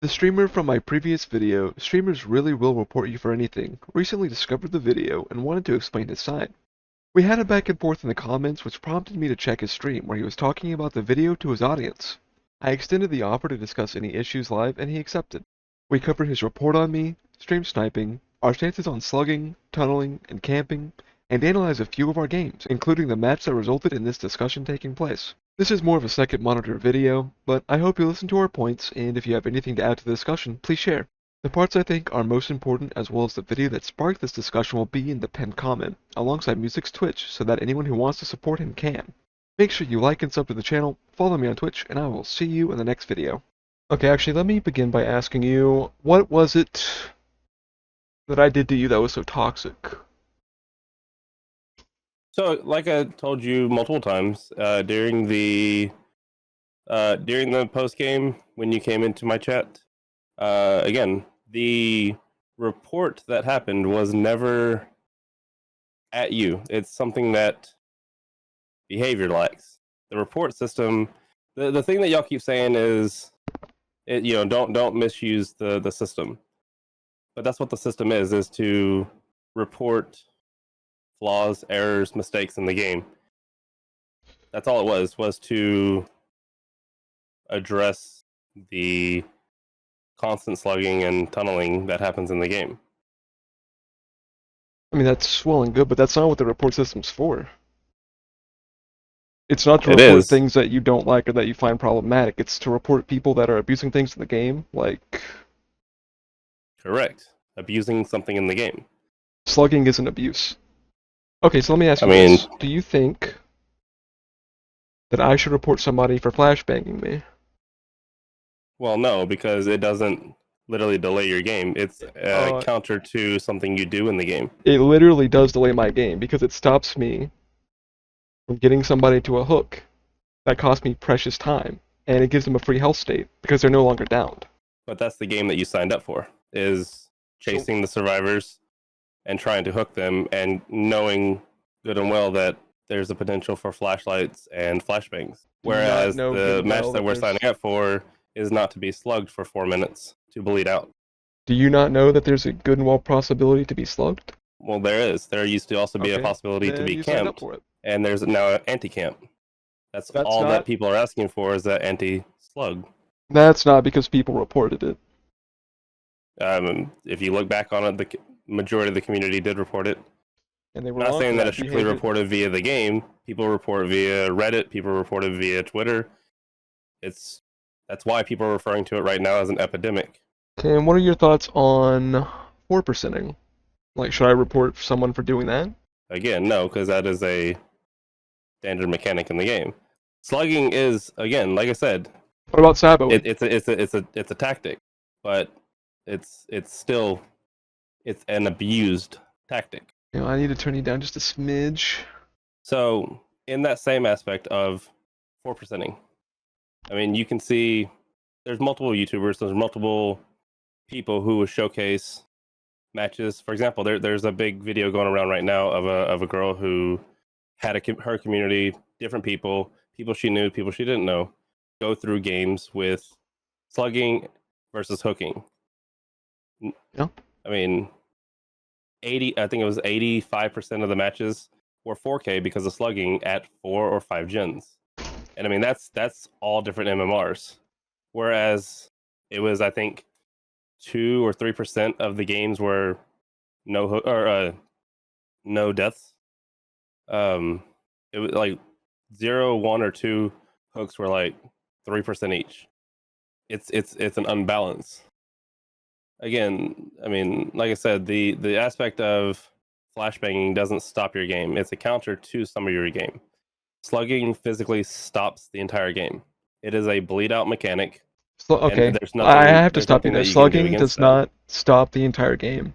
The streamer from my previous video, streamers really will report you for anything, recently discovered the video and wanted to explain his side. We had a back and forth in the comments which prompted me to check his stream where he was talking about the video to his audience. I extended the offer to discuss any issues live and he accepted. We covered his report on me, stream sniping, our stances on slugging, tunneling, and camping, and analyzed a few of our games, including the match that resulted in this discussion taking place. This is more of a second monitor video, but I hope you listen to our points, and if you have anything to add to the discussion, please share. The parts I think are most important as well as the video that sparked this discussion will be in the pinned comment, alongside Music's Twitch, so that anyone who wants to support him can. Make sure you like and sub to the channel, follow me on Twitch, and I will see you in the next video. Okay, actually, let me begin by asking you, what was it that I did to you that was so toxic? So, like I told you multiple times, during the post game when you came into my chat, again, the report that happened was never at you. It's something that behavior likes. The report system, the thing that y'all keep saying is, don't misuse the system. But that's what the system is to report flaws, errors, mistakes in the game. That's all it was to address the constant slugging and tunneling that happens in the game. I mean, that's well and good, but that's not what the report system's for. It's not to report things that you don't like or that you find problematic. It's to report people that are abusing things in the game, like... Correct. Abusing something in the game. Slugging isn't abuse. Okay, so let me ask you this. Do you think that I should report somebody for flashbanging me? Well, no, because it doesn't literally delay your game. It's counter to something you do in the game. It literally does delay my game because it stops me from getting somebody to a hook that costs me precious time, and it gives them a free health state because they're no longer downed. But that's the game that you signed up for, is chasing the survivors and trying to hook them, and knowing good and well that there's a potential for flashlights and flashbangs. Whereas the match that we're signing up for is not to be slugged for 4 minutes to bleed out. Do you not know that there's a good and well possibility to be slugged? Well, there is. There used to also be a possibility to be camped, and there's now an anti-camp. That's all that people are asking for, is that anti-slug. That's not because people reported it. If you look back on it, the majority of the community did report it. And they were not saying that it's strictly reported via the game. People report via Reddit. People reported via Twitter. That's why people are referring to it right now as an epidemic. Okay, and what are your thoughts on 4%ing? Like, should I report someone for doing that? Again, no, because that is a standard mechanic in the game. Slugging is, again, like I said. What about saboing? It's a tactic, but it's still an abused tactic. You know, I need to turn you down just a smidge. So, in that same aspect of 4%ing, I mean, you can see there's multiple YouTubers, there's multiple people who will showcase matches. For example, there's a big video going around right now of a girl who had her community, different people she knew, people she didn't know, go through games with slugging versus hooking. Yeah. I mean, I think it was 85% of the matches were 4K because of slugging at 4 or 5 gens. And I mean, that's all different MMRs. Whereas it was, I think, 2 or 3% of the games were no deaths. It was like 0, 1, or 2 hooks were like 3% each. It's an unbalance. Again, I mean, like I said, the aspect of flashbanging doesn't stop your game. It's a counter to some of your game. Slugging physically stops the entire game. It is a bleed out mechanic. Okay, I have to stop you there. Slugging does not stop the entire game.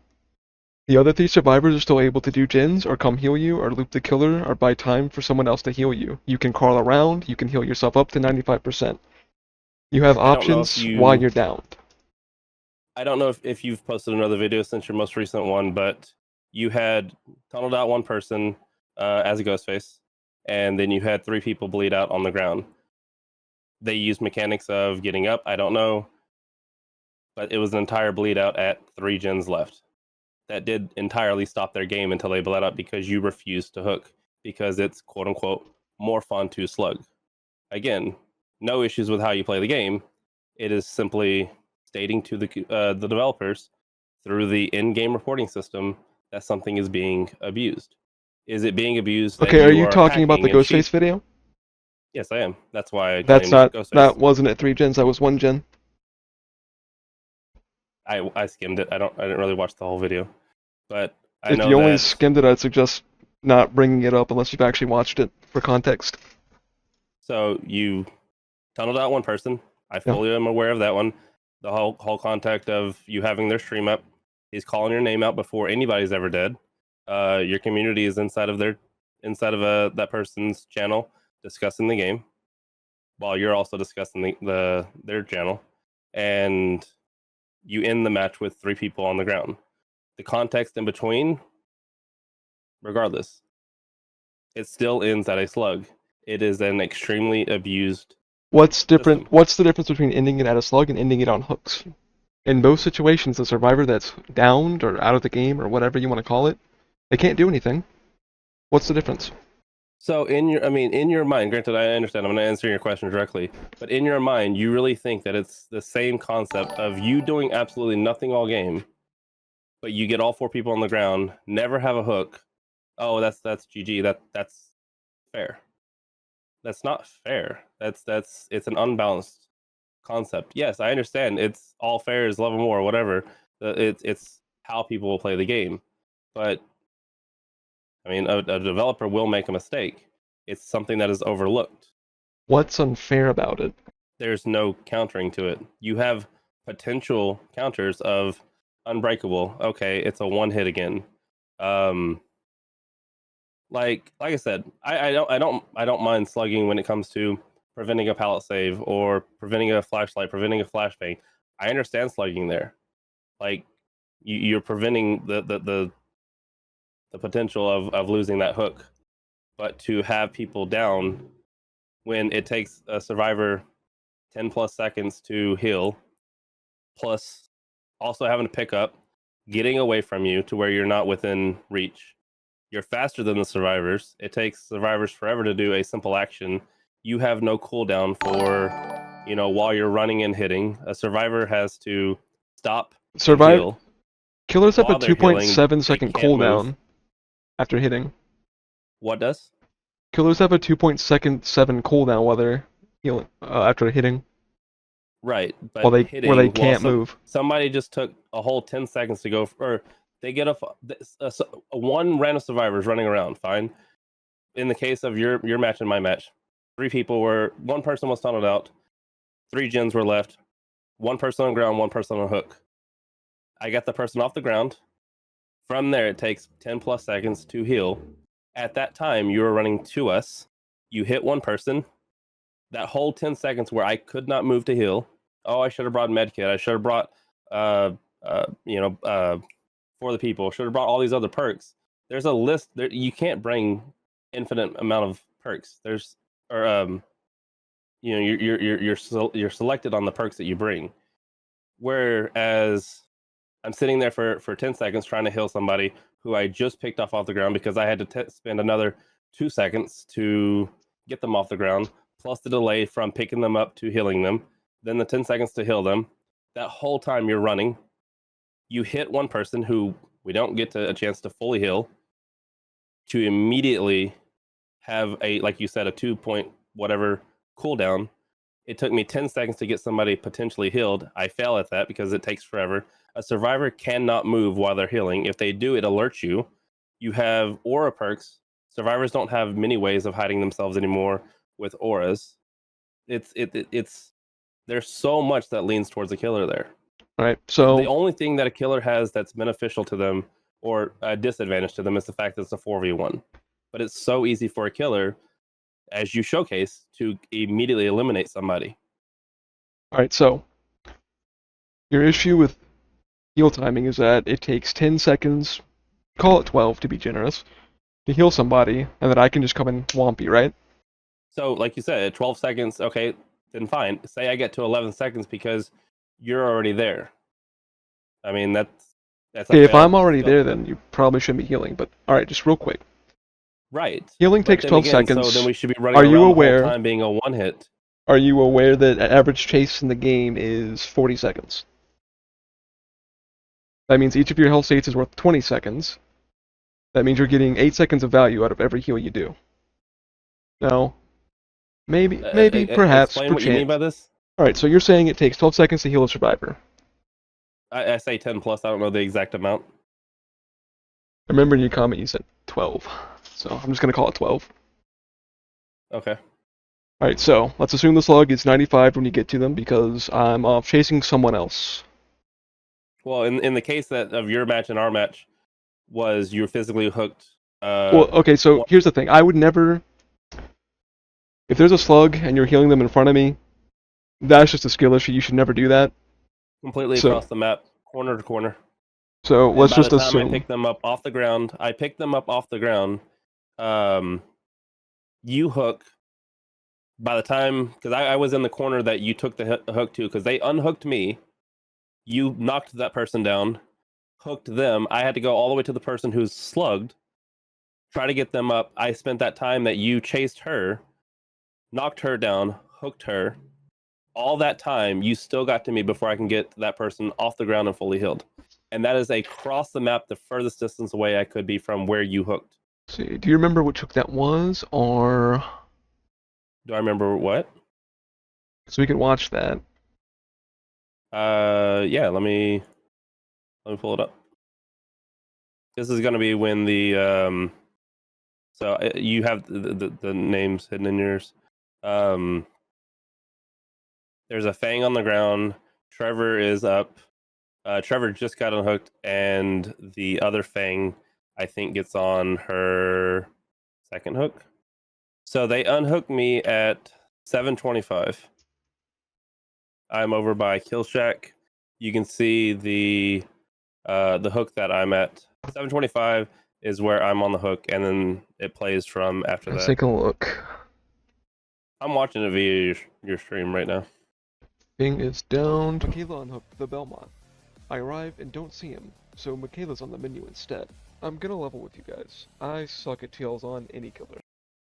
The other 3 survivors are still able to do gens, or come heal you, or loop the killer, or buy time for someone else to heal you. You can crawl around, you can heal yourself up to 95%. You have options while you're downed. I don't know if you've posted another video since your most recent one, but you had tunneled out one person as a ghost face, and then you had 3 people bleed out on the ground. They used mechanics of getting up. I don't know. but it was an entire bleed out at 3 gens left. That did entirely stop their game until they bled out because you refused to hook because it's quote unquote more fun to slug. Again, no issues with how you play the game. It is simply stating to the developers through the in-game reporting system that something is being abused. Is it being abused that Okay, are you you are talking about the hacking and Ghostface cheat? video? Yes, I am. That's why I That's claimed not, Ghostface. that wasn't at 3 gens, that was 1 gen. I skimmed it. I didn't really watch the whole video, but I If know you only that. skimmed it, I'd suggest not bringing it up unless you've actually watched it for context. So you tunneled out one person. I Yeah. fully am aware of that one. The whole context of you having their stream up. He's calling your name out before anybody's ever dead. Your community is inside of that person's channel discussing the game, while you're also discussing their channel, and you end the match with 3 people on the ground. The context in between, regardless, it still ends at a slug. It is an extremely abused What's different? system. What's the difference between ending it at a slug and ending it on hooks? In both situations, the survivor that's downed or out of the game or whatever you want to call it, they can't do anything. What's the difference? So in your mind, granted, I understand. I'm going to answer your question directly, but in your mind, you really think that it's the same concept of you doing absolutely nothing all game, but you get all 4 people on the ground, never have a hook. Oh, that's GG. That's fair. That's not fair. It's an unbalanced concept. Yes, I understand. It's all fair is love and war, whatever. It's how people will play the game, but I mean, a developer will make a mistake. It's something that is overlooked. What's unfair about it? There's no countering to it. You have potential counters of unbreakable. Okay, it's a 1 hit again. Like I said, I don't mind slugging when it comes to preventing a pallet save or preventing a flashlight, preventing a flashbang. I understand slugging there. Like you're preventing the potential of losing that hook. But to have people down when it takes a survivor 10 plus seconds to heal, plus also having to pick up, getting away from you to where you're not within reach. You're faster than the survivors. It takes survivors forever to do a simple action. You have no cooldown for, while you're running and hitting. A survivor has to stop and Survive. heal. Killers have a While they're healing, 2.7 they second can't move. cooldown after hitting. What does? Killers have a 2.7 cooldown while they're healing after hitting. Right, but While they hitting where they can't while move. somebody just took a whole 10 seconds to go, or they get one random survivor is running around. Fine. In the case of your match and my match, 3 people one person was tunneled out, 3 gens were left, 1 person on the ground, 1 person on a hook. I got the person off the ground. From there, it takes 10 plus seconds to heal. At that time, you were running to us. You hit 1 person. That whole 10 seconds where I could not move to heal. Oh, I should have brought medkit. I should have brought, for the people. Should have brought all these other perks. There's a list. There, you can't bring infinite amount of perks. You're selected on the perks that you bring. Whereas I'm sitting there for 10 seconds trying to heal somebody who I just picked off the ground because I had to spend another 2 seconds to get them off the ground, plus the delay from picking them up to healing them, then the 10 seconds to heal them. That whole time you're running, you hit 1 person who we don't get a chance to fully heal, to immediately have like you said, a 2 point whatever cooldown. It took me 10 seconds to get somebody potentially healed. I fail at that because it takes forever. A survivor cannot move while they're healing. If they do, it alerts you. You have aura perks. Survivors don't have many ways of hiding themselves anymore with auras. It's there's so much that leans towards a killer there. Right. The So only thing that a killer has that's beneficial to them or a disadvantage to them is the fact that it's a 4v1. But it's so easy for a killer, as you showcase, to immediately eliminate somebody. all right. So your issue with heal timing is that it takes 10 seconds, call it 12 to be generous, to heal somebody, and that I can just come in whompy, right? So, like you said, 12 seconds, okay, then fine. Say I get to 11 seconds because you're already there. I mean, that's a Okay, if I'm failed already skill. there, then you probably shouldn't be healing. But alright, just real quick. Right. Healing But takes then 12 again, so then seconds. we should be running Are you around the whole aware? time being a one hit. Are you aware that average chase in the game is 40 seconds? That means each of your health states is worth 20 seconds. That means you're getting 8 seconds of value out of every heal you do. Now, maybe, perhaps, Explain what you mean by perchance. this. Alright, so you're saying it takes 12 seconds to heal a survivor. I say 10 plus. I don't know the exact amount. I remember in your comment you said 12. So I'm just going to call it 12. Okay. Alright, so let's assume the slug is 95 when you get to them because I'm off chasing someone else. Well, in the case that of your match and our match, was you're physically hooked. Well, okay, so here's the thing. I would never... If there's a slug and you're healing them in front of me, that's just a skill issue. You should never do that. Completely So- across the map, corner to corner. So And let's by just the time I assume... picked them up off the ground, you hook. By the time, because I was in the corner that you took the hook to, because they unhooked me, you knocked that person down, hooked them. I had to go all the way to the person who's slugged, try to get them up. I spent that time that you chased her, knocked her down, hooked her. All that time, you still got to me before I can get that person off the ground and fully healed. And that is across the map, the furthest distance away I could be from where you hooked. See, do you remember which hook that was, or... Do I remember what? So we could watch that. Yeah, let me pull it up. This is gonna be when the so you have the names hidden in yours. There's a Fang on the ground. Trevor is up. Trevor just got unhooked, and the other Fang, I think, gets on her second hook. So they unhook me at 7:25. I'm over by Kill Shack. You can see the hook that I'm at. 7:25 is where I'm on the hook, and then it plays from after Let's that. take a look. I'm watching it via your stream right now. Thing is down. Michaela unhooked the Belmont. I arrive and don't see him, so Michaela's on the menu instead. I'm gonna level with you guys. I suck at TLs on any killer.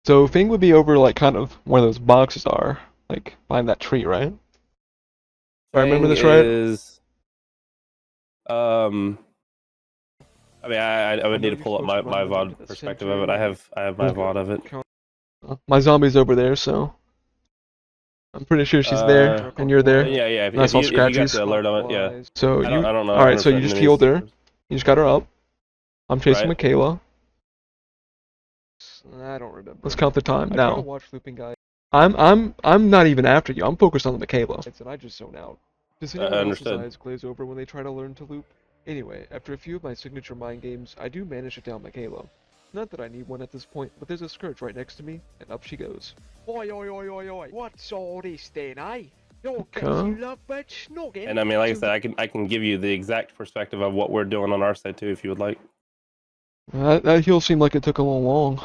So Fing would be over like kind of where those boxes are, like behind that tree, right? If I remember this right? Is, I mean, I would need to pull up my VOD perspective of it. I have my VOD of it. My zombie's over there, so I'm pretty sure she's there, and you're there. Yeah. And I saw If you got scratches. the alert on it, yeah. So I don't know. all right, so you just healed her. You just got her up. I'm chasing Right. Michaela. I don't remember. Let's count the time now. Watch looping guy. I'm not even after you. I'm focused on the Michaela. And I just zone out. Does anyone else's eyes glaze over when they try to learn to loop? Anyway, after a few of my signature mind games, I do manage to down Michaela. Not that I need one at this point, but there's a Scourge right next to me, and up she goes. Oi. What's all this then, eh? You're Okay. getting love bed snogging. And I mean, like I said, I can give you the exact perspective of what we're doing on our side too, if you would like. That heal seemed like it took a little long.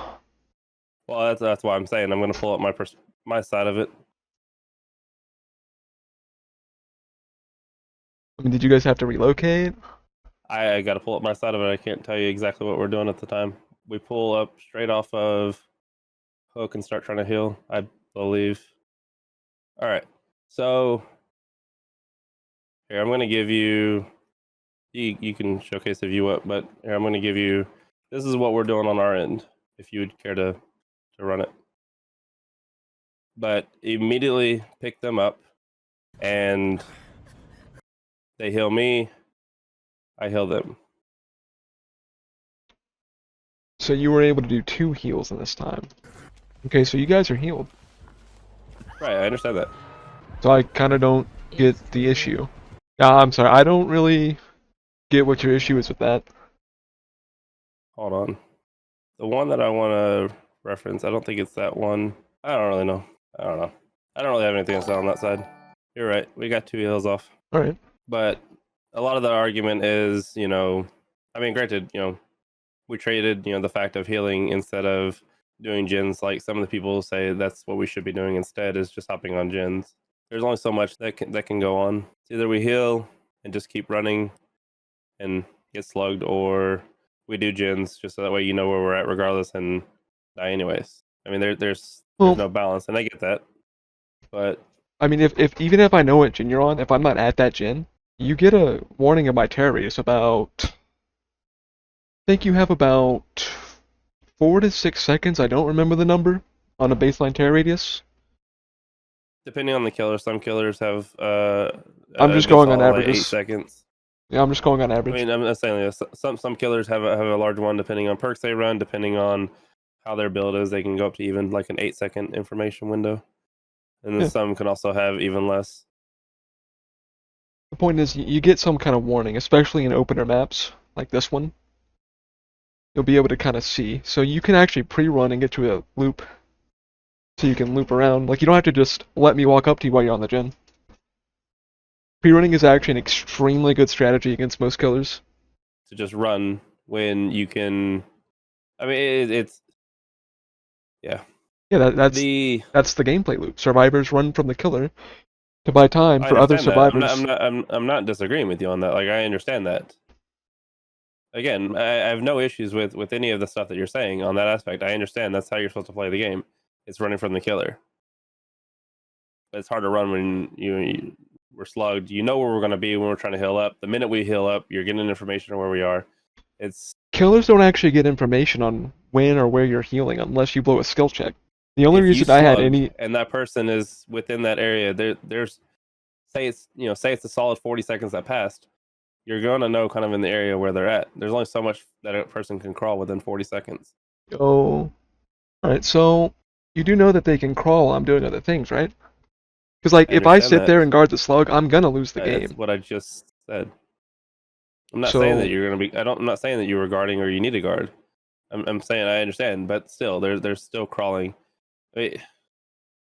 Well, that's why I'm saying I'm going to pull up my side of it. I mean, did you guys have to relocate? I got to pull up my side of it. I can't tell you exactly what we're doing at the time. We pull up straight off of hook and start trying to heal, I believe. All right. So here, I'm going to give you, you can showcase the view up, but here, I'm going to give you, this is what we're doing on our end, if you would care to run it. But immediately pick them up, and they heal me, I heal them. So you were able to do 2 heals in this time. Okay, so you guys are healed. Right, I understand that. So I kind of don't get the issue. I'm sorry, I don't really get what your issue is with that. Hold on. The one that I want to reference, I don't think it's that one. I don't really know. I don't know. I don't really have anything to say on that side. You're right. We got 2 heals off. Alright. But a lot of the argument is, I mean, granted, we traded, the fact of healing instead of doing gens. Like some of the people say that's what we should be doing instead, is just hopping on gens. There's only so much that can go on. It's either we heal and just keep running, and get slugged, or we do gens just so that way you know where we're at regardless and die anyways. I mean, there's Well, no balance, and I get that, but I mean, if even if I know what gen you're on, if I'm not at that gen, you get a warning of my terror radius about. I think you have about 4 to 6 seconds. I don't remember the number on a baseline terror radius. depending on the killer, some killers have I'm a just good going on solid like 8 averages. seconds. Yeah, I'm just going on I average. mean, I'm not saying this. Some killers have a large one depending on perks they run, depending on how their build is. They can go up to even like an 8 second information window, and then Yeah. some can also have even less. The point is, you get some kind of warning, especially in opener maps like this one. You'll be able to kind of see. So you can actually pre-run and get to a loop. So you can loop around. Like, you don't have to just let me walk up to you while you're on the gen. Pre-running is actually an extremely good strategy against most killers. To just run when you can. I mean, it's yeah. Yeah, that's The the gameplay loop. Survivors run from the killer to buy time I for other understand that. survivors. I'm not disagreeing with you on that. Like, I understand that. Again, I have no issues with any of the stuff that you're saying on that aspect. I understand that's how you're supposed to play the game. It's running from the killer. But it's hard to run when we're slugged. You know where we're going to be when we're trying to heal up. The minute we heal up, you're getting information on where we are. It's Killers don't actually get information on when or where you're healing unless you blow a skill check. The only if you reason I had slug any and that person is within that area. There's say it's a solid 40 seconds that passed. You're going to know kind of in the area where they're at. There's only so much that a person can crawl within 40 seconds. oh, alright, so you do know that they can crawl while I'm doing other things, right? Because like I if I understand sit that. there and guard the slug, I'm gonna lose the That's game. what I just said. I'm not saying that So you're going to be. I'm not saying that you were guarding or you need a guard. I'm saying I understand, but still, there's still crawling. I mean,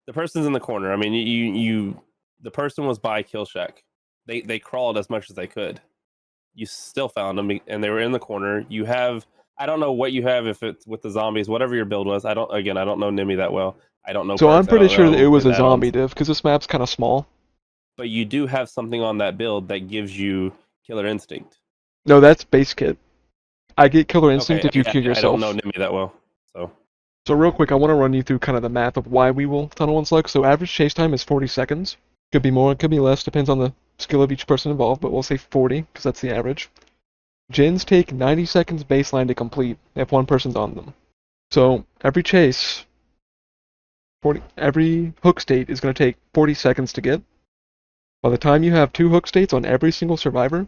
the person's in the corner. I mean, the person was by kill shack. They crawled as much as they could. You still found them, and they were in the corner. You have, I don't know what you have, if it's with the zombies, whatever your build was. I don't know Nimi that well. I don't know so I'm perks. I pretty don't sure that it know was his a zombie add-ons. div because this map's kind of small. But you do have something on that build that gives you killer instinct. No, that's base kit. I get killer instinct Okay, if you kill I don't know yourself. Nimi that well, so So real quick, I want to run you through kind of the math of why we will tunnel and slug. So average chase time is 40 seconds. Could be more, could be less, depends on the skill of each person involved, but we'll say 40 because that's the average. Gens take 90 seconds baseline to complete if one person's on them. So every chase, every hook state is going to take 40 seconds to get. By the time you have 2 hook states on every single survivor,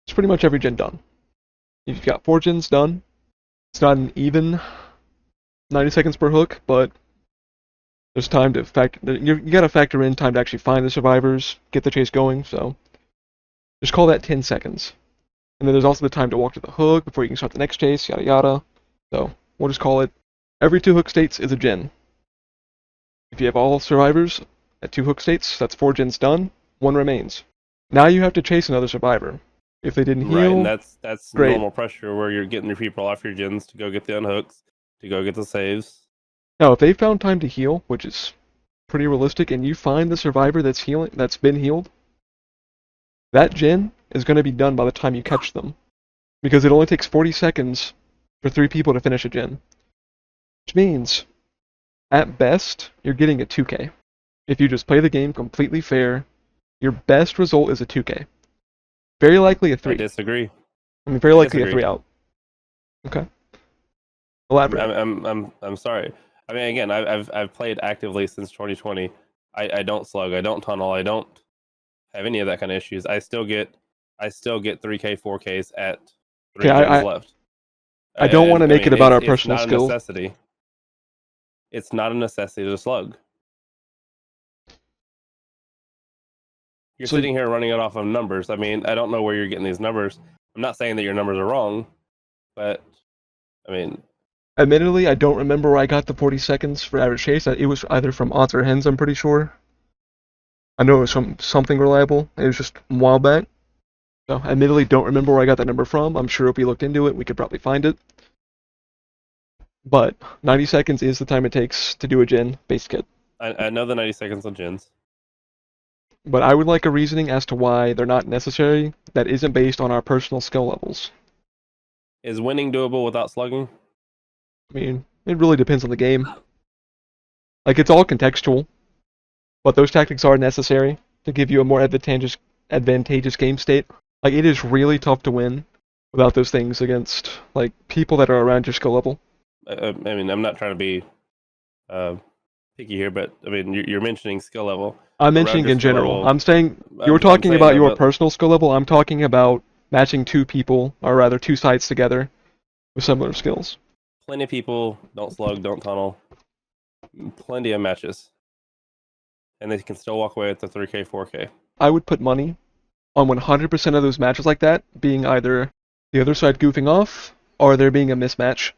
it's pretty much every gen done. You've got 4 gens done. It's not an even 90 seconds per hook, but there's time to you gotta factor in time to actually find the survivors, get the chase going, so just call that 10 seconds. And then there's also the time to walk to the hook before you can start the next chase, yada yada. So we'll just call it every 2 hook states is a gen. If you have all survivors at 2 hook states, that's 4 gens done, 1 remains. Now you have to chase another survivor. If they didn't right, heal, and that's great. normal pressure where you're getting your people off your gens to go get the unhooks, to go get the saves. Now if they found time to heal, which is pretty realistic, and you find the survivor that's been healed, that gen is going to be done by the time you catch them. Because it only takes 40 seconds for 3 people to finish a gen. Which means, at best, you're getting a 2k. If you just play the game completely fair, your best result is a 2k. Very likely a 3. I disagree. I mean, very likely a disagree. 3 out. Okay. Elaborate. I'm sorry. I mean, again, I've played actively since 2020. I don't slug. I don't tunnel. I don't have any of that kind of issues. I still get 3K, 4Ks at 3 Okay, gens left. I don't want to make it about our personal it's not skill. a necessity. It's not a necessity to slug. You're So- sitting here running it off of numbers. I mean, I don't know where you're getting these numbers. I'm not saying that your numbers are wrong, but I mean, Admittedly, I don't remember where I got the 40 seconds for average chase. It was either from odds or hens, I'm pretty sure. I know it was from something reliable. It was just a while back. So, I admittedly don't remember where I got that number from. I'm sure if we looked into it, we could probably find it. But 90 seconds is the time it takes to do a gen base kit. I know the 90 seconds on gens. But I would like a reasoning as to why they're not necessary that isn't based on our personal skill levels. Is winning doable without slugging? I mean, it really depends on the game. Like, it's all contextual, but those tactics are necessary to give you a more advantageous game state. Like, it is really tough to win without those things against, like, people that are around your skill level. I mean, I'm not trying to be picky here, but I mean, you're mentioning skill level. I'm Around mentioning your in skill general. level, I'm saying you were I'm talking saying about that, your but personal skill level. I'm talking about matching two people, or rather two sides together with similar skills. plenty of people don't slug, don't tunnel. Plenty of matches, and they can still walk away with the 3K, 4K. I would put money on 100% of those matches like that being either the other side goofing off or there being a mismatch,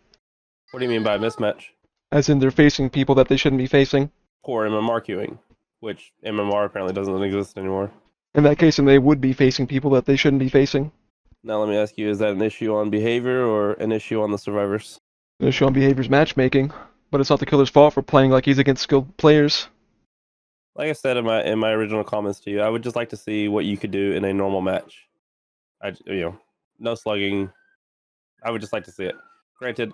What do you mean by mismatch? as in they're facing people that they shouldn't be facing. Poor MMR queuing, which MMR apparently doesn't exist anymore. In that case, then they would be facing people that they shouldn't be facing. Now let me ask you, is that an issue on behavior or an issue on the survivors? They're showing behavior's matchmaking, but it's not the killer's fault for playing like he's against skilled players. Like I said in my original comments to you, I would just like to see what you could do in a normal match. No slugging. I would just like to see it. Granted,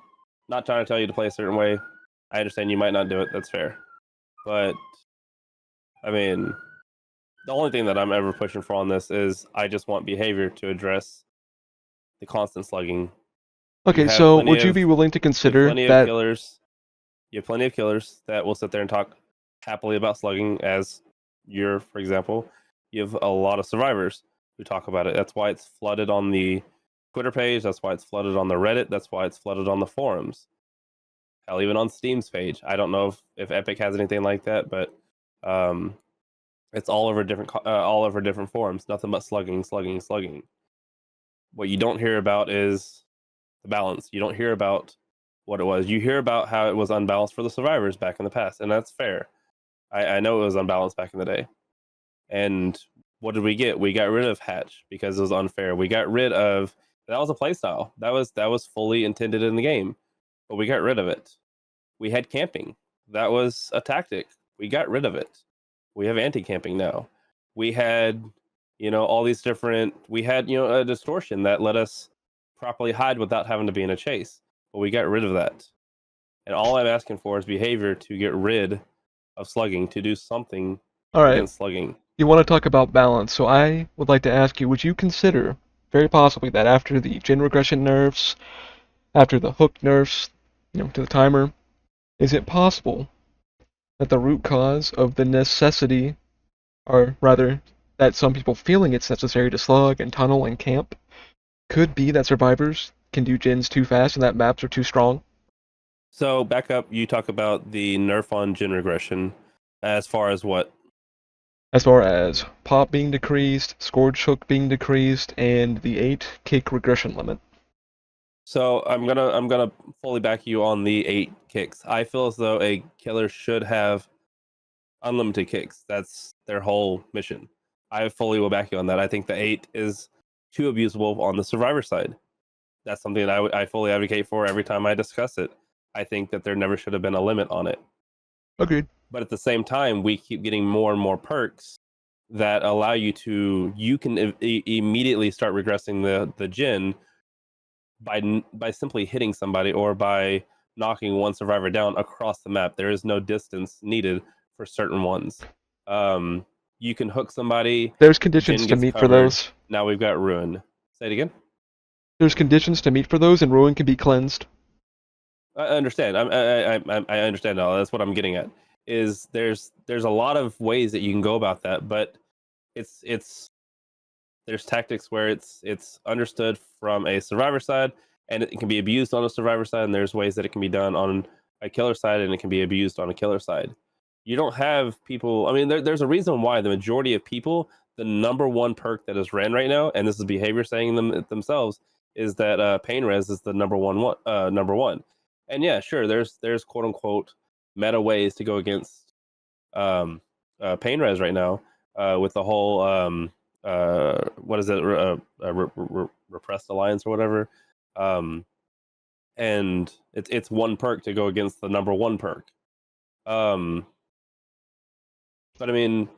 not trying to tell you to play a certain way. I understand you might not do it. That's fair. But I mean, the only thing that I'm ever pushing for on this is I just want behavior to address the constant slugging. Okay, have so plenty would you of- be willing to You have consider plenty of that? killers. You have plenty of killers that will sit there and talk happily about slugging, as you're, for example. You have a lot of survivors who talk about it. That's why it's flooded on the Twitter page. That's why it's flooded on the Reddit. That's why it's flooded on the forums. Hell, even on Steam's page. I don't know if Epic has anything like that, but it's all over different forums. Nothing but slugging, slugging, slugging. What you don't hear about is the balance. You don't hear about what it was. You hear about how it was unbalanced for the survivors back in the past, and that's fair. I know it was unbalanced back in the day. And what did we get? We got rid of Hatch because it was unfair. We got rid of that was a playstyle. That was fully intended in the game, but we got rid of it. We had camping. That was a tactic. We got rid of it. We have anti-camping now. We had, all these different. We had, a distortion that let us properly hide without having to be in a chase. But we got rid of that. And all I'm asking for is behavior to get rid of slugging, to do something All right, against slugging. you want to talk about balance, so I would like to ask you, would you consider, very possibly, that after the gen regression nerfs, after the hook nerfs, to the timer, is it possible that the root cause of the necessity, or rather, that some people feeling it's necessary to slug and tunnel and camp, could be that survivors can do gens too fast and that maps are too strong? So back up, you talk about the nerf on gen regression as far as what? As far as pop being decreased, scourge hook being decreased, and the 8 kick regression limit. So I'm gonna fully back you on the 8 kicks. I feel as though a killer should have unlimited kicks. That's their whole mission. I fully will back you on that. I think the 8 is too abusable on the survivor side. That's something that I fully advocate for every time I discuss it. I think that there never should have been a limit on it. Agreed. But at the same time, we keep getting more and more perks that allow you can immediately start regressing the gen by simply hitting somebody or by knocking one survivor down across the map. There is no distance needed for certain ones. You can hook somebody. There's conditions Gen to gets meet for covered. those. Now we've got ruin. Say it again. There's conditions to meet for those, and ruin can be cleansed. I understand. I understand now. That's what I'm getting at. Is there's a lot of ways that you can go about that, but it's there's tactics where it's understood from a survivor side and it can be abused on a survivor side, and there's ways that it can be done on a killer side and it can be abused on a killer side. You don't have people. I mean, there's a reason why the majority of people, the number one perk that is ran right now, and this is behavior saying themselves, is that pain res is the number one. And yeah, sure, there's quote unquote meta ways to go against pain res right now with the whole what is it, repressed alliance or whatever, and it's one perk to go against the number one perk. But I mean,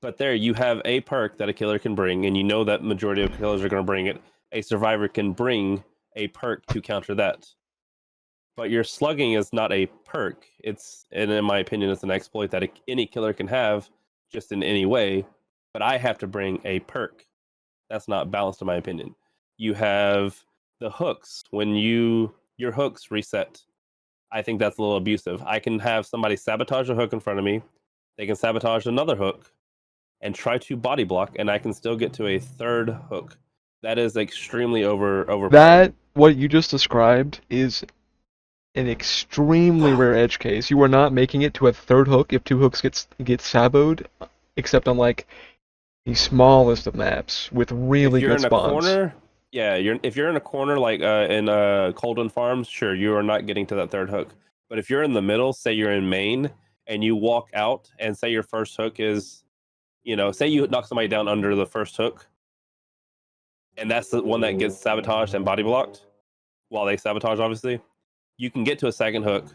But there you have a perk that a killer can bring, and you know that majority of killers are going to bring it. A survivor can bring a perk to counter that. But your slugging is not a perk. And in my opinion, it's an exploit that any killer can have just in any way. But I have to bring a perk. That's not balanced in my opinion. You have the hooks. When your hooks reset, I think that's a little abusive. I can have somebody sabotage a hook in front of me. They can sabotage another hook and try to body block, and I can still get to a third hook. That is extremely overpowered. That, what you just described, is an extremely rare edge case. You are not making it to a third hook if two hooks get saboed, except on like the smallest of maps with really If you're good in a spawns. corner, yeah, if you're in a corner like in Colden Farms, sure, you are not getting to that third hook. But if you're in the middle, say you're in main, and you walk out, and say your first hook is, say you knock somebody down under the first hook, and that's the one that gets sabotaged and body blocked, while they sabotage, obviously, you can get to a second hook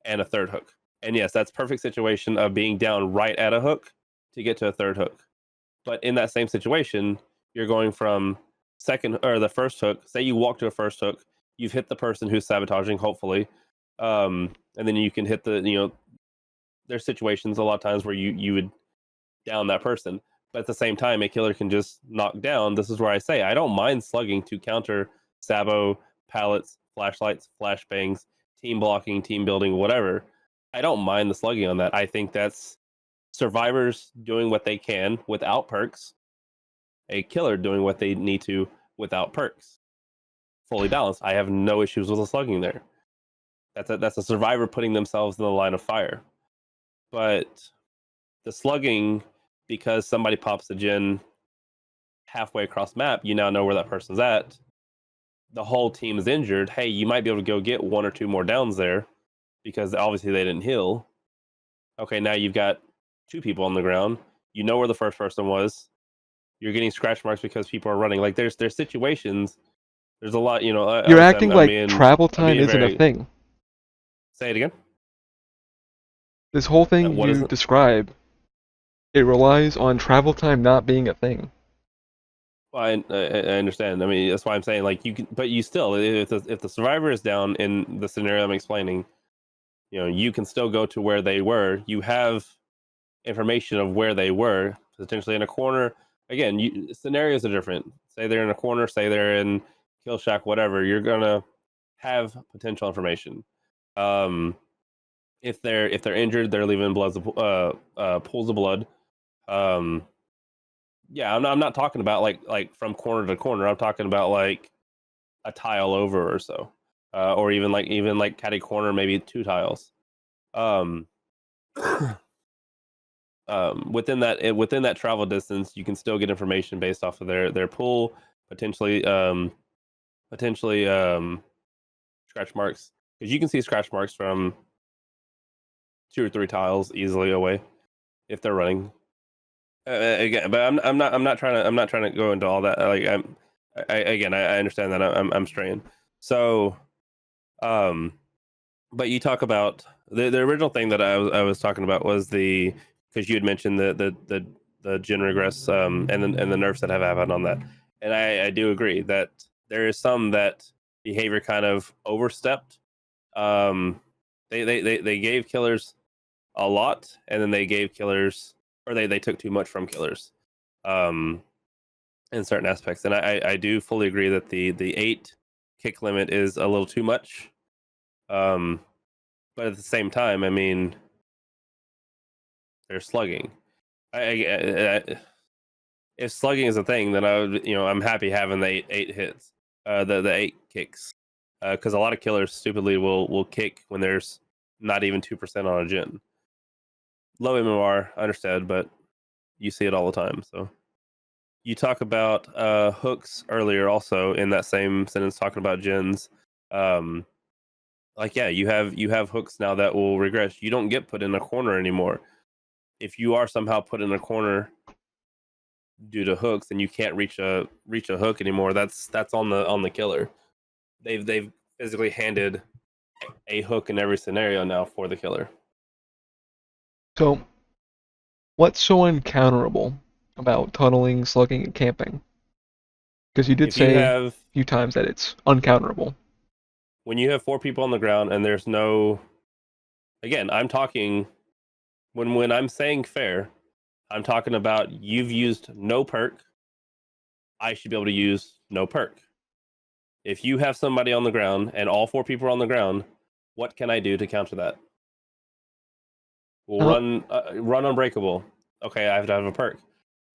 and a third hook. And yes, that's perfect situation of being down right at a hook to get to a third hook. But in that same situation, you're going from second or the first hook. Say you walk to a first hook, you've hit the person who's sabotaging, hopefully, and then you can hit there's situations a lot of times where you would down that person, but at the same time, a killer can just knock down. This is where I say I don't mind slugging to counter sabo, pallets, flashlights, flashbangs, team blocking, team building, whatever. I don't mind the slugging on that. I think that's survivors doing what they can without perks, a killer doing what they need to without perks. Fully balanced. I have no issues with the slugging there. That's a survivor putting themselves in the line of fire. But the slugging, because somebody pops a gen halfway across map, you now know where that person's at. The whole team is injured. Hey, you might be able to go get one or two more downs there because obviously they didn't heal. Okay, now you've got two people on the ground. You know where the first person was. You're getting scratch marks because people are running. Like there's situations. There's a lot. You're acting like travel time isn't a thing. Say it again. This whole thing What you is it? describe, it relies on travel time not being a thing. Well, I understand. I mean, that's why I'm saying like you can, but you still, if the survivor is down in the scenario I'm explaining, you can still go to where they were. You have information of where they were, potentially in a corner. Again, scenarios are different. Say they're in a corner, say they're in kill shack, whatever. You're gonna have potential information. If they're injured, they're leaving pools of blood. Yeah, I'm not talking about like from corner to corner. I'm talking about like a tile over or so, or even like catty corner, maybe two tiles. Um, within that travel distance, you can still get information based off of their pool, potentially scratch marks, because you can see scratch marks from 2 or 3 tiles easily away if they're running. Again, but I'm not trying to go into all that. Like I understand that I'm straying. So, but you talk about the original thing that I was talking about was because you had mentioned the gen regress and the nerfs that have happened on that, and I do agree that there is some that behavior kind of overstepped. They gave killers a lot, and then they gave killers, or they took too much from killers, in certain aspects. And I do fully agree that the 8 kick limit is a little too much. But at the same time, I mean, they're slugging. If slugging is a thing, then I would, I'm happy having the eight hits, the 8 kicks, because a lot of killers stupidly will kick when there's not even 2% on a gen. Low MMR, understood, but you see it all the time. So you talk about hooks earlier, also in that same sentence, talking about gens. Like, yeah, you have hooks now that will regress. You don't get put in a corner anymore. If you are somehow put in a corner due to hooks and you can't reach a hook anymore, that's on the killer. They've physically handed a hook in every scenario now for the killer. So, What's so uncounterable about tunneling, slugging, and camping? Because you did If you say a have few times that it's uncounterable. when you have 4 people on the ground and there's no, again, I'm talking when I'm saying fair, I'm talking about you've used no perk. I should be able to use no perk. If you have somebody on the ground and all 4 people are on the ground, what can I do to counter that? We'll Uh, run unbreakable. Okay, I have to have a perk.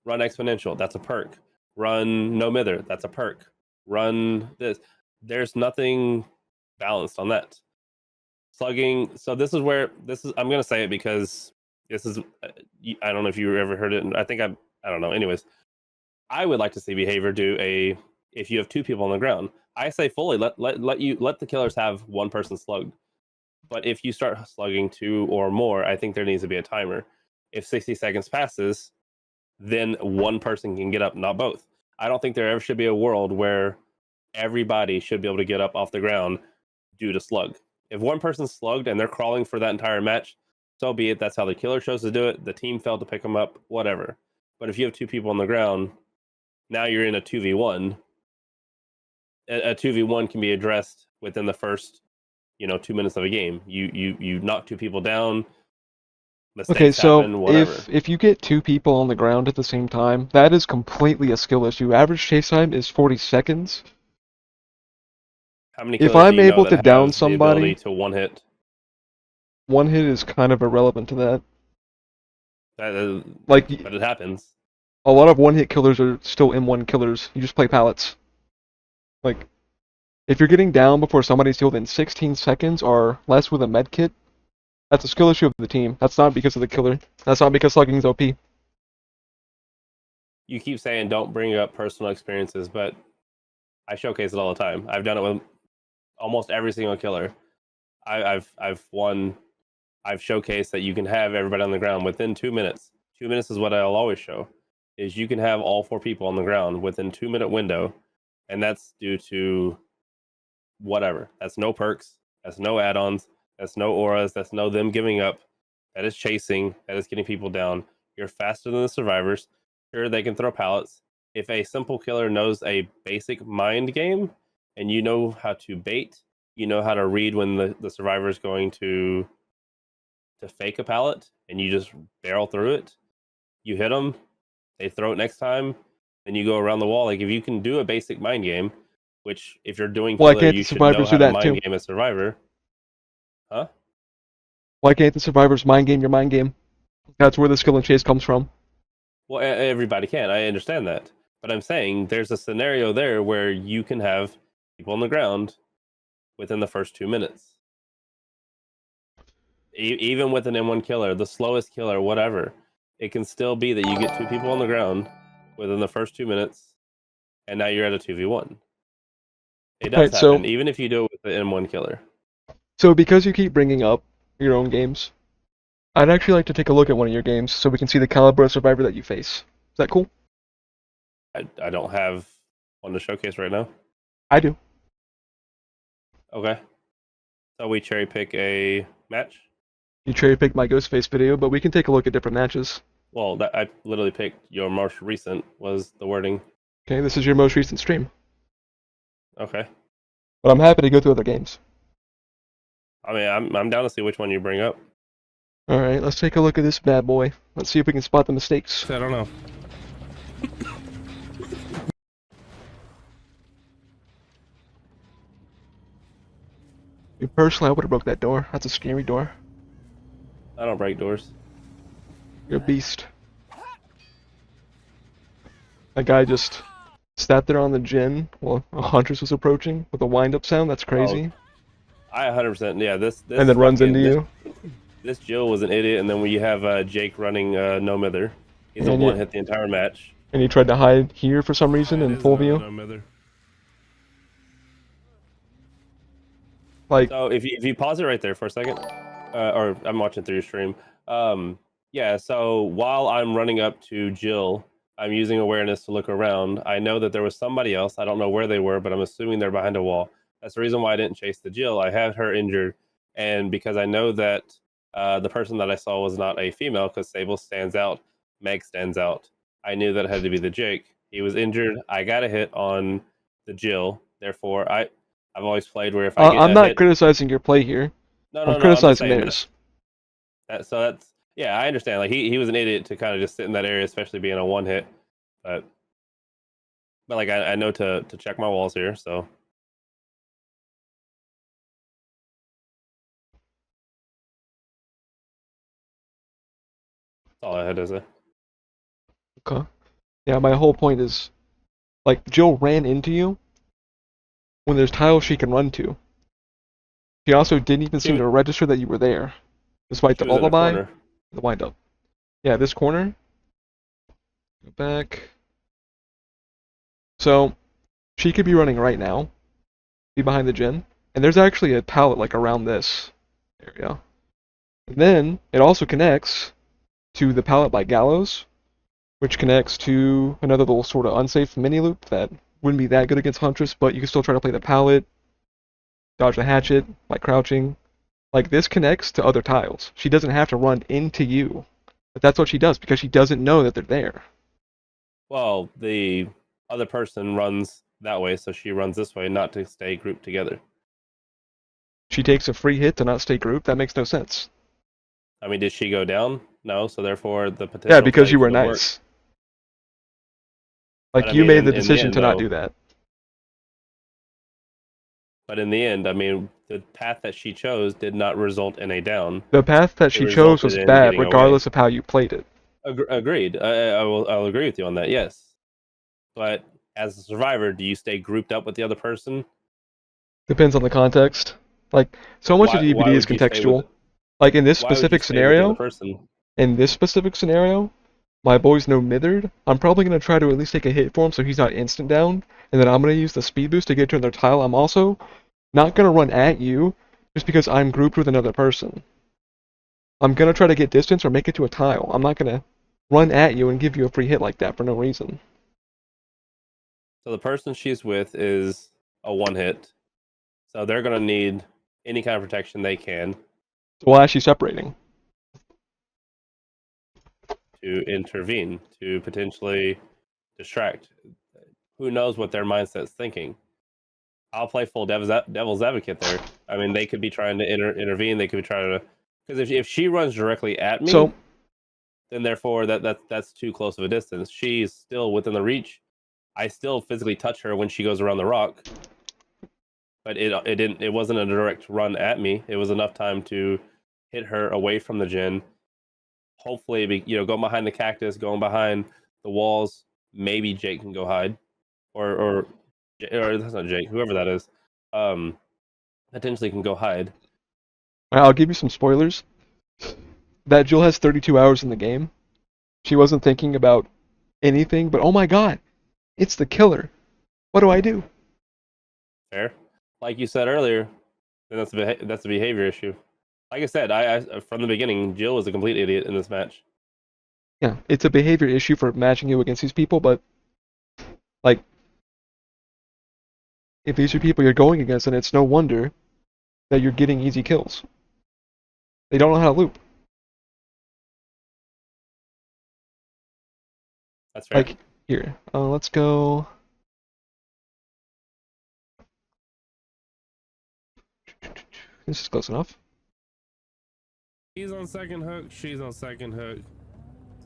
Run exponential. That's a perk. Run no mither. That's a perk. Run this. There's nothing balanced on that. Slugging. So this is where this is. I'm gonna say it because this is. I don't know if you ever heard it. I think I don't know. Anyways, I would like to see behavior do a. If you have 2 people on the ground, I say fully let the killers have one person slugged. But if you start slugging 2 or more, I think there needs to be a timer. If 60 seconds passes, then one person can get up, not both. I don't think there ever should be a world where everybody should be able to get up off the ground due to slug. If one person's slugged and they're crawling for that entire match, so be it. That's how the killer chose to do it. The team failed to pick them up, whatever. But if you have 2 people on the ground, now you're in a 2v1. A 2v1 can be addressed within the first 2 minutes of a game. You knock 2 people down, Okay, mistakes so happen, whatever. if you get 2 people on the ground at the same time, that is completely a skill issue. Average chase time is 40 seconds. How many If killers do I'm you know able to that down have the ability somebody, to one hit? one hit is kind of irrelevant to that. Like, But it happens. a lot of one-hit killers are still M1 killers. You just play pallets. Like, if you're getting down before somebody's healed in 16 seconds or less with a med kit, that's a skill issue of the team. That's not because of the killer. That's not because slugging's OP. You keep saying don't bring up personal experiences, but I showcase it all the time. I've done it with almost every single killer. I've won. I've showcased that you can have everybody on the ground within 2 minutes. 2 minutes is what I'll always show. Is you can have all 4 people on the ground within 2 minute window, and that's due to whatever. That's no perks. That's no add-ons. That's no auras. That's no them giving up. That is chasing. That is getting people down. You're faster than the survivors. Sure, they can throw pallets. If a simple killer knows a basic mind game and you know how to bait, you know how to read when the survivor is going to fake a pallet and you just barrel through it. You hit them, they throw it next time, then you go around the wall. Like if you can do a basic mind game, which if you're doing Why killer, can't you the should know survivors how do to that too? mind game a survivor. Huh? Why can't the survivors mind game your mind game? That's where the skill and chase comes from. Well, everybody can. I understand that. But I'm saying there's a scenario there where you can have people on the ground within the first 2 minutes. Even with an M1 killer, the slowest killer, whatever, it can still be that you get 2 people on the ground within the first 2 minutes, and now you're at a 2v1. It does Alright, so happen, even if you do it with the M1 killer. because you keep bringing up your own games, I'd actually like to take a look at one of your games so we can see the caliber of survivor that you face. Is that cool? I don't have one to showcase right now. I do. Okay. So we cherry pick a match? You cherry picked my Ghostface video, but we can take a look at different matches. Well, I literally picked your most recent was the wording. Okay, this is your most recent stream. Okay. But I'm happy to go through other games. I mean, I'm down to see which one you bring up. Alright, let's take a look at this bad boy. Let's see if we can spot the mistakes. I don't know. Personally, I would have broke that door. That's a scary door. I don't break doors. You're a beast. That guy just sat there on the gin while a Huntress was approaching with a wind-up sound. That's crazy. I 100%. Yeah, this And then runs into you. This Jill was an idiot, and then when you have Jake running no mither, he's a And one hit the entire match. And he tried to hide here for some reason in full view. Like, So if you pause it right there for a second, or I'm watching through your stream. Yeah. So while I'm running up to Jill, I'm using awareness to look around. I know that there was somebody else. I don't know where they were, but I'm assuming they're behind a wall. That's the reason why I didn't chase the Jill. I had her injured, and because I know that The person that I saw was not a female because Sable stands out, Meg stands out. I knew that it had to be the Jake. He was injured. I got a hit on the Jill. Therefore, I've always played where if I get I'm a not hit, criticizing your play here. I'm no. I'm just criticizing saying theirs. so that's yeah. I understand. Like he was an idiot to kind of just sit in that area, especially being a one hit. But like I know to check my walls here. So that's all I had to say. Okay. Yeah, my whole point is, like, Jill ran into you when there's tiles she can run to. She also didn't even seem She, to register that you were there, despite the she was in a lullaby, corner. the wind up. Yeah, this corner. Go back. So, she could be running right now, be behind the gen, and there's actually a pallet, like, around this area. And then, it also connects to the pallet by Gallows, which connects to another little sort of unsafe mini loop that wouldn't be that good against Huntress, but you can still try to play the pallet, dodge the hatchet by crouching. Like, this connects to other tiles. She doesn't have to run into you. But that's what she does, because she doesn't know that they're there. Well, the other person runs that way, so she runs this way, not to stay grouped together. She takes a free hit to not stay grouped. That makes no sense. I mean, did she go down? No, so therefore the potential Yeah, because play you were could have nice. worked. Like, But I you mean, made the in the decision end, to not though, do that. but in the end, I mean, the path that she chose did not result in a down. The path that It she chose resulted was in bad, getting away. regardless of how you played it. Agreed. I'll agree with you on that. Yes, but as a survivor, do you stay grouped up with the other person? Depends on the context. Like, so much of DBD Why is would you stay with? contextual. Like, Why would you stay with the other person? in this specific scenario, my boys know Mithered. I'm probably going to try to at least take a hit for him so he's not instant down, and then I'm going to use the speed boost to get to another tile. I'm also not going to run at you just because I'm grouped with another person. I'm going to try to get distance or make it to a tile. I'm not going to run at you and give you a free hit like that for no reason. So the person she's with is a one hit, so they're gonna need any kind of protection they can So why is she separating? to intervene, to potentially distract. Who knows what their mindset's thinking? I'll play full devil's advocate there. I mean, they could be trying to intervene. They could be trying to, because if she runs directly at me, So, then therefore that's too close of a distance. She's still within the reach. I still physically touch her when she goes around the rock, but it wasn't a direct run at me. It was enough time to hit her away from the gen. Hopefully, going behind the cactus, going behind the walls. Maybe Jake can go hide, or that's not Jake. Whoever that is, potentially can go hide. I'll give you some spoilers. That Jill has 32 hours in the game. She wasn't thinking about anything, but oh my god, it's the killer. What do I do? Fair, like you said earlier, then that's a behavior issue. Like I said, I from the beginning, Jill was a complete idiot in this match. Yeah, it's a behavior issue for matching you against these people, but, like, if these are people you're going against, then it's no wonder that you're getting easy kills. They don't know how to loop. That's fair. Like, here, let's go. This is close enough. He's on second hook. She's on second hook.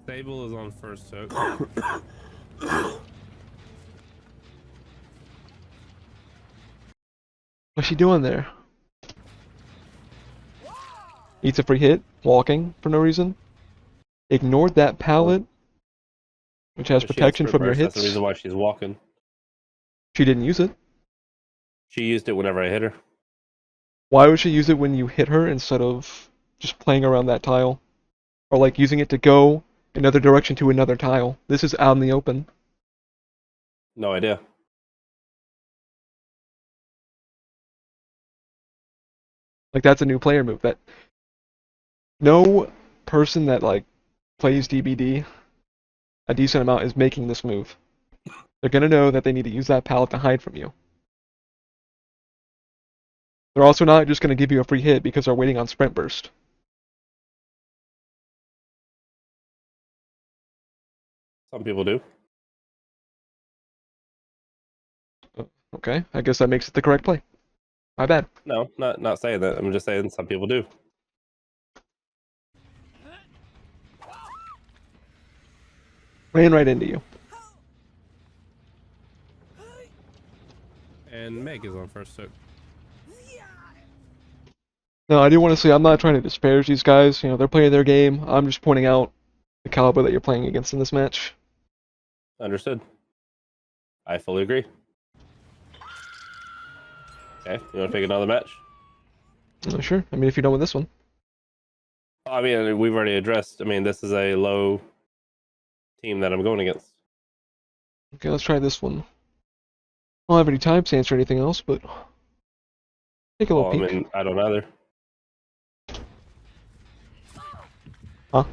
Stable is on first hook. What's she doing there? Eats a free hit, walking for no reason. Ignored that pallet, which has protection from your hits. That's the reason why she's walking. She didn't use it. She used it whenever I hit her. Why would she use it when you hit her instead of just playing around that tile? Or like using it to go another direction to another tile? This is out in the open. No idea. Like, that's a new player move. That no person that like plays DBD a decent amount is making this move. They're gonna know that they need to use that pallet to hide from you. They're also not just gonna give you a free hit because they're waiting on sprint burst. Some people do. Okay, I guess that makes it the correct play. My bad. No, not saying that. I'm just saying some people do. Ran right into you. And Meg is on first hook. No, I do want to say I'm not trying to disparage these guys. You know, they're playing their game. I'm just pointing out the caliber that you're playing against in this match. Understood. I fully agree. Okay, you want to pick another match? Sure. I mean, if you're done with this one. I mean, we've already addressed. I mean, this is a low team that I'm going against. Okay, let's try this one. I don't have any timestamps or anything else, but take a little Well, I peek. mean, I don't either. Huh?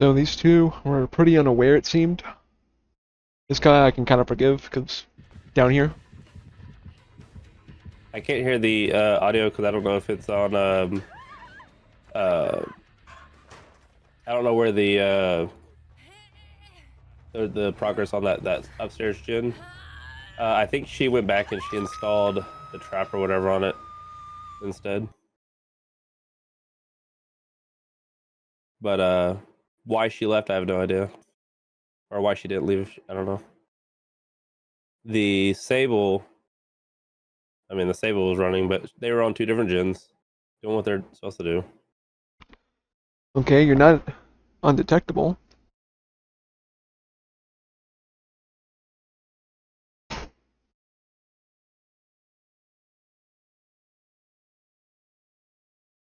So these two were pretty unaware, it seemed. This guy I can kind of forgive, because down here. I can't hear the audio because I don't know if it's on. I don't know where the progress on that upstairs gen. I think she went back and she installed the trap or whatever on it instead. But why she left, I have no idea, or why she didn't leave. I don't know. The Sable. I mean, the Sable was running, but they were on two different gens, doing what they're supposed to do. Okay, you're not undetectable.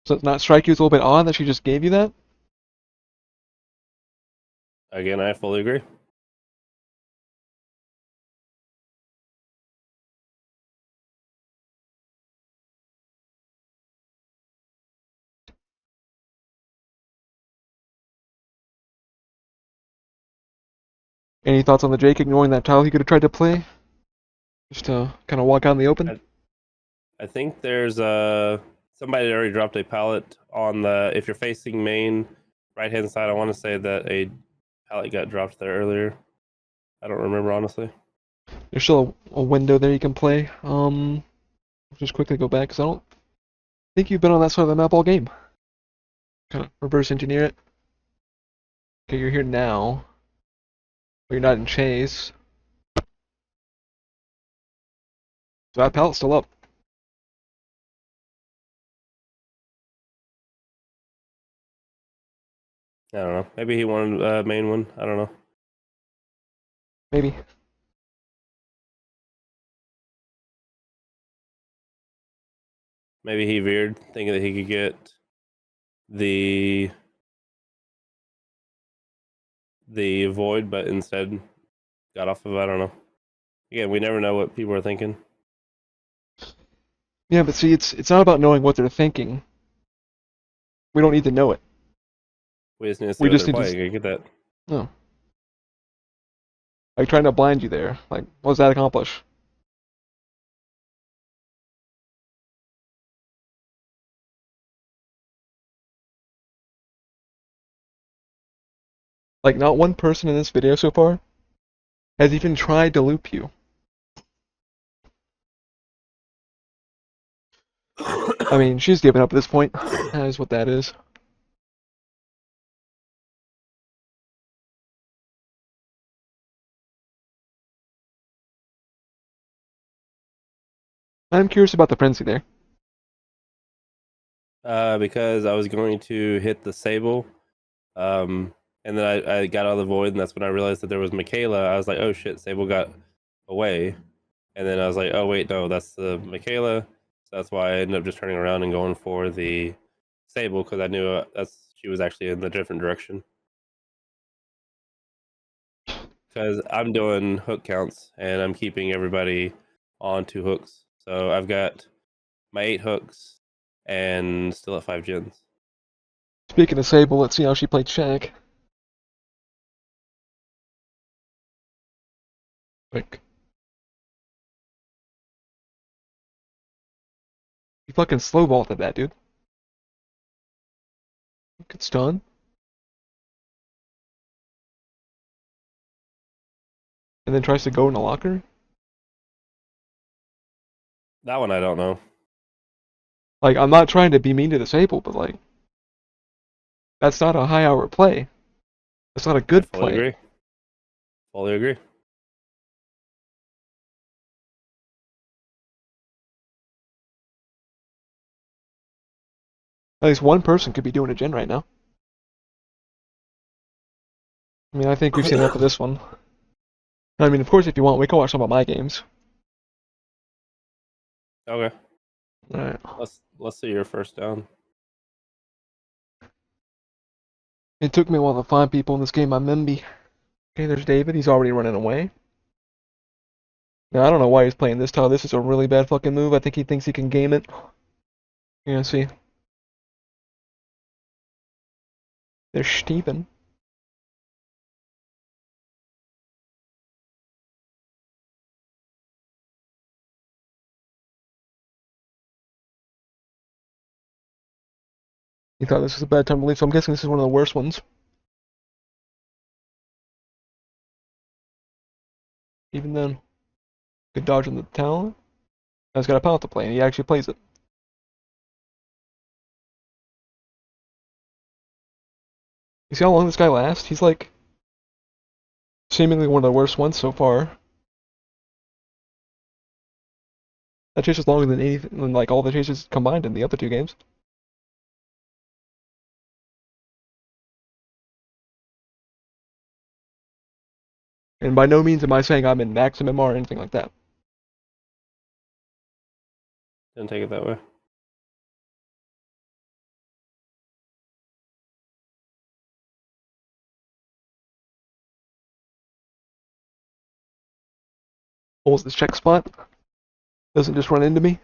Does it not strike you as a little bit odd that she just gave you that? Again, I fully agree. Any thoughts on the Jake ignoring that tile he could have tried to play? Just to kind of walk out in the open? I think there's somebody that already dropped a pallet on the. If you're facing main right hand side, I want to say that a pallet got dropped there earlier. I don't remember honestly. There's still a window there you can play. Just quickly go back, because I don't think you've been on that side of the map all game. Kind of reverse engineer it. Okay, you're here now. But you're not in chase. So that pallet's still up. I don't know. Maybe he wanted main one. I don't know. Maybe. Maybe he veered, thinking that he could get the void, but instead got off of it. I don't know. Again, we never know what people are thinking. Yeah, but see, it's not about knowing what they're thinking. We don't need to know it. We just need to see We what just they're need to playing. I get that. No. Like trying to blind you there. Like, what does that accomplish? Like, not one person in this video so far has even tried to loop you. I mean, she's given up at this point. That is what that is. I'm curious about the frenzy there. Because I was going to hit the Sable, and then I got out of the void, and that's when I realized that there was Michaela. I was like, oh shit, Sable got away. And then I was like, oh wait, no, that's the Michaela. So that's why I ended up just turning around and going for the Sable, because I knew she was actually in the different direction. Because I'm doing hook counts, and I'm keeping everybody on 2 hooks. So I've got my 8 hooks and still at 5 gens. Speaking of Sable, let's see how she played Shaq. Like, you fucking slow vaulted that, dude. Good stun. And then tries to go in a locker. That one I don't know. Like, I'm not trying to be mean to the Sable, but like, that's not a high hour play. That's not a good I fully play. agree. Fully agree. At least one person could be doing a gen right now. I mean, I think we've seen enough of this one. I mean, of course, if you want, we can watch some of my games. Okay. Alright. Let's see your first down. It took me a while to find people in this game. I'm Memby. Okay, there's David. He's already running away. Now, I don't know why he's playing this tile. This is a really bad fucking move. I think he thinks he can game it. You're gonna see. There's Steven. He thought this was a bad time to leave, so I'm guessing this is one of the worst ones. Even then, good dodge on the talent. Now he's got a pallet to play, and he actually plays it. You see how long this guy lasts? He's like seemingly one of the worst ones so far. That chase is longer than anything, than like all the chases combined in the other 2 games. And by no means am I saying I'm in max MMR or anything like that. Didn't take it that way. Holds this check spot. Doesn't just run into me.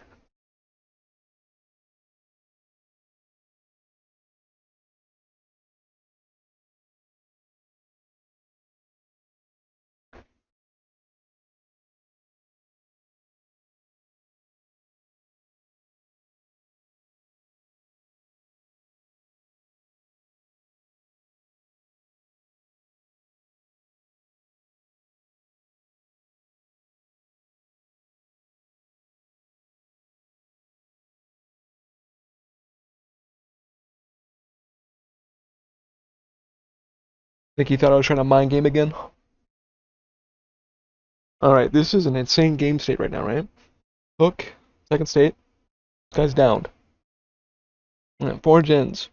Think he thought I was trying to mind game again. Alright, this is an insane game state right now, right? Hook, second state. This guy's downed. 4 gens.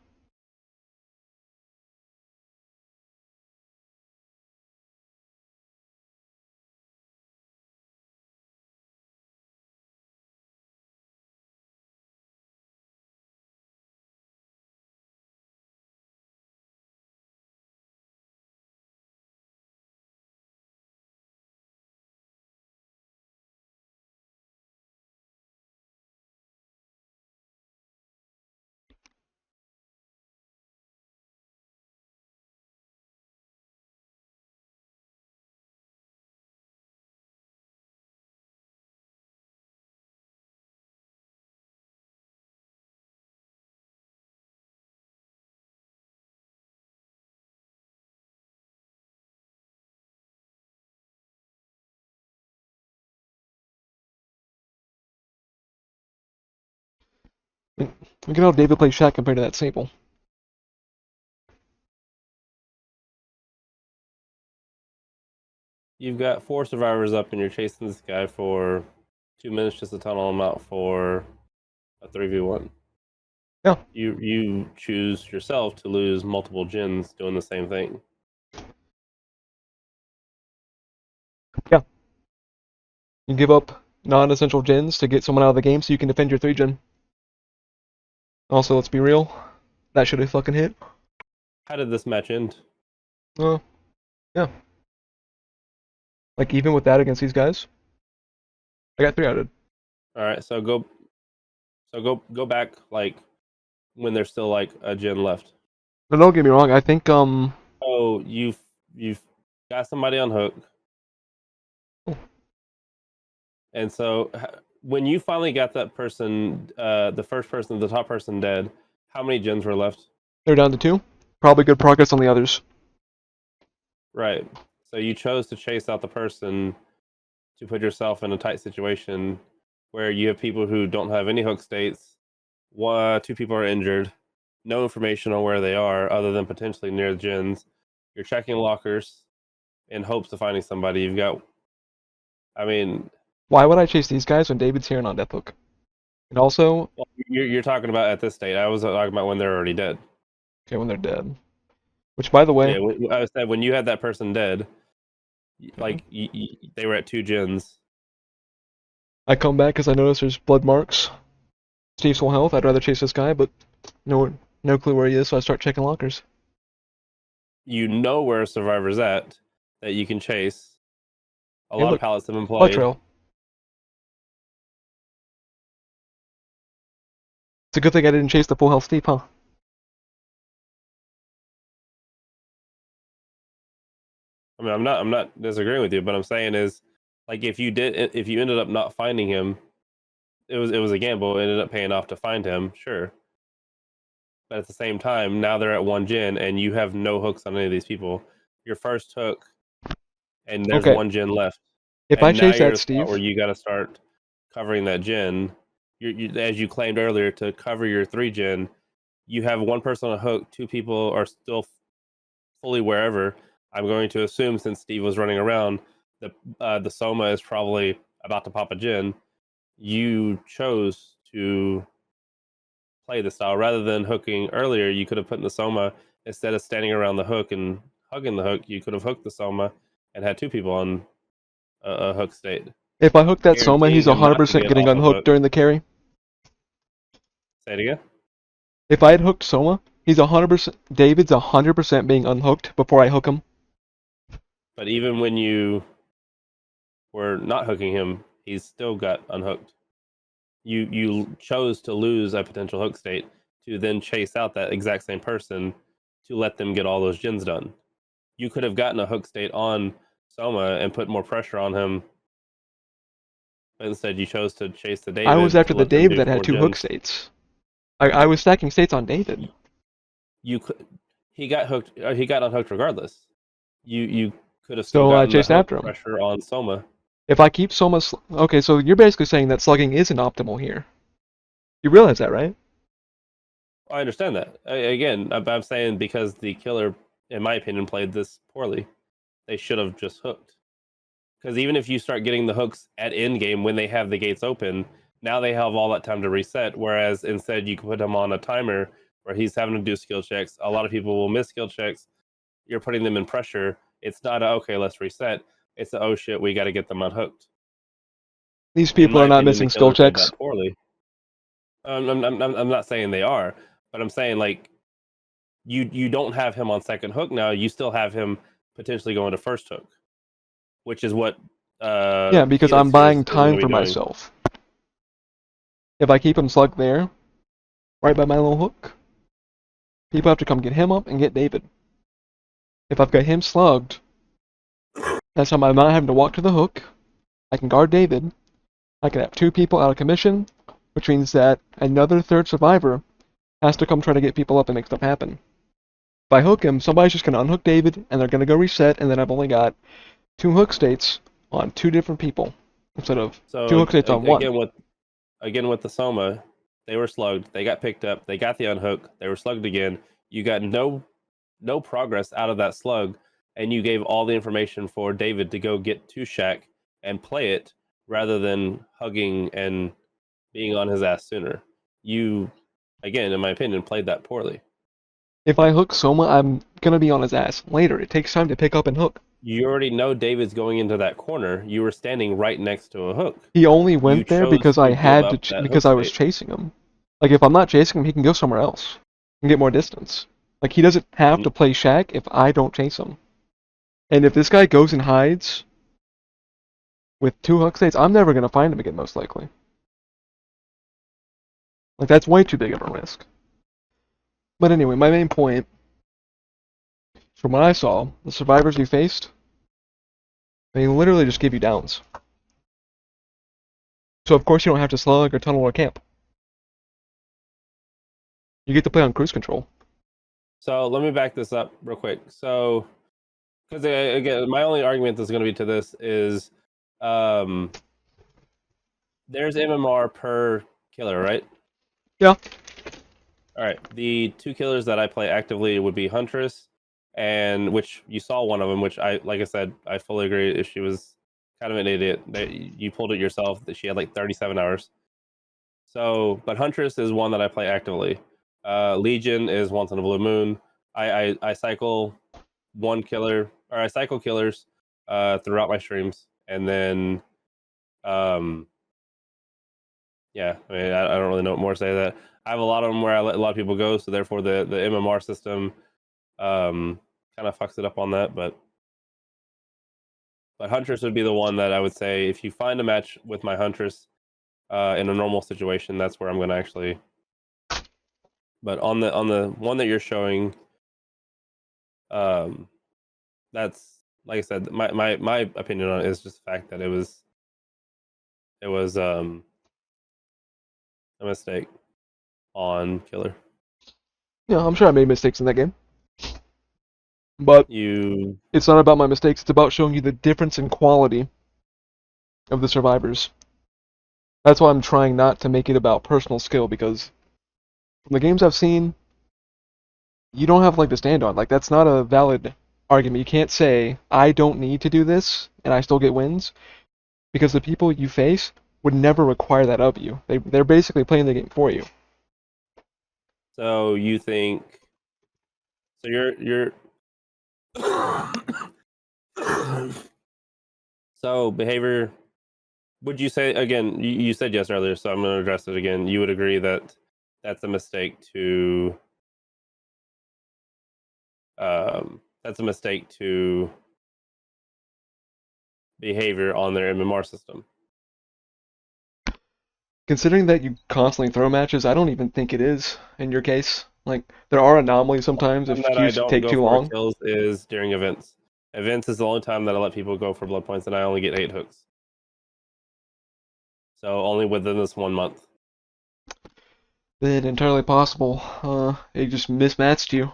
Look at how David plays Shaq compared to that Sable. You've got 4 survivors up, and you're chasing this guy for 2 minutes just to tunnel him out for a 3v1. Yeah. You choose yourself to lose multiple gens doing the same thing. Yeah. You give up non-essential gens to get someone out of the game so you can defend your 3 gen. Also, let's be real. That should have fucking hit. How did this match end? Yeah. Like, even with that against these guys, I got 3 outed. All right, so go back like when there's still like a gen left. No, don't get me wrong. I think Oh, you've got somebody on hook, and so when you finally got that person, the first person, the top person dead, how many gens were left? they're down to 2. Probably good progress on the others. Right. So you chose to chase out the person to put yourself in a tight situation where you have people who don't have any hook states. 2 people are injured. No information on where they are other than potentially near the gens. You're checking lockers in hopes of finding somebody. You've got, I mean, Why would I chase these guys when David's here and on death hook? And also, well, you're talking about at this state. I was talking about when they're already dead. okay, when they're dead. Which, by the way, Yeah, I said when you had that person dead, like they were at 2 gens. I come back because I notice there's blood marks. Steve's full health. I'd rather chase this guy, but no clue where he is, so I start checking lockers. You know where a survivor's at that you can chase. A Hey, lot look, of pallets have been blood played. trail. It's a good thing I didn't chase the full health Steve, huh? I mean, I'm not disagreeing with you, but I'm saying is, like, if you ended up not finding him, it was a gamble. It ended up paying off to find him, sure. But at the same time, now they're at 1 gen, and you have no hooks on any of these people. Your first hook, and there's Okay. 1 gen left. If And I now chase you're that at a spot where Steve, you got to start covering that gen. As you claimed earlier, to cover your 3 gen, you have 1 person on a hook, 2 people are still fully wherever. I'm going to assume since Steve was running around, the Soma is probably about to pop a gen. You chose to play the style rather than hooking earlier. You could have put in the Soma instead of standing around the hook and hugging the hook. You could have hooked the Soma and had 2 people on a hook state, if I hook that Soma, guaranteeing he's him not to 100% get getting off of unhooked hook. during the carry. Say it again. If I had hooked Soma, he's 100%. David's 100% being unhooked before I hook him. But even when you were not hooking him, he's still got unhooked. You chose to lose a potential hook state to then chase out that exact same person to let them get all those gens done. You could have gotten a hook state on Soma and put more pressure on him. But instead, you chose to chase the David I was after to the let them David do that had 4 2 hook gens. states. I was stacking states on David. He got hooked. He got unhooked regardless. You could have still So I gotten the chased hook after him. pressure on Soma. If I keep Soma... Okay, so you're basically saying that slugging isn't optimal here. You realize that, right? I understand that. Again, I'm saying because the killer, in my opinion, played this poorly. They should have just hooked. Because even if you start getting the hooks at end game when they have the gates open, now they have all that time to reset. Whereas instead, you can put him on a timer where he's having to do skill checks. A lot of people will miss skill checks. You're putting them in pressure. It's not okay, let's reset. It's oh shit, we got to get them unhooked. These In people my are not opinion, the missing skill killer played checks. that poorly. I'm not saying they are, but I'm saying like you don't have him on second hook now. You still have him potentially going to first hook, which is what Yeah, because I'm Helix here buying is going time to for be doing. myself. If I keep him slugged there, right by my little hook, people have to come get him up and get David. If I've got him slugged, that's how I'm not having to walk to the hook. I can guard David. I can have 2 people out of commission, which means that another third survivor has to come try to get people up and make stuff happen. If I hook him, somebody's just going to unhook David, and they're going to go reset, and then I've only got 2 hook states on 2 different people, instead of 2 hook states on 1. Again with the Soma, they were slugged. They got picked up. They got the unhook. They were slugged again. You got no progress out of that slug, and you gave all the information for David to go get to Shaq and play it rather than hugging and being on his ass sooner. You, again, in my opinion, played that poorly. If I hook Soma, I'm going to be on his ass later. It takes time to pick up and hook. You already know David's going into that corner. You were standing right next to a hook. He only You went there chose because I give had up to, that because hook I was state. chasing him. Like, if I'm not chasing him, he can go somewhere else and get more distance. Like, he doesn't have to play Shaq if I don't chase him. And if this guy goes and hides, with 2 hook states, I'm never going to find him again, most likely. Like, that's way too big of a risk. But anyway, my main point, from what I saw, the survivors you faced, they literally just give you downs. So of course you don't have to slug or tunnel or camp. You get to play on cruise control. So let me back this up real quick. So, because again, my only argument that's going to be to this is, there's MMR per killer, right? Yeah. All right. The 2 killers that I play actively would be Huntress, and which you saw one of them, which like I said, I fully agree. If she was kind of an idiot, that you pulled it yourself, that she had like 37 hours. So, but Huntress is one that I play actively. Legion is once in a blue moon. I cycle one killer, or I cycle killers throughout my streams, and then yeah, I mean, I don't really know what more to say to that. I have a lot of them where I let a lot of people go, so therefore the MMR system kind of fucks it up on that. But Huntress would be the one that I would say, if you find a match with my Huntress in a normal situation, that's where I'm going to actually. But on the one that you're showing, that's, like I said, my opinion on it is just the fact that it was a mistake on killer. Yeah, I'm sure I made mistakes in that game. But it's not about my mistakes, it's about showing you the difference in quality of the survivors. That's why I'm trying not to make it about personal skill, because from the games I've seen, you don't have like to stand on. Like, that's not a valid argument. You can't say, I don't need to do this, and I still get wins, because the people you face would never require that of you. They're basically playing the game for you. So you think? So you're. So behavior. Would you say, again? You said yes earlier, so I'm going to address it again. You would agree that that's a mistake to. That's a mistake to behavior on their MMR system. Considering that you constantly throw matches, I don't even think it is in your case. Like, there are anomalies sometimes if that I queues don't take go too for long. kills is during events. Events is the only time that I let people go for blood points, and I only get 8 hooks. So only within this 1 month. Then entirely possible. It just mismatched you.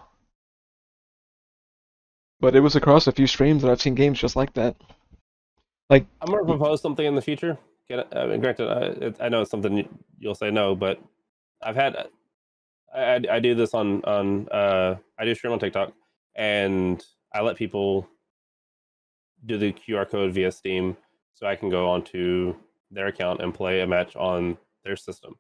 But it was across a few streams that I've seen games just like that. Like, I'm going to propose something in the future. I mean, granted, I know it's something you'll say no, but I've had. I do this on I do stream on TikTok, and I let people do the QR code via Steam, so I can go onto their account and play a match on their system.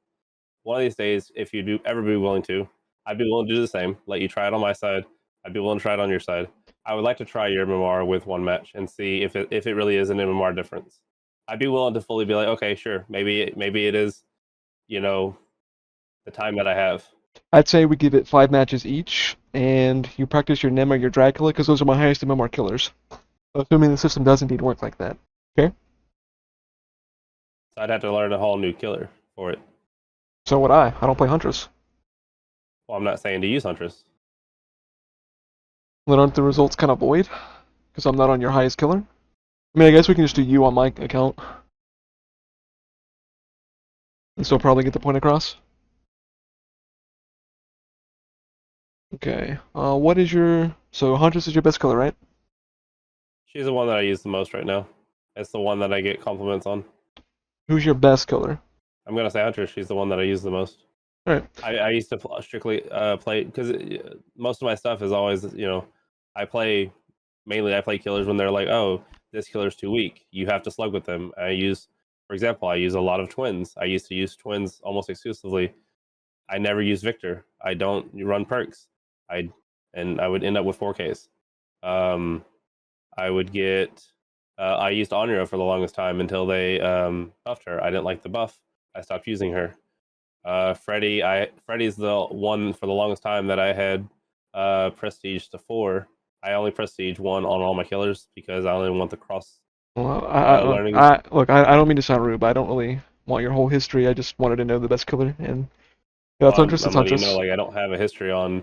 One of these days, if you'd ever be willing to, I'd be willing to do the same. Let you try it on my side. I'd be willing to try it on your side. I would like to try your MMR with one match and see if it really is an MMR difference. I'd be willing to fully be like, okay, sure, maybe it is, the time that I have. I'd say we give it 5 matches each, and you practice your Nem or your Dracula, because those are my highest MMR killers. Assuming the system does indeed work like that. Okay? So I'd have to learn a whole new killer for it. So would I. I don't play Huntress. Well, I'm not saying to use Huntress. Then aren't the results kind of void? Because I'm not on your highest killer? I mean, I guess we can just do you on my account. And still probably get the point across. Okay. What is your... So Huntress is your best killer, right? She's the one that I use the most right now. It's the one that I get compliments on. Who's your best killer? I'm going to say Huntress. She's the one that I use the most. Alright. I used to strictly play, because most of my stuff is always, I play killers when they're like, oh, this killer's too weak. You have to slug with them. For example, I use a lot of twins. I used to use twins almost exclusively. I never use Victor. I don't run perks. I would end up with 4Ks. I would get. I used Anyalyzing for the longest time until they buffed her. I didn't like the buff. I stopped using her. Freddy's the one for the longest time that I had prestige to 4. I only prestige 1 on all my killers because I only want the cross Well, Learning. look, I don't mean to sound rude, but I don't really want your whole history. I just wanted to know the best killer, and yeah, it's Well, Huntress. It's I'm letting you know, Huntress. like I don't have a history on.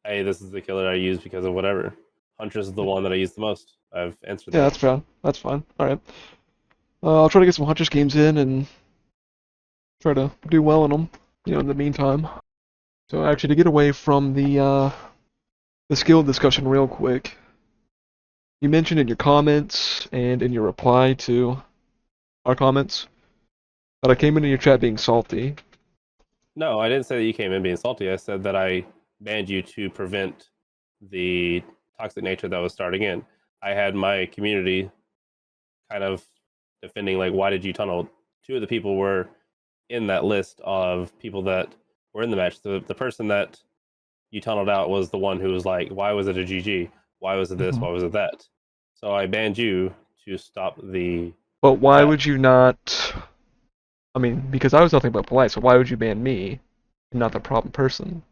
Hey, this is the killer I use because of whatever. Huntress is the one that I use the most. I've answered Yeah, that. that's fine. That's fine. All right. I'll try to get some Huntress games in and try to do well in them. In the meantime. So actually, to get away from the skill discussion real quick, you mentioned in your comments and in your reply to our comments that I came into your chat being salty. No, I didn't say that you came in being salty. I said that I banned you to prevent the toxic nature that was starting in. I had my community kind of defending, like, why did you tunnel? Two of the people were in that list of people that were in the match. The person that you tunneled out was the one who was like, why was it a GG? Why was it this? Mhm. Why was it that? So I banned you to stop the But why chat would you not? I mean, because I was nothing but polite, so why would you ban me and not the problem person?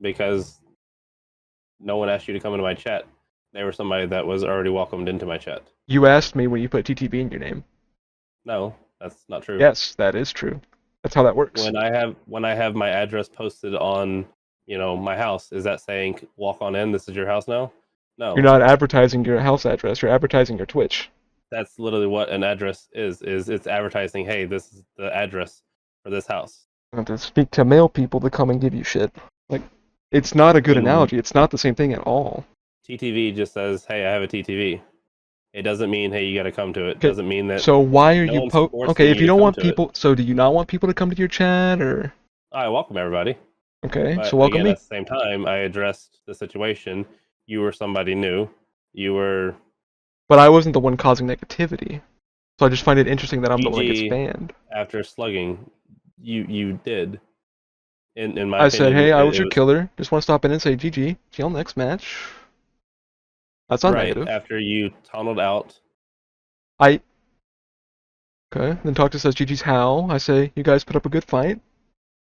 because no one asked you to come into my chat. They were somebody that was already welcomed into my chat. You asked me when you put TTV in your name. No, that's not true. Yes, that is true. That's how that works. When I have my address posted on, my house, is that saying walk on in, this is your house now? You're No. not advertising your house address, you're advertising your Twitch. That's literally what an address is it's advertising, hey, this is the address for this house. You have to speak to male people to come and give you shit. Like, it's not a good When analogy. It's not the same thing at all. TTV just says, hey, I have a TTV. It doesn't mean, hey, you got to come to it. It Okay, doesn't mean that so why are no you one's Okay, forcing if you you to don't come want to it. people, so do you not want people to come to your chat, or? I welcome everybody. Okay, so But welcome again, me. at the same time, I addressed the situation. You were somebody new. You were But I wasn't the one causing negativity. So I just find it interesting that I'm the one that gets GG banned. after slugging. You did. In my I said, opinion, hey, I was it your was killer. Just want to stop in and say GG. See you next match. That's not right negative. after you tunneled out. I Okay. Then Talk to says GG's how. I say you guys put up a good fight.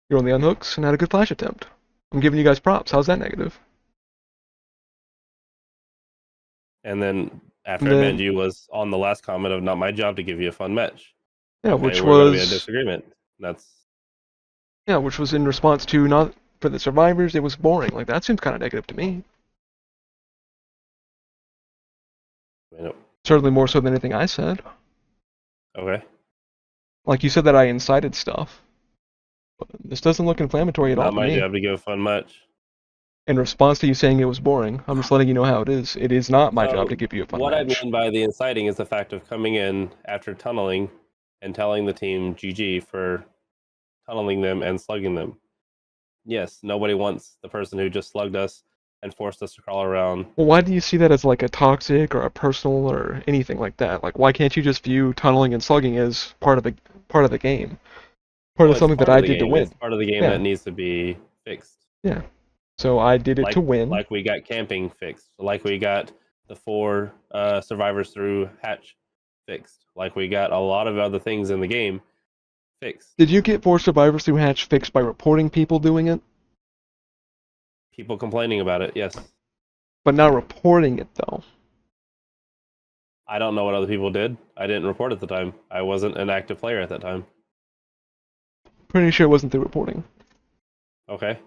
You're on the unhooks and had a good flash attempt. I'm giving you guys props. How's that negative? And then after And I banned then you was on the last comment of not my job to give you a fun match. yeah, Okay, which we're going to be in a was disagreement. That's in response to not for the survivors. It was boring. Like that seems kind of negative to me. Certainly more so than anything I said. okay. Like you said that I incited stuff. But this doesn't look inflammatory at all Not to my me. job to give a fun match. In response to you saying it was boring, I'm just letting you know how it is. It is not my job to So give you a fun what I match. mean by the inciting is the fact of coming in after tunneling and telling the team GG for tunneling them and slugging them. Yes, nobody wants the person who just slugged us and forced us to crawl around. Well, why do you see that as like a toxic or a personal or anything like that? Like, why can't you just view tunneling and slugging as part of the game, part Oh, of it's something that part of I the did to game. It's win? part of the game Yeah, that needs to be fixed. yeah. So I did it to win. Like we got camping fixed. Like we got the 4 survivors through hatch fixed. Like we got a lot of other things in the game fixed. Did you get 4 survivors through hatch fixed by reporting people doing it, People complaining about it, yes. but not reporting it though? I don't know what other people did. I didn't report at the time. I wasn't an active player at that time. Pretty sure it wasn't through reporting. Okay.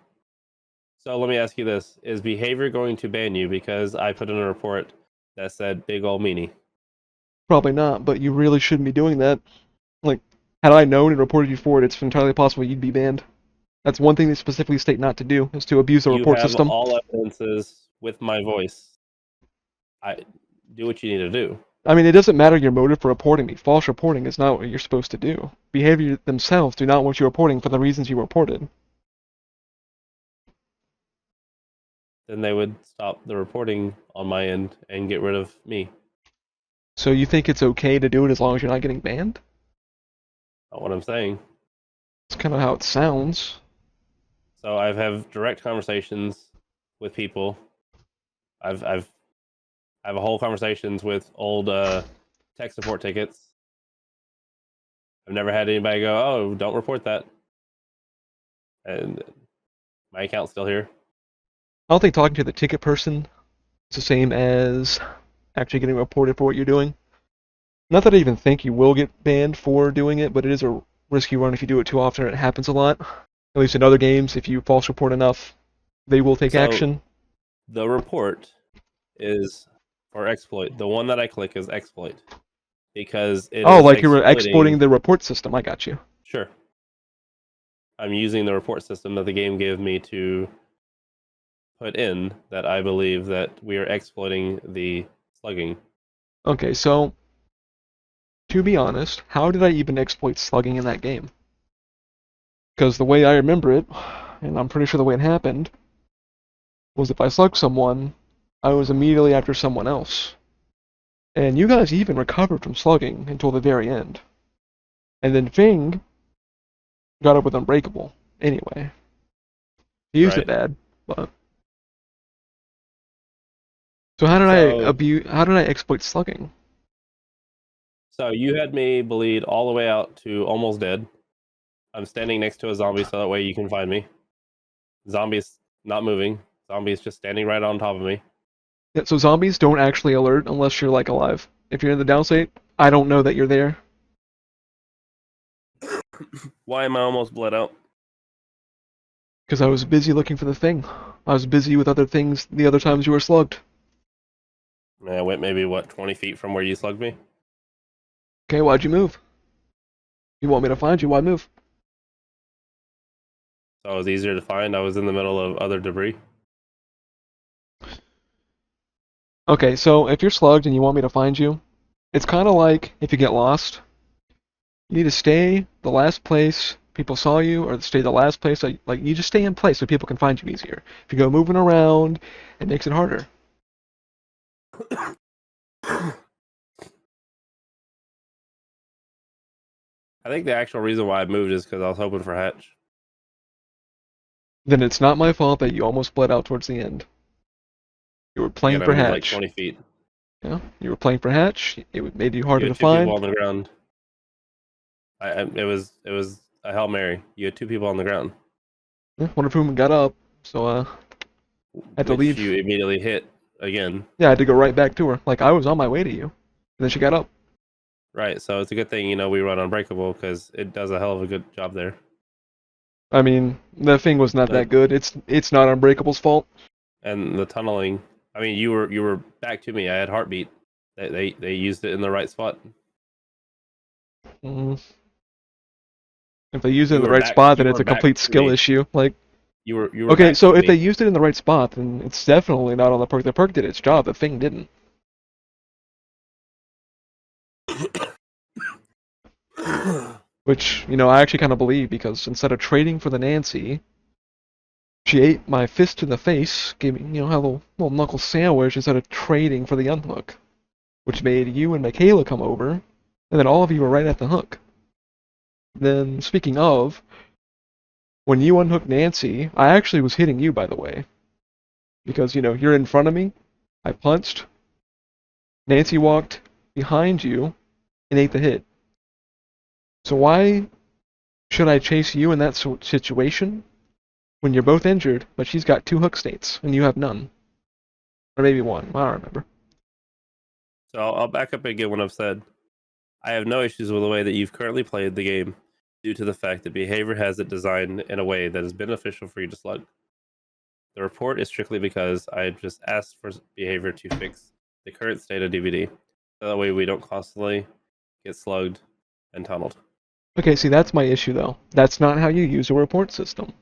So let me ask you this. Is behavior going to ban you because I put in a report that said big ol' meanie? Probably not, but you really shouldn't be doing that. Like, had I known and reported you for it, it's entirely possible you'd be banned. That's one thing they specifically state not to do, is to abuse the You report have system. all evidences with my voice. I do what you need to do. I mean, it doesn't matter your motive for reporting me. False reporting is not what you're supposed to do. Behavior themselves do not want you reporting for the reasons you reported. Then they would stop the reporting on my end and get rid of me. So you think it's okay to do it as long as you're not getting banned? Not what I'm saying. That's kind of how it sounds. So I've have direct conversations with people. I've I have a whole conversations with old tech support tickets. I've never had anybody go, "Oh, don't report that," and my account's still here. I don't think talking to the ticket person is the same as actually getting reported for what you're doing. Not that I even think you will get banned for doing it, but it is a risky run if you do it too often. It happens a lot. At least in other games, if you false report enough, they will take action. The report is for exploit. The one that I click is exploit because it Oh, is like you were exporting exploiting. the report system. I got you. Sure. I'm using the report system that the game gave me to put in that I believe that we are exploiting the slugging. Okay, so to be honest, how did I even exploit slugging in that game? Because the way I remember it, and I'm pretty sure the way it happened, was if I slugged someone, I was immediately after someone else. And you guys even recovered from slugging until the very end. And then Fing got up with Unbreakable. Anyway. He used it bad, but... So how did I exploit slugging? So you had me bleed all the way out to almost dead. I'm standing next to a zombie so that way you can find me. Zombie's not moving. Zombie's just standing right on top of me. Yeah, so zombies don't actually alert unless you're like alive. If you're in the down state, I don't know that you're there. Why am I almost bled out? Because I was busy looking for the thing. I was busy with other things the other times you were slugged. I went maybe, 20 feet from where you slugged me? Okay, why'd you move? You want me to find you, why move? So it was easier to find. I was in the middle of other debris. Okay, so if you're slugged and you want me to find you, it's kind of like if you get lost. You need to stay the last place people saw you, or stay the last place, like you just stay in place so people can find you easier. If you go moving around, it makes it harder. I think the actual reason why I moved is because I was hoping for Hatch. Then it's not my fault that you almost bled out towards the end. You were playing Again, for I moved Hatch. like 20 feet. Yeah, you were playing for Hatch. It made you harder You to had two find. people on the ground. It was a Hail Mary. You had two people on the ground. Yeah, one of whom got up, so I had to which leave. You immediately hit again. Yeah, I had to go right back to her. Like I was on my way to you, and then she got up. Right, so it's a good thing we run Unbreakable because it does a hell of a good job there. I mean, the thing was not that good. It's not Unbreakable's fault. And the tunneling. I mean, you were back to me. I had heartbeat. They used it in the right spot. Mm. If they use it in the right spot, then it's a complete skill issue. Like you were okay, so if they used it in the right spot, then it's definitely not on the perk. The perk did its job. The thing didn't. Which, I actually kind of believe, because instead of trading for the Nancy, she ate my fist in the face, gave me, a little knuckle sandwich instead of trading for the unhook. Which made you and Michaela come over, and then all of you were right at the hook. Then, speaking of, when you unhooked Nancy, I actually was hitting you, by the way. Because, you're in front of me, I punched, Nancy walked behind you, and ate the hit. So why should I chase you in that situation when you're both injured, but she's got 2 hook states, and you have none? Or maybe 1, I don't remember. So I'll back up again what I've said. I have no issues with the way that you've currently played the game due to the fact that behavior has it designed in a way that is beneficial for you to slug. The report is strictly because I just asked for behavior to fix the current state of DVD. So that way we don't constantly get slugged and tunneled. Okay, see, that's my issue, though. That's not how you use a report system.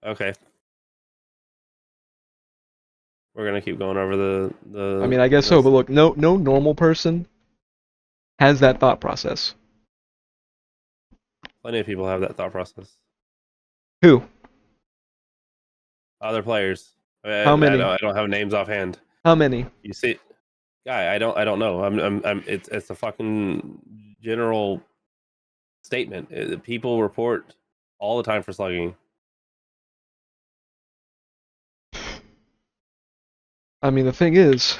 Okay. We're gonna keep going over the. I mean, I guess so, but look, no normal person has that thought process. Plenty of people have that thought process. Who? Other players. How many? I don't have names offhand. How many? You see, guy, I don't know. It's a fucking general statement. People report all the time for slugging. I mean, the thing is,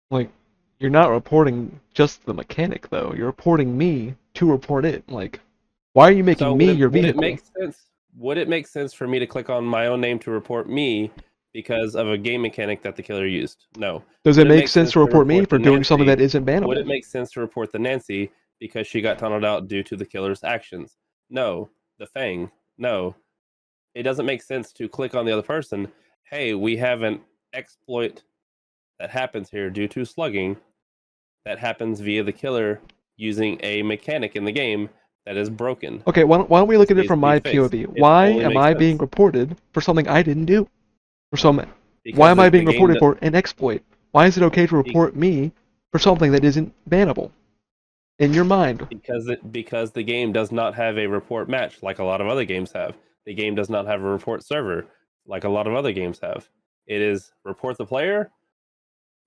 like, you're not reporting just the mechanic, though. You're reporting me to report it. Like, why are you making me your vehicle? Would it make sense for me to click on my own name to report me because of a game mechanic that the killer used? No. Does Would it make sense to report me report for the doing something that Nancy? isn't bannable? Would it make sense to report the Nancy because she got tunneled out due to the killer's actions? No. The Fang? No. It doesn't make sense to click on the other person. Hey, we have an exploit that happens here due to slugging that happens via the killer using a mechanic in the game that is broken. Okay, why don't we look at it from my fixed. POV? It Why only am makes I sense. being reported for something I didn't do? Why Because am I being the game reported for an exploit? Why is it okay to report me for something that isn't bannable? In your mind. Because the game does not have a report match like a lot of other games have. The game does not have a report server like a lot of other games have. It is report the player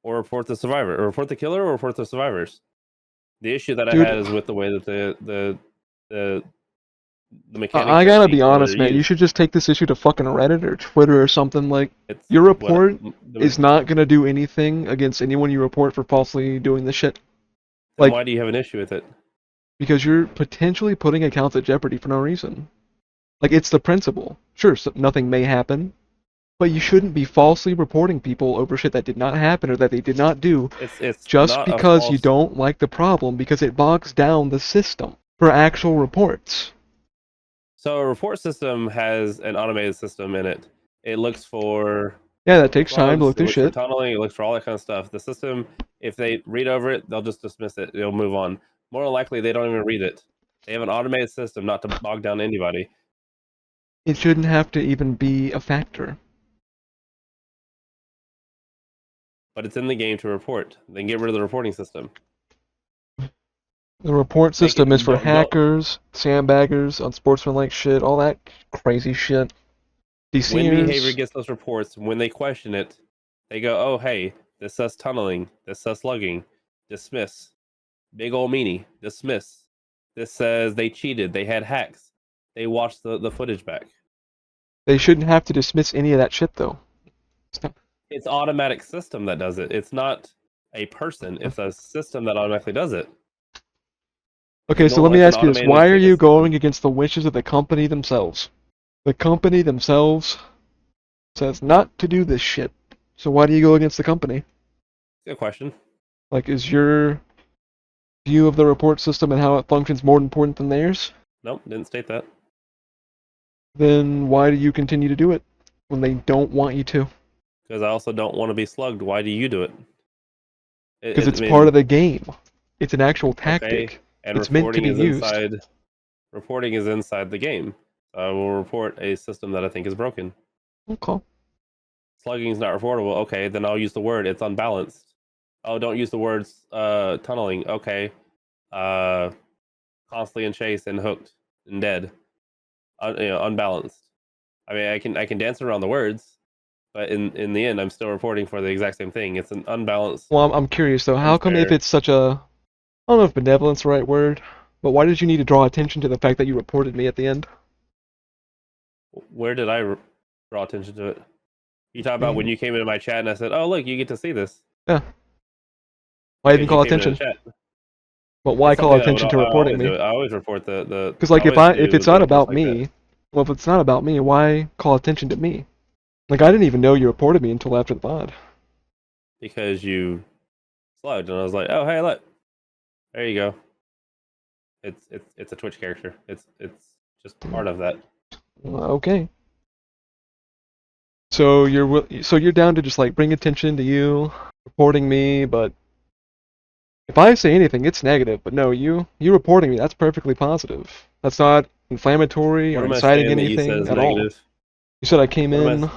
or report the survivor, or report the killer or report the survivors. The issue that I had is with the way that the mechanic. I gotta be honest, man. You should just take this issue to fucking Reddit or Twitter or something. Like, your report is not gonna do anything against anyone you report for falsely doing this shit. Like, why do you have an issue with it? Because you're potentially putting accounts at jeopardy for no reason. Like, it's the principle. Sure, nothing may happen, but you shouldn't be falsely reporting people over shit that did not happen or that they did not do it's just because you don't like the problem, because it bogs down the system for actual reports. So a report system has an automated system in it. It looks for... Yeah, that takes time to look through shit. It looks for tunneling, it looks for all that kind of stuff. The system, if they read over it, they'll just dismiss it. They'll move on. More than likely, they don't even read it. They have an automated system not to bog down anybody. It shouldn't have to even be a factor. But it's in the game to report. Then get rid of the reporting system. The report system is for hackers, sandbaggers, unsportsmanlike shit, all that crazy shit. DCers. When behavior gets those reports, when they question it, they go, oh, hey, this says tunneling, this says slugging, dismiss. Big ol' meanie, dismiss. This says they cheated, they had hacks, they watched the footage back. They shouldn't have to dismiss any of that shit, though. It's automatic system that does it. It's not a person, it's a system that automatically does it. Okay, so let me ask you this. Why are you going against the wishes of the company themselves? The company themselves says not to do this shit. So why do you go against the company? Good question. Like, is your view of the report system and how it functions more important than theirs? Nope, didn't state that. Then why do you continue to do it when they don't want you to? Because I also don't want to be slugged. Why do you do it? Because it's part of the game. It's an actual tactic. Okay. And it's meant to be used. Reporting is inside the game. I will report a system that I think is broken. Okay. Slugging is not reportable. Okay, then I'll use the word. It's unbalanced. Oh, don't use the words tunneling. Okay. Constantly in chase and hooked and dead. Unbalanced. I mean, I can dance around the words, but in the end, I'm still reporting for the exact same thing. It's an unbalanced. Well, I'm curious though. How come if it's such a, I don't know if benevolence is the right word, but why did you need to draw attention to the fact that you reported me at the end? Where did I draw attention to it? You talk about when you came into my chat and I said, "Oh, look, you get to see this." Yeah. Why even call attention? But why call attention to reporting me? I always report the. Because like if it's not about me, well, if it's not about me, why call attention to me? Like, I didn't even know you reported me until after the pod. Because you slugged, and I was like, "Oh, hey, look, there you go." It's a Twitch character. It's just part of that. Okay. So you're down to just like bring attention to you reporting me, but if I say anything, it's negative. But no, you reporting me, that's perfectly positive. That's not inflammatory or inciting anything at all. You said I came in.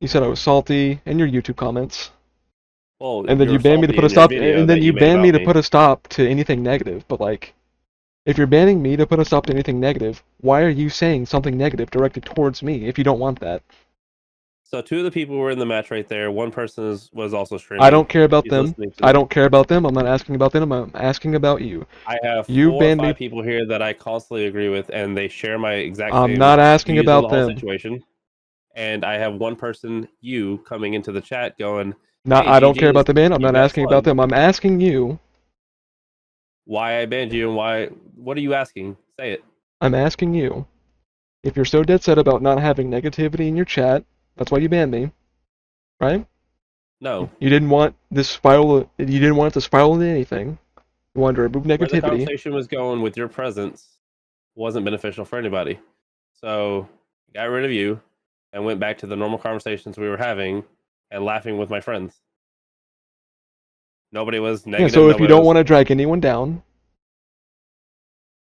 You said I was salty in your YouTube comments. Well, and then you banned me to put a stop. And then you banned me to put a stop to anything negative. But like, if you're banning me to put a stop to anything negative, why are you saying something negative directed towards me if you don't want that? So 2 of the people were in the match right there. One person was also streaming. I don't care about them. I don't care about them. I'm not asking about them. I'm asking about you. I have 4 or 5 people here that I constantly agree with, and they share my exact same. I'm not asking about them. Situation. And I have one person, you, coming into the chat going, "No, I don't care about the ban. I'm not asking about them. I'm asking you why I banned you and why. What are you asking? Say it." I'm asking you if you're so dead set about not having negativity in your chat. That's why you banned me. right? No. You didn't want this spiral. You didn't want it to spiral into anything. You wanted to remove Where the negativity. conversation was going with your presence wasn't beneficial for anybody. So I got rid of you and went back to the normal conversations we were having and laughing with my friends. Nobody was Yeah. negative. So if you Nobody don't was. want to drag anyone down,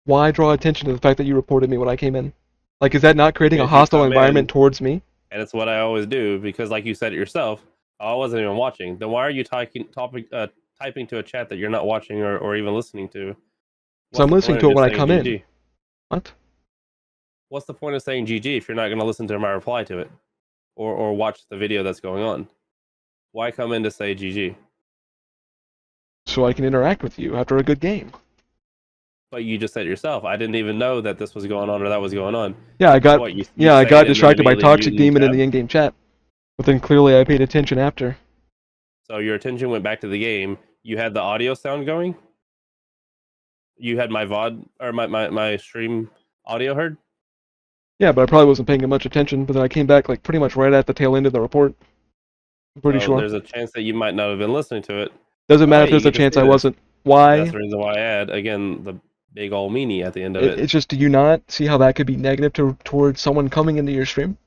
why draw attention to the fact that you reported me when I came in? Like, is that not creating a Because you hostile come environment in, towards me? and it's what I always do because, like you said it yourself, I wasn't even watching. Then why are you typing to a chat that you're not watching or even listening to? So What's I'm the listening point to of it just when I saying come in. GG? What? What's the point of saying GG if you're not going to listen to my reply to it or watch the video that's going on? Why come in to say GG? So I can interact with you after a good game. But you just said it yourself. I didn't even know that this was going on or that was going on. Yeah, I got What you yeah, I say got it and then distracted by immediately Toxic muting Demon in tab. the in-game chat. But then clearly I paid attention after. So your attention went back to the game. You had the audio sound going. You had my VOD or my stream audio heard. Yeah, but I probably wasn't paying much attention, but then I came back like pretty much right at the tail end of the report. I'm pretty So sure. there's a chance that you might not have been listening to it. Doesn't But matter hey, if you there's a get to chance see I this. wasn't. That's Why? the reason why I add again the big old meanie at the end of it. It's just, do you not see how that could be negative towards someone coming into your stream?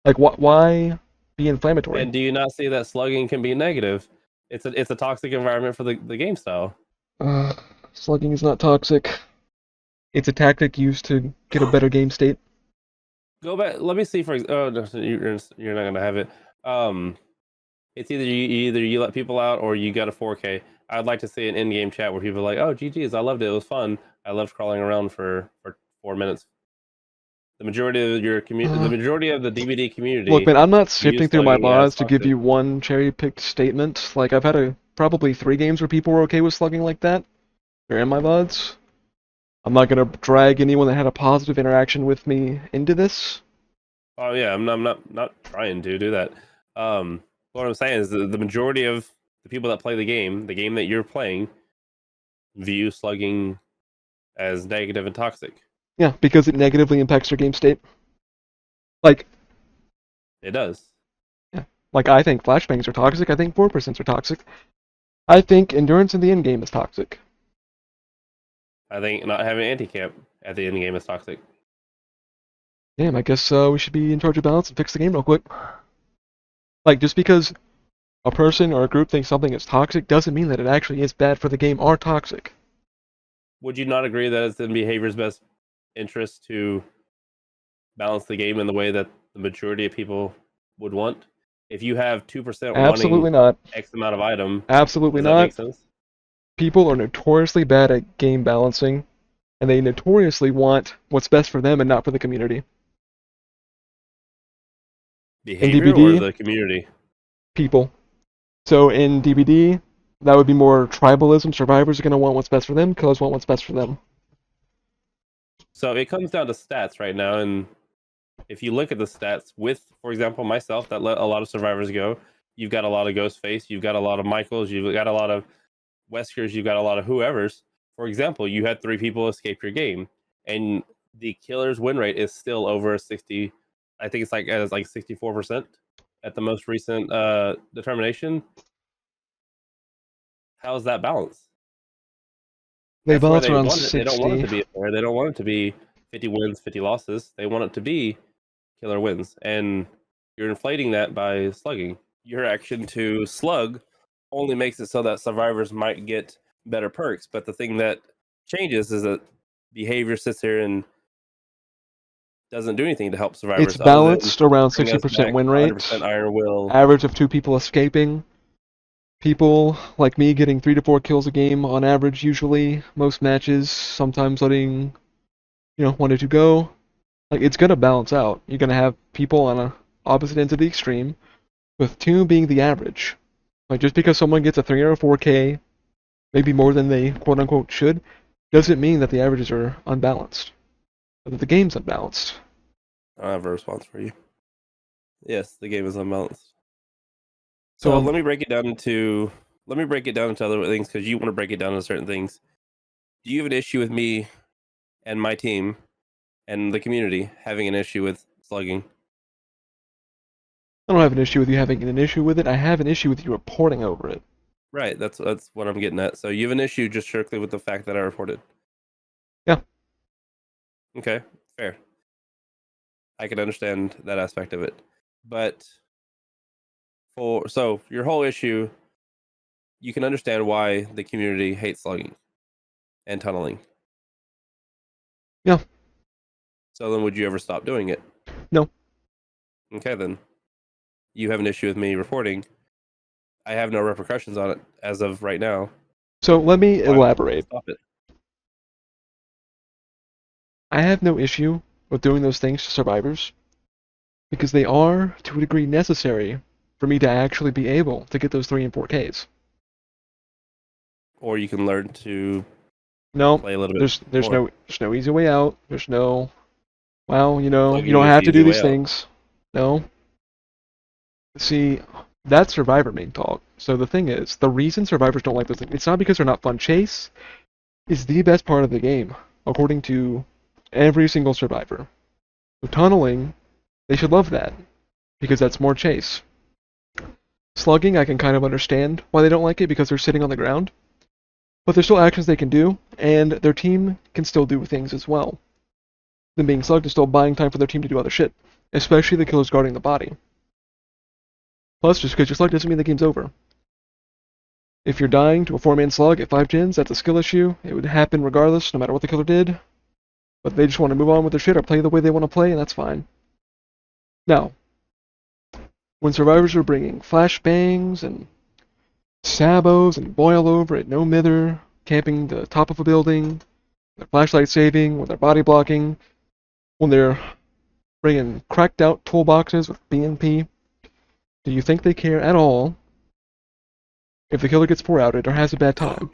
Like, why be inflammatory? And do you not see that slugging can be negative? It's a toxic environment for the game style. Slugging is not toxic. It's a tactic used to get a better game state. Go back. Let me see. Oh, no, you're not gonna have it. It's either you let people out or you got a 4K. I'd like to see an in-game chat where people are like, "Oh, GG's, I loved it. It was fun. I loved crawling around for 4 minutes." The majority of the majority of the DVD community. Look, man, I'm not views sifting through my slugging as VODs to give toxic. you one cherry-picked statement. Like, I've had probably 3 games where people were okay with slugging like that. They're in my VODs. I'm not gonna drag anyone that had a positive interaction with me into this. Oh yeah, I'm not trying to do that. What I'm saying is the majority of the people that play the game that you're playing, view slugging as negative and toxic. Yeah, because it negatively impacts their game state. Like, It does. yeah, like I think flashbangs are toxic. I think 4% are toxic. I think endurance in the end game is toxic. I think not having anti-camp at the end game is toxic. Damn, I guess we should be in charge of balance and fix the game real quick. Like, just because a person or a group thinks something is toxic doesn't mean that it actually is bad for the game or toxic. Would you not agree that it's in behavior's best interest to balance the game in the way that the majority of people would want? If you have 2% Absolutely wanting not. X amount of item, Absolutely does that make not. sense? People are notoriously bad at game balancing, and they notoriously want what's best for them and not for the community. In Behavior or DBD, the community? people. So in DBD, that would be more tribalism. Survivors are going to want what's best for them, killers want what's best for them. So it comes down to stats right now, and if you look at the stats with, for example, myself that let a lot of survivors go, you've got a lot of Ghostface, you've got a lot of Michaels, you've got a lot of Weskers, you've got a lot of whoever's. For example, you had 3 people escape your game, and the killer's win rate is still over 60. I think it's like 64% at the most recent determination. How's that balance? They That's where balance they around want it. They don't want it 60. to be fair. They don't want it to be 50 wins, 50 losses. They want it to be killer wins. And you're inflating that by slugging. Your action to slug only makes it so that survivors might get better perks. But the thing that changes is that behavior sits here and doesn't do anything to help survivors. It's other than balanced around bring us 60% back win to rate. 100% iron will. Average of 2 people escaping. People like me getting 3 to 4 kills a game on average usually. Most matches, sometimes letting 1 to 2 go. Like, it's gonna balance out. You're gonna have people on opposite ends of the extreme, with 2 being the average. Like, just because someone gets a 3 or a 4K, maybe more than they quote unquote should, doesn't mean that the averages are unbalanced. Or that the game's unbalanced. I have a response for you. Yes, the game is unbalanced. So, So let me break it down into other things because you want to break it down into certain things. Do you have an issue with me and my team and the community having an issue with slugging? I don't have an issue with you having an issue with it. I have an issue with you reporting over it. Right. That's what I'm getting at. So you have an issue just strictly with the fact that I reported. Yeah. Okay. Fair. I can understand that aspect of it, but so your whole issue, you can understand why the community hates slugging and tunneling. Yeah. So then, would you ever stop doing it? No. Okay, then you have an issue with me reporting. I have no repercussions on it as of right now. So let me Why would I elaborate. stop it? I have no issue with doing those things to survivors because they are, to a degree, necessary for me to actually be able to get those 3 and 4Ks. Or you can learn to No, play a little bit. there's no easy way out. There's no, well, you Slugging don't is have the to do easy way these out. things. No. See, that's survivor main talk. So the thing is, the reason survivors don't like those things, it's not because they're not fun. Chase is the best part of the game, according to every single survivor. So tunneling, they should love that, because that's more chase. Slugging, I can kind of understand why they don't like it, because they're sitting on the ground. But there's still actions they can do, and their team can still do things as well. Them being slugged is still buying time for their team to do other shit, especially the killers guarding the body. Plus, just because you're slugged doesn't mean the game's over. If you're dying to a 4-man slug at 5 gens, that's a skill issue. It would happen regardless, no matter what the killer did. But they just want to move on with their shit or play the way they want to play, and that's fine. Now, when survivors are bringing flashbangs and sabos and boil over at no mither, camping the top of a building, their flashlight saving, when they're body blocking, when they're bringing cracked out toolboxes with BNP, do you think they care at all if the killer gets 4-outed or has a bad time?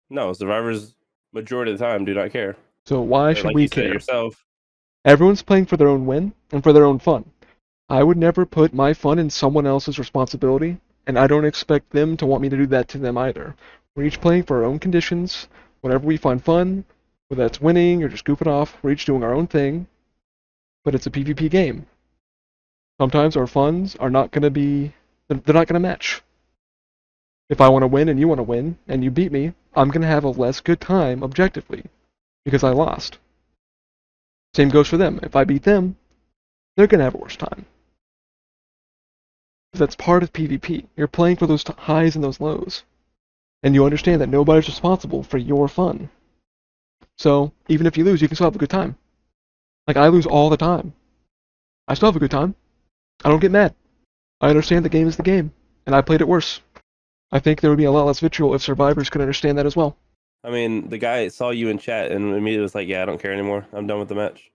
No, survivors majority of the time do not care. So why But should like we you said care? yourself, Everyone's playing for their own win and for their own fun. I would never put my fun in someone else's responsibility, and I don't expect them to want me to do that to them either. We're each playing for our own conditions. Whenever we find fun, whether that's winning or just goofing off, we're each doing our own thing. But it's a PvP game. Sometimes our funds are not going to be, they're not going to match. If I want to win and you want to win, and you beat me, I'm going to have a less good time objectively, because I lost. Same goes for them. If I beat them, they're going to have a worse time. That's part of PvP. You're playing for those highs and those lows. And you understand that nobody's responsible for your fun. So, even if you lose, you can still have a good time. Like, I lose all the time. I still have a good time. I don't get mad. I understand the game is the game, and I played it worse. I think there would be a lot less vitriol if survivors could understand that as well. I mean, the guy saw you in chat and immediately was like, "Yeah, I don't care anymore. I'm done with the match."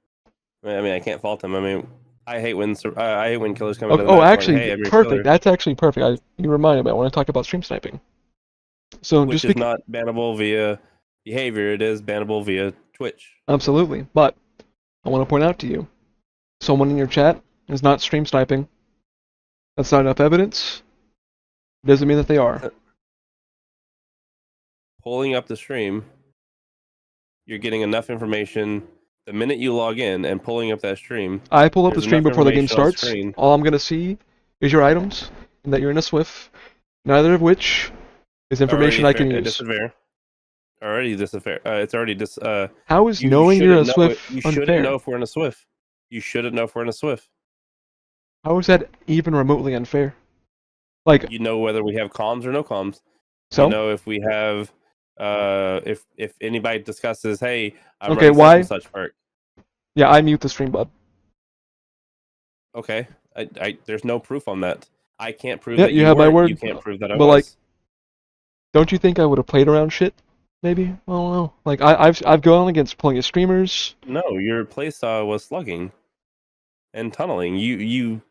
I mean, I can't fault him. I mean, I hate when killers come into the match. Actually, Hey, I'm your perfect. killer. That's actually perfect. You reminded me. I want to talk about stream sniping. So Which is not bannable via behavior. It is bannable via Twitch. Absolutely. But I want to point out to you, someone in your chat is not stream sniping. That's not enough evidence. Doesn't mean that they are. Pulling up the stream, you're getting enough information. The minute you log in and pulling up that stream, I pull up the there's stream enough before the game information on starts. screen. All I'm going to see is your items, and that you're in a SWIF, neither of which is information I can use. Already unfair. It's already How is knowing you're a SWIF You unfair? shouldn't know if we're in a SWIF. You shouldn't know if we're in a SWIF. How is that even remotely unfair? Like, You know whether we have comms or no comms. so? You know if we have if anybody discusses, hey, I'm Okay, running why? such and such perk. Yeah, I mute the stream, bud. Okay, there's no proof on that. I can't prove Yeah, that you you have my weren't. word. You can't prove that I But, was. like, don't you think I would have played around shit? Maybe? I don't know. Like, I've gone against plenty of streamers. No, your playstyle was slugging and tunneling. You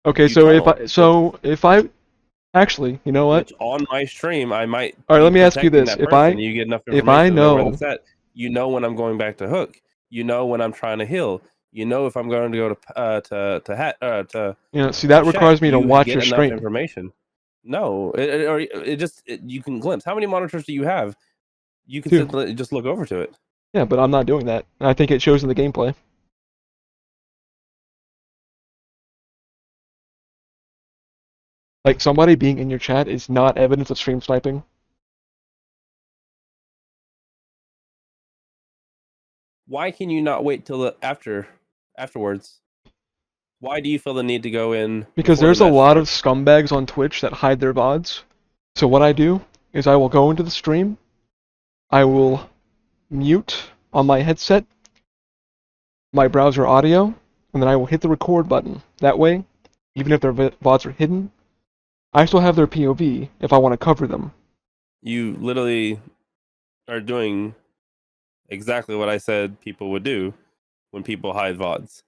Okay, You so tunnel. if I actually, you know what? which on my stream I might. All right, be let me ask you protecting this: that if person, you get enough if I information to know where know, it's at. You know when I'm going back to hook. You know when I'm trying to heal. You know if I'm going to go to see that shack. requires me to You watch get your enough stream. information. No, you can glimpse. How many monitors do you have? You can 2. simply just look over to it. Yeah, but I'm not doing that. I think it shows in the gameplay. Like, somebody being in your chat is not evidence of stream sniping. Why can you not wait till the afterwards? Why do you feel the need to go in? Because before there's the a match lot of starts? scumbags on Twitch that hide their VODs. So what I do is I will go into the stream, I will mute on my headset my browser audio, and then I will hit the record button. That way, even if their VODs are hidden, I still have their POV if I want to cover them. You literally are doing exactly what I said people would do when people hide VODs.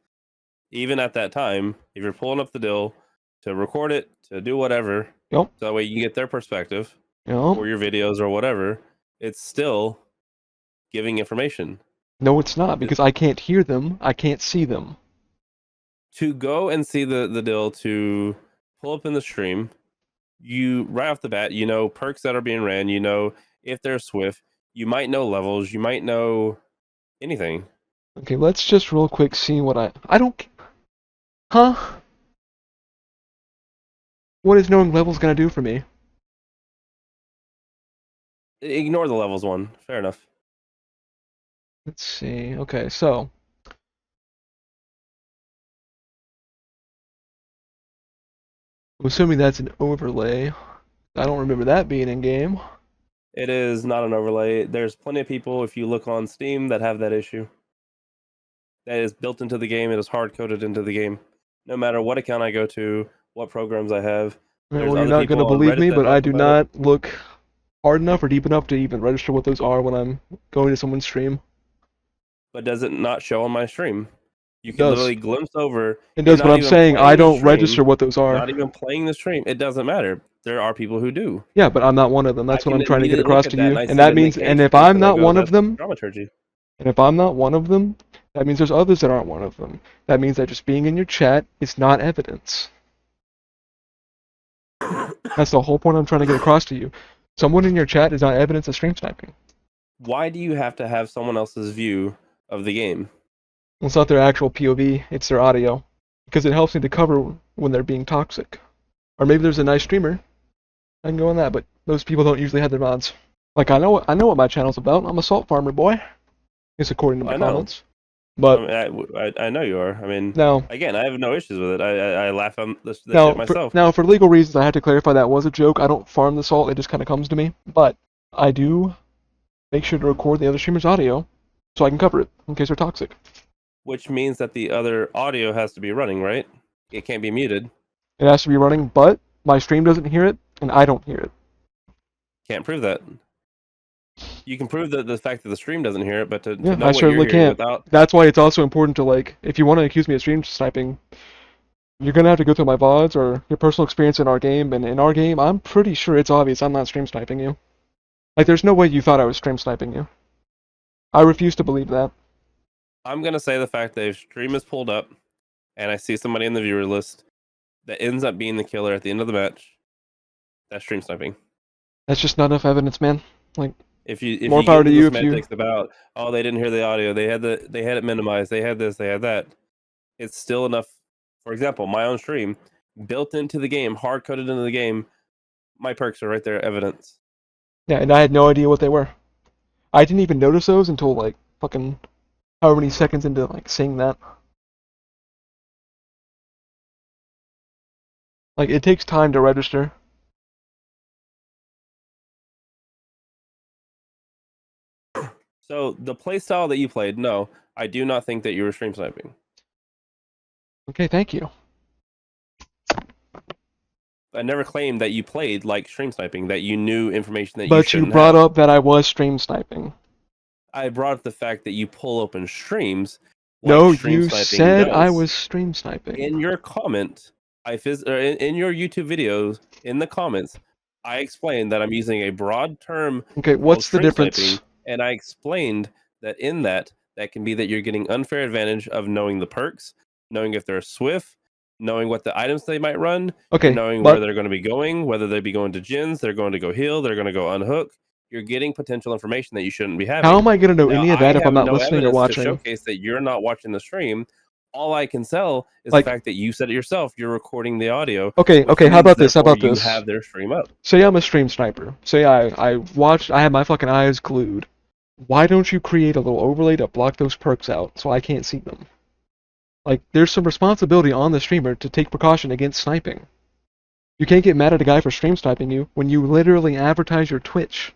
Even at that time, if you're pulling up the deal to record it, to do whatever, Yep. so that way you can get their perspective Yep. for your videos or whatever, it's still giving information. No, it's not, because I can't hear them, I can't see them. To go and see the deal, to pull up in the stream, you right off the bat, you know perks that are being ran, you know if they're swift, you might know levels, you might know anything. Okay, let's just real quick see what I don't... Huh? What is knowing levels gonna do for me? Ignore the levels one. Fair enough. Let's see. Okay, so... I'm assuming that's an overlay. I don't remember that being in game. It is not an overlay. There's plenty of people, if you look on Steam, that have that issue. That is built into the game. It is hard-coded into the game. No matter what account I go to, what programs I have. Right, There's well, you're other not gonna people on believe Reddit me, that but I talk do about it. not look hard enough or deep enough to even register what those are when I'm going to someone's stream. But does it not show on my stream? You It can does. literally glimpse over. It You're does, but not I'm even saying playing I the don't stream, register what those are. not even playing the stream. It doesn't matter. There are people who do. Yeah, but I'm not one of them. That's I what can I'm trying to get immediately look across at to that you. and I And see that the means, Nick and Cage if face I'm and I not go, one of that's them, dramaturgy. and if I'm not one of them, that means there's others that aren't one of them. That means that just being in your chat is not evidence. That's the whole point I'm trying to get across to you. Someone in your chat is not evidence of stream sniping. Why do you have to have someone else's view of the game? It's not their actual POV, it's their audio. Because it helps me to cover when they're being toxic. Or maybe there's a nice streamer. I can go on that, but those people don't usually have their mods. Like, I know what my channel's about. I'm a salt farmer, boy. It's according to my I know. comments. But I know you are. I mean, now, again, I have no issues with it. I laugh on this shit now, myself. for legal reasons, I have to clarify that was a joke. I don't farm the salt; it just kind of comes to me. But I do make sure to record the other streamer's audio so I can cover it in case they're toxic. Which means that the other audio has to be running, right? It can't be muted. It has to be running, but my stream doesn't hear it, and I don't hear it. Can't prove that. You can prove the fact that the stream doesn't hear it, but to Yeah, know I what you're certainly hearing can't. without... That's why it's also important to, like, if you want to accuse me of stream sniping, you're gonna have to go through my VODs or your personal experience in our game, and in our game, I'm pretty sure it's obvious I'm not stream sniping you. Like, there's no way you thought I was stream sniping you. I refuse to believe that. I'm going to say the fact that if stream is pulled up, and I see somebody in the viewer list that ends up being the killer at the end of the match, that's stream sniping. That's just not enough evidence, man. Like, If you more get power into to the you if you... semantics about, oh, they didn't hear the audio, they had it minimized, they had this, they had that, it's still enough. For example, my own stream, built into the game, hard coded into the game, my perks are right there, evidence. Yeah, and I had no idea what they were. I didn't even notice those until, like, fucking however many seconds into, like, seeing that. Like, it takes time to register. So the playstyle that you played, no, I do not think that you were stream sniping. Okay, thank you. I never claimed that you played like stream sniping, that you knew information that you But you shouldn't brought have. up that I was stream sniping. I brought up the fact that you pull open streams. No, stream you sniping said I does. was stream sniping. In your comment, in your YouTube videos, in the comments, I explained that I'm using a broad term. Okay, what's the stream difference? sniping, and I explained that in that can be that you're getting unfair advantage of knowing the perks, knowing if they're swift, knowing what the items they might run, Okay, knowing but where they're going to be going, whether they be going to gens, they're going to go heal, they're going to go unhook. You're getting potential information that you shouldn't be having. how am I going to know Now, any of I that if I'm have not no listening or evidence to watching? showcase that you're not watching the stream. All I can sell is Like- the fact that you said it yourself. You're recording the audio. Okay, which okay, how means, about this? How therefore, about this? You have their stream up. Say I'm a stream sniper. Say I had my fucking eyes glued. Why don't you create a little overlay to block those perks out so I can't see them? Like, there's some responsibility on the streamer to take precaution against sniping. You can't get mad at a guy for stream sniping you when you literally advertise your Twitch.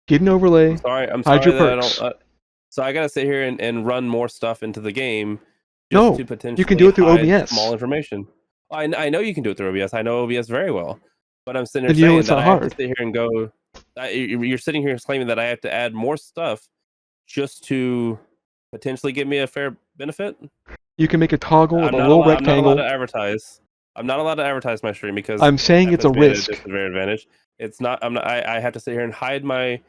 Get an overlay, I'm hide sorry your that perks. I don't. So I gotta sit here and run more stuff into the game just No, to you potentially can do it through hide OBS. small information. I know you can do it through OBS. I know OBS very well, but I'm sitting Then here you know saying it's that not I have hard. to sit here and go. You're sitting here claiming that I have to add more stuff just to potentially give me a fair benefit. You can make a toggle with I'm a not little allowed. I'm not allowed rectangle. to advertise. I'm not allowed to advertise my stream because I'm saying that it's a puts me at risk. disadvantage. It's not. I'm not. I have to sit here and hide my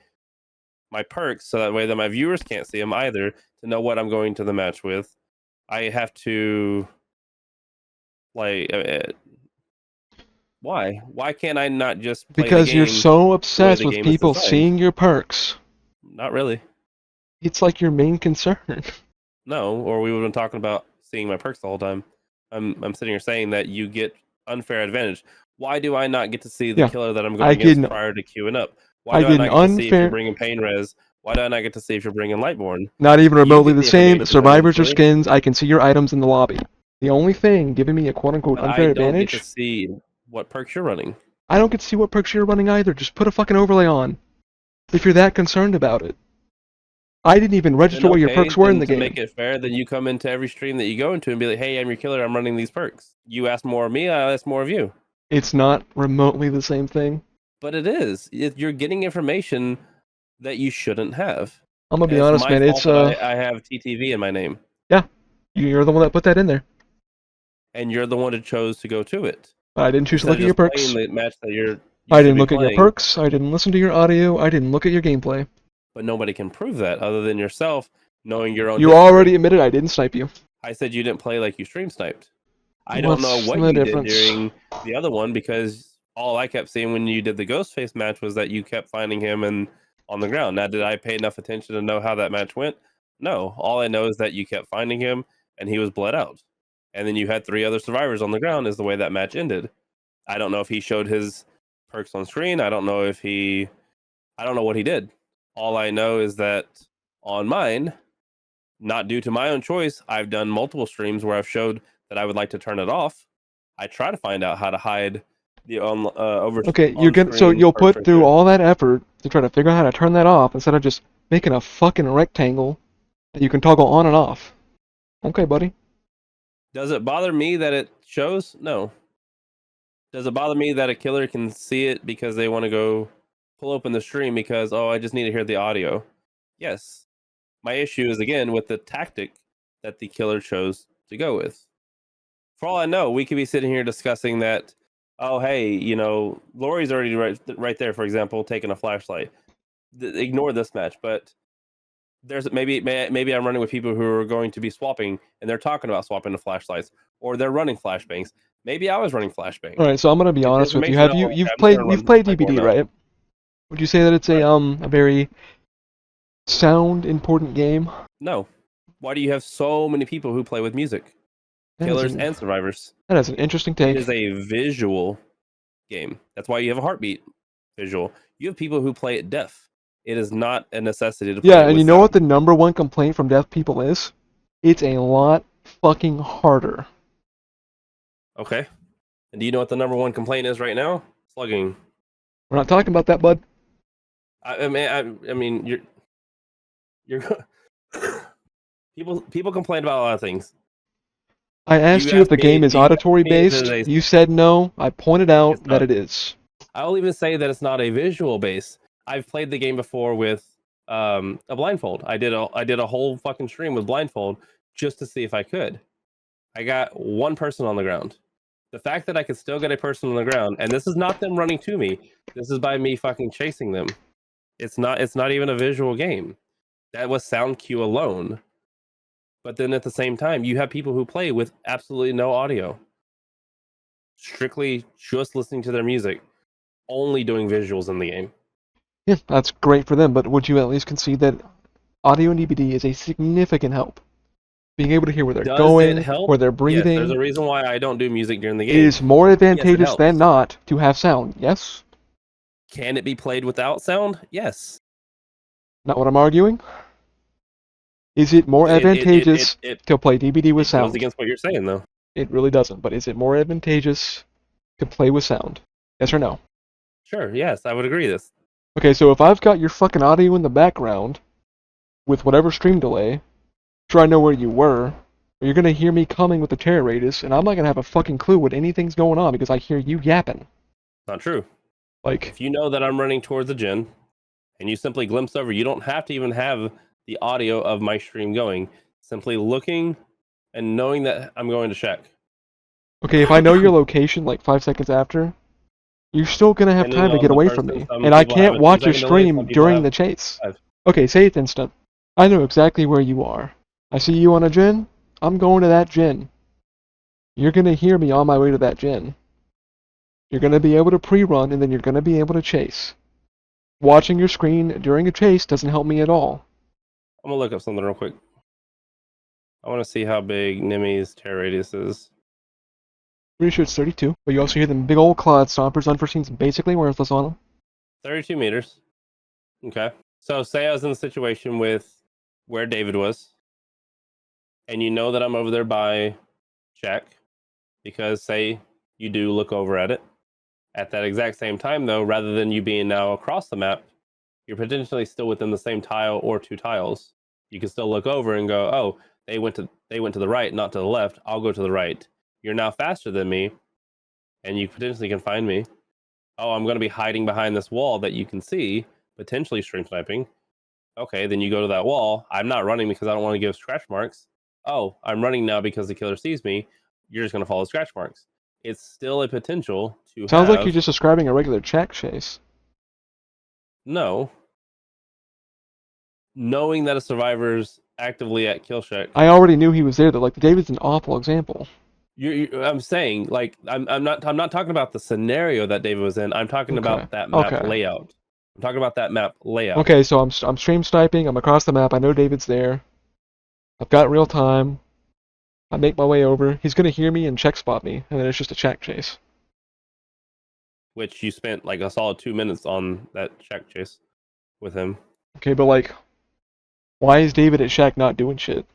perks so that way that my viewers can't see them either to know what I'm going to the match with. I have to like why can't I not just play Because the you're game so obsessed the with game is people designed? seeing your perks. Not really. It's like your main concern. No, or we would have been talking about seeing my perks the whole time. I'm sitting here saying that you get unfair advantage. Why do I not get to see the Yeah, killer that I'm I going get against an- prior to queuing up? Why I do I get not an get to see if you're unfair, bringing pain res? Why do I not get to see if you're bringing Lightborn? not even You remotely get the the same. information Survivors or eventually. skins, I can see your items in the lobby. The only thing giving me a quote-unquote But unfair I don't get to advantage, see what perks you're running. I don't get to see what perks you're running either. Just put a fucking overlay on. If you're that concerned about it. I didn't even register Then what your okay, perks were in then the to game. make it fair, then you come into every stream that you go into and be like, "Hey, I'm your killer. I'm running these perks." You ask more of me, I ask more of you. It's not remotely the same thing. But it is. You're getting information that you shouldn't have. I'm gonna And be it's honest, my man. fault It's that I have TTV in my name, you're the one that put that in there. and you're the one that chose to go to it. I didn't choose to Instead look of at your just perks. playing the match that you I should didn't be look at your playing, perks. I didn't listen to your audio. I didn't look at your gameplay. but nobody can prove that other than yourself knowing your own You history. already admitted I didn't snipe you. I said you didn't play like you stream sniped. I don't know What's what the you difference? did during the other one because all I kept seeing when you did the Ghostface match was that you kept finding him and on the ground. Now, did I pay enough attention to know how that match went? No. All I know is that you kept finding him and he was bled out. And then you had 3 other survivors on the ground is the way that match ended. I don't know if he showed his perks on screen. I don't know what he did. All I know is that on mine, not due to my own choice, I've done multiple streams where I've showed that I would like to turn it off. I try to find out how to hide the over. Okay, so you'll put through all that effort to try to figure out how to turn that off instead of just making a fucking rectangle that you can toggle on and off. Okay, buddy. Does it bother me that it shows? No. Does it bother me that a killer can see it because they want to go pull open the stream because I just need to hear the audio? Yes. My issue is again with the tactic that the killer chose to go with. For all I know, we could be sitting here discussing that. Oh, hey, Lori's already right there. For example, taking a flashlight. Ignore this match, but there's maybe I'm running with people who are going to be swapping, and they're talking about swapping to flashlights, or they're running flashbangs. Maybe I was running flashbang. All right, so I'm gonna be It's honest with you. information You've I'm gonna played run DBD, Lightborn up. right? Would you say that it's a very sound important game? No. Why do you have so many people who play with music? Killers and survivors. That is an interesting It take. is a visual game. That's why you have a heartbeat visual. You have people who play it deaf. It is not a necessity to play Yeah, it and with you know sound. what the number one complaint from deaf people is? It's a lot fucking harder. Okay. And do you know what the number one complaint is right now? Slugging. We're not talking about that, bud. I mean, you're people complain about a lot of things. I asked you if asked the me- game is you asked auditory me if based. it is a- You said no. I pointed out It's that not. it is. I'll even say that it's not a visual base. I've played the game before with a blindfold. I did a whole fucking stream with blindfold just to see if I could. I got one person on the ground. The fact that I could still get a person on the ground, and this is not them running to me. This is by me fucking chasing them. It's not even a visual game. That was sound cue alone. But then at the same time, you have people who play with absolutely no audio. Strictly just listening to their music. Only doing visuals in the game. Yeah, that's great for them, but would you at least concede that audio and DVD is a significant help? Being able to hear where they're Does going, it help? where they're Yes, there's breathing, a reason why I don't do music during the game. is more Yes, advantageous it than helps. not to have sound. Yes? Can it be played without sound? Yes. Not what I'm arguing. Is it more advantageous to play DBD with It sound? goes against what you're saying, though. It really doesn't, but is it more advantageous to play with sound? Yes or no? Sure, yes, I would agree this. Okay, so if I've got your fucking audio in the background, with whatever stream delay, sure I know where you were, you're gonna hear me coming with the terror radius, and I'm not gonna have a fucking clue what anything's going on because I hear you yapping. Not true. Like, If you know that I'm running towards the gen, and you simply glimpse over, you don't have to even have the audio of my stream going. Simply looking and knowing that I'm going to check. okay, if I know your location like 5 seconds after, you're still gonna have Depending time to on get the away person, from me, some and I people have can't a watch your 2-second delay, some stream people during have the chase. 5. Okay, say it's instant. I know exactly where you are. I see you on a gen, I'm going to that gen. You're gonna hear me on my way to that gen. You're gonna be able to pre-run, and then you're gonna be able to chase. Watching your screen during a chase doesn't help me at all. I'm gonna look up something real quick. I want to see how big Nimi's terror radius is. Pretty sure it's 32, but you also hear them big old cloud stompers, unforeseens, basically worthless on them. 32 meters. Okay. So say I was in the situation with where David was, and you know that I'm over there by check, because say you do look over at it. At that exact same time, though, rather than you being now across the map, you're potentially still within the same tile or 2 tiles. You can still look over and go, oh, they went to the right, not to the left. I'll go to the right. You're now faster than me, and you potentially can find me. Oh, I'm going to be hiding behind this wall that you can see, potentially stream sniping. Okay, then you go to that wall. I'm not running because I don't want to give scratch marks. Oh, I'm running now because the killer sees me. You're just going to follow scratch marks. It's still a potential to Sounds have... like you're just describing a regular check chase. No. Knowing that a survivor's actively at kill check. I already knew he was there, though. Like, David's an awful example. I'm saying, like, I'm not talking about the scenario that David was in. I'm talking about that map layout. I'm talking about that map layout. Okay, so I'm stream sniping. I'm across the map. I know David's there. I've got real time. I make my way over. He's gonna hear me and check spot me, and then it's just a check chase. Which you spent like a solid 2 minutes on that check chase with him. Okay, but like, why is David at Shack not doing shit?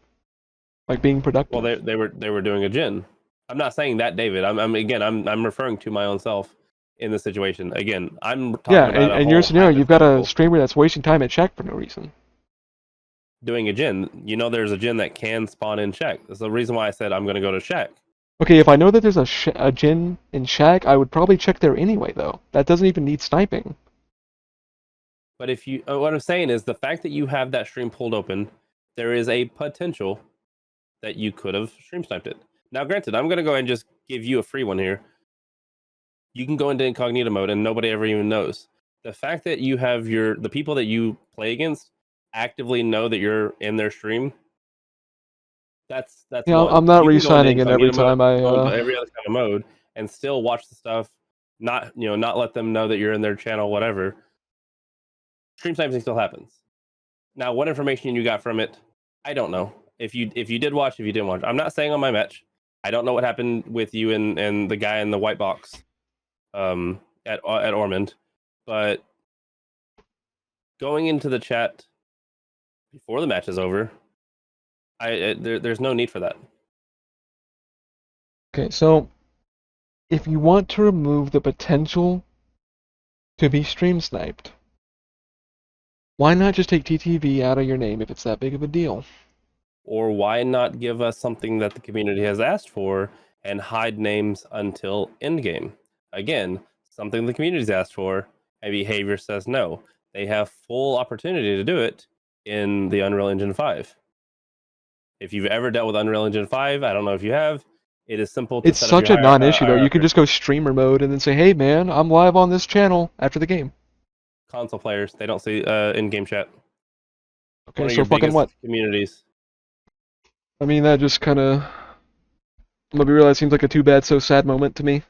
Like being productive? Well, they were doing a gen. I'm not saying that David. I'm referring to my own self in this situation. Again, I'm talking about in your scenario, you've got a streamer that's wasting time at Shack for no reason. Doing a gen. You know, there's a gen that can spawn in Shack. That's the reason why I said I'm going to go to Shack. Okay, if I know that there's a gen in Shack, I would probably check there anyway, though. That doesn't even need sniping. But if you, what I'm saying is the fact that you have that stream pulled open, there is a potential that you could have stream sniped it. Now, granted, I'm going to go ahead and just give you a free one here. You can go into incognito mode and nobody ever even knows. The fact that you have the people that you play against actively know that you're in their stream. That's Yeah, one. I'm not You can go into re-signing it every incognito time mode, every other kind of mode, and still watch the stuff. Not let them know that you're in their channel, whatever. Stream sniping still happens. Now, what information you got from it, I don't know. If you did watch, if you didn't watch, I'm not saying on my match. I don't know what happened with you and the guy in the white box, at Ormond, but going into the chat before the match is over, there's no need for that. Okay, so if you want to remove the potential to be stream sniped, why not just take TTV out of your name if it's that big of a deal? Or why not give us something that the community has asked for and hide names until endgame? Again, something the community's asked for, and behavior says no. They have full opportunity to do it in the Unreal Engine 5. If you've ever dealt with Unreal Engine 5, I don't know if you have, it is simple to It's set up such your a non-issue, though. You can hierarchy. just go streamer mode and then say, hey, man, I'm live on this channel after the game. Console players, they don't see in-game chat. Okay, One of so your fucking biggest what? communities. I mean, that just kind of... I'm gonna be real, that seems like a too bad, so sad moment to me.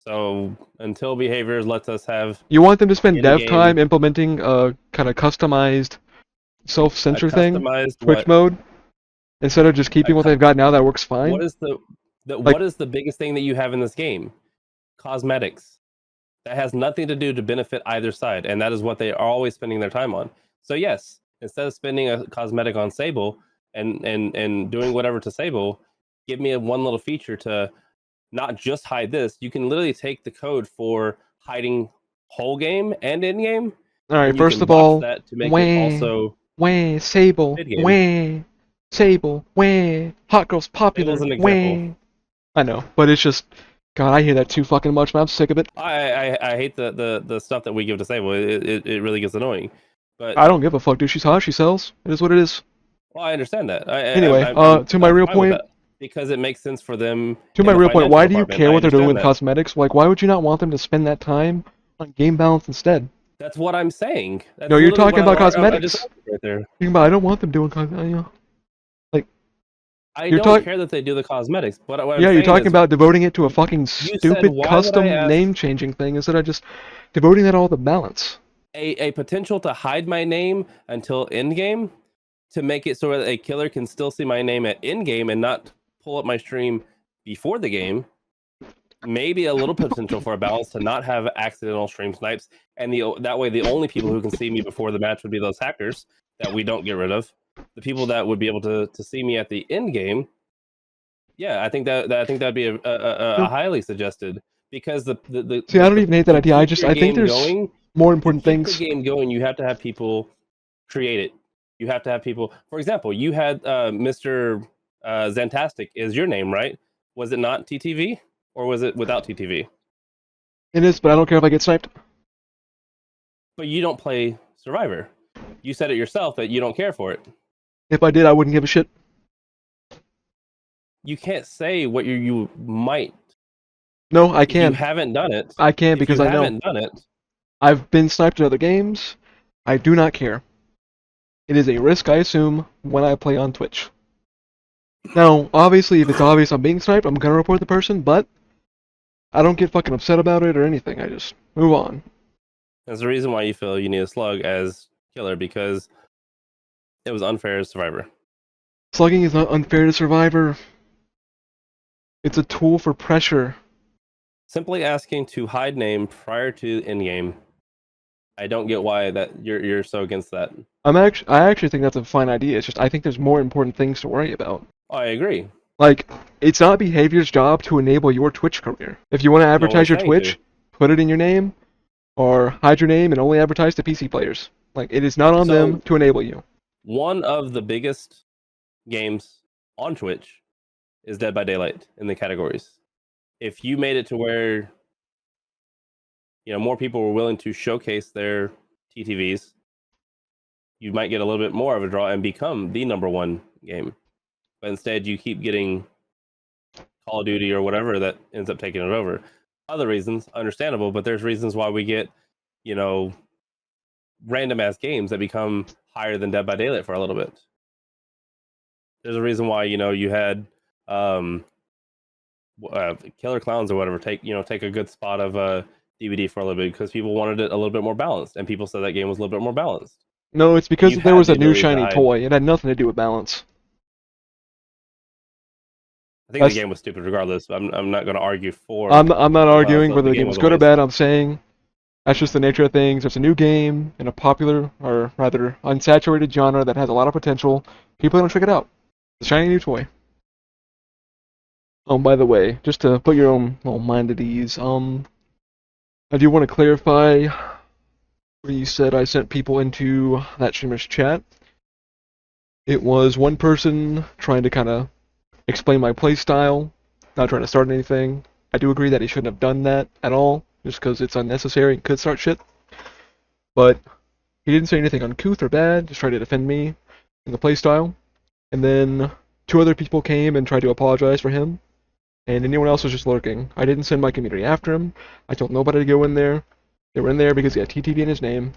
So, until behavior lets us have... You want them to spend dev in-game- time implementing a kind of customized self-censor thing? customized Twitch what? mode? Instead of just keeping what they've got now, that works fine. What is what is the biggest thing that you have in this game? Cosmetics. That has nothing to do to benefit either side, and that is what they are always spending their time on. So yes, instead of spending a cosmetic on Sable and doing whatever to Sable, give me one little feature to not just hide this. You can literally take the code for hiding whole game and in game. All right, and you first can of all, watch that to make it also Sable, mid-game. Sable, hot girls popular, Sable's an example. I know, but it's just, God, I hear that too fucking much, man. I'm sick of it. I hate the stuff that we give to Sable. It really gets annoying. But I don't give a fuck, dude. She's hot. She sells. It is what it is. well, I understand that. Anyway, to my I'm real fine with point. that, because it makes sense for them. To my in the real point, financial why do you department. care I what they're doing with understand that. cosmetics? Like, why would you not want them to spend that time on game balance instead? That's what I'm saying. That's No, you're literally talking what about I cosmetics. just answered right there. You're about, I don't want them doing cosmetics. I You're don't care that they do the cosmetics, but what I'm Yeah, you're saying talking is, about devoting it to a fucking said, stupid why would custom I ask- name-changing thing instead of just devoting that all to balance. a potential to hide my name until end game, to make it so that a killer can still see my name at end game and not pull up my stream before the game. Maybe a little potential for a balance to not have accidental stream snipes, and that way the only people who can see me before the match would be those hackers that we don't get rid of. The people that would be able to see me at the end game. Yeah, I think that'd be a highly suggested, because the See, I don't even hate that to idea. I keep your think game there's going, more to important keep things. the game going, you have to have people create it. You have to have people. For example, you had Mr. Zantastic is your name, right? Was it not TTV, or was it without TTV? It is, but I don't care if I get sniped. But you don't play Survivor. You said it yourself that you don't care for it. If I did, I wouldn't give a shit. You can't say what you might. No, I If can. you haven't done it. I can If because you I know. haven't done it. I've been sniped in other games. I do not care. It is a risk I assume when I play on Twitch. Now, obviously, if it's obvious I'm being sniped, I'm gonna report the person, but I don't get fucking upset about it or anything. I just move on. There's a reason why you feel you need a slug as killer, because it was unfair as Survivor. Slugging is not unfair to Survivor. It's a tool for pressure. Simply asking to hide name prior to in-game. I don't get why that you're so against that. I actually think that's a fine idea. It's just I think there's more important things to worry about. I agree. Like, it's not behavior's job to enable your Twitch career. If you want to advertise your saying Twitch, put it in your name, or hide your name and only advertise to PC players. Like, it is not on them to enable you. One of the biggest games on Twitch is Dead by Daylight in the categories. If you made it to where more people were willing to showcase their TTVs, you might get a little bit more of a draw and become the #1 game. But instead, you keep getting Call of Duty or whatever that ends up taking it over. Other reasons, understandable, but there's reasons why we get, random ass games that become higher than Dead by Daylight for a little bit. There's a reason why you had Killer Clowns or whatever take a good spot of DVD for a little bit, because people wanted it a little bit more balanced, and people said that game was a little bit more balanced. No, it's because You there had was the a new ability to shiny hide. toy. It had nothing to do with balance. I think the game was stupid regardless. I'm not going to argue for. I'm not arguing so whether the the game game was was good or always- bad. I'm saying that's just the nature of things. It's a new game in a popular, or rather unsaturated genre that has a lot of potential. People are gonna check it out. It's a shiny new toy. By the way, just to put your own little mind at ease, I do want to clarify where you said I sent people into that streamer's chat. It was one person trying to kind of explain my playstyle, not trying to start anything. I do agree that he shouldn't have done that at all, just because it's unnecessary and could start shit. But he didn't say anything uncouth or bad, just tried to defend me in the playstyle. And then 2 other people came and tried to apologize for him, and anyone else was just lurking. I didn't send my community after him. I told nobody to go in there. They were in there because he had TTV in his name.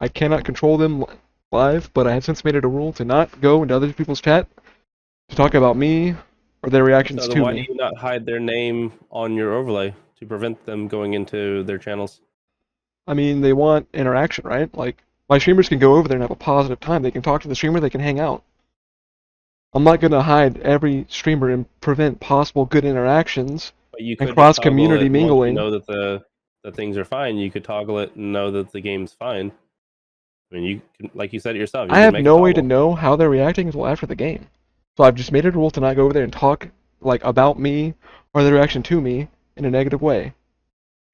I cannot control them live, but I have since made it a rule to not go into other people's chat to talk about me or their reactions So to then why me. do you not hide their name on your overlay to prevent them going into their channels? I mean, they want interaction, right? Like, my streamers can go over there and have a positive time. They can talk to the streamer, they can hang out. I'm not gonna hide every streamer and prevent possible good interactions But you and could just toggle cross-community it, and once you mingling. know that the things are fine, you could toggle it and know that the game's fine. I mean, you can, like you said it yourself, you I can have make a no way to toggle. know how they're reacting until after the game. So I've just made it a rule to not go over there and talk like about me or their reaction to me in a negative way.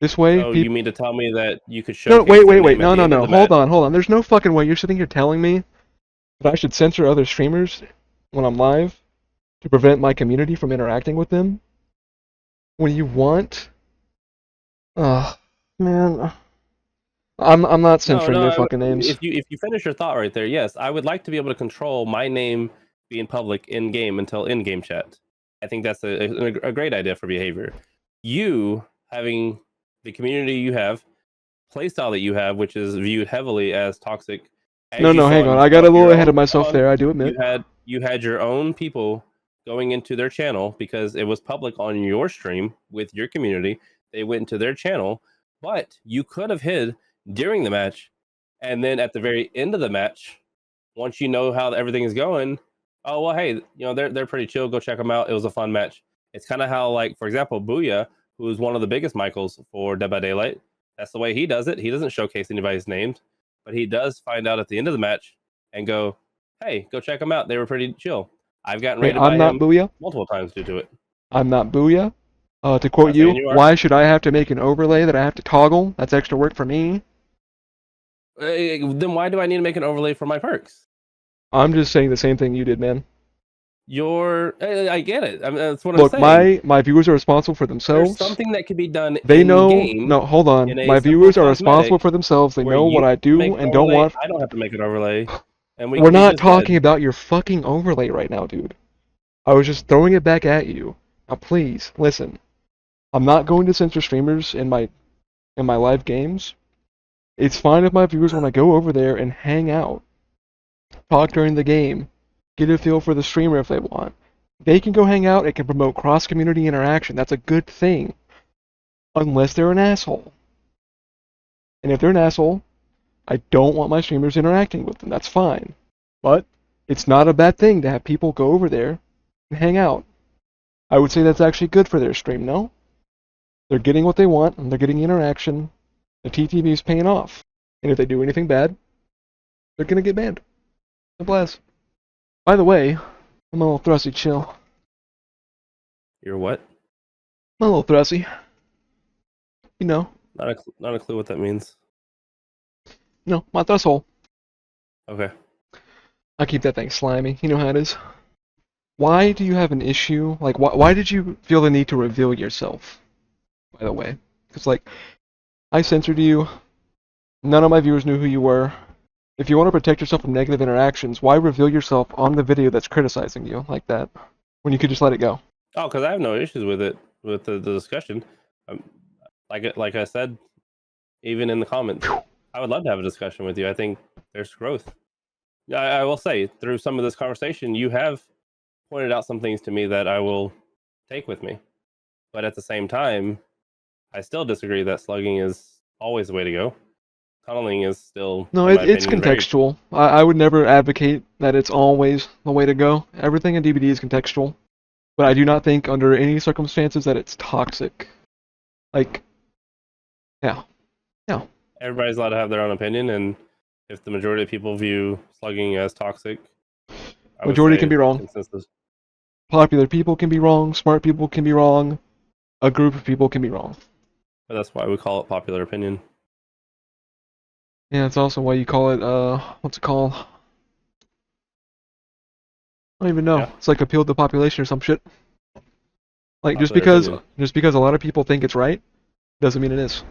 This way, So you mean to tell me that you could no, showcase their wait, name at no, the no, end of no, the match? hold on. There's no fucking way you're sitting here telling me that I should censor other streamers when I'm live to prevent my community from interacting with them when you want. Man, I'm not No, censoring no. their fucking names. If you finish your thought right there, yes, I would like to be able to control my name being public in game until in game chat. I think that's a great idea for behavior. You having the community you have, playstyle that you have, which is viewed heavily as toxic, as you No, saw hang on. I got a yourself, little your ahead of own. myself there. I do admit. You had your own people going into their channel because it was public on your stream with your community. They went into their channel, but you could have hid during the match, and then at the very end of the match, once you know how everything is going, oh well, hey, you know they're pretty chill. Go check them out. It was a fun match. It's kind of how, like, for example, Booyah, who is one of the biggest Michaels for Dead by Daylight. That's the way he does it. He doesn't showcase anybody's names, but he does find out at the end of the match and go, hey, go check them out. They were pretty chill. I've gotten Hey, rated I'm by not him Booyah. multiple times due to it. I'm not Booyah. To I'm quote not saying you, you are. why should I have to make an overlay that I have to toggle? That's extra work for me. Then why do I need to make an overlay for my perks? I'm just saying the same thing you did, man. I get it. I mean, that's what Look, I'm saying. my viewers are responsible for There's themselves. something that can be done They in know. game No, hold on. in a My simple viewers are responsible cosmetic for themselves. They where know you what I make do an and don't overlay. want. I don't have to make an overlay, and we We're can be not just talking good. about your fucking overlay right now, dude. I was just throwing it back at you. Now, please listen. I'm not going to censor streamers in my live games. It's fine if my viewers want to go over there and hang out, talk during the game, get a feel for the streamer if they want. They can go hang out. It can promote cross-community interaction. That's a good thing, unless they're an asshole. And if they're an asshole, I don't want my streamers interacting with them. That's fine. But it's not a bad thing to have people go over there and hang out. I would say that's actually good for their stream, no? They're getting what they want, and they're getting interaction. The TTV is paying off. And if they do anything bad, they're gonna get banned. Simple as. By the way, I'm a little Thrussy, chill. You're what? I'm a little Thrussy. You know. Not a clue what that means. No, my Thruss-hole. Okay. I keep that thing slimy. You know how it is. Why do you have an issue? Like, why did you feel the need to reveal yourself? By the way, because like, I censored you. None of my viewers knew who you were. If you want to protect yourself from negative interactions, why reveal yourself on the video that's criticizing you like that, when you could just let it go? Oh, because I have no issues with it, with the discussion. Like I said, even in the comments, I would love to have a discussion with you. I think there's growth. I will say, through some of this conversation, you have pointed out some things to me that I will take with me. But at the same time, I still disagree that slugging is always the way to go. Tunneling is still, No, in my it's opinion, very. contextual. I would never advocate that it's always the way to go. Everything in DBD is contextual. But I do not think under any circumstances that it's toxic. Like, yeah. No. Everybody's allowed to have their own opinion, and if the majority of people view slugging as toxic, I would Majority say can be wrong. consensus. Popular people can be wrong. Smart people can be wrong. A group of people can be wrong. But that's why we call it popular opinion. Yeah, it's also why you call it, what's it called? I don't even know. Yeah. It's like appeal to the population or some shit. Like, Popular just because a lot of people think it's right, doesn't mean it is.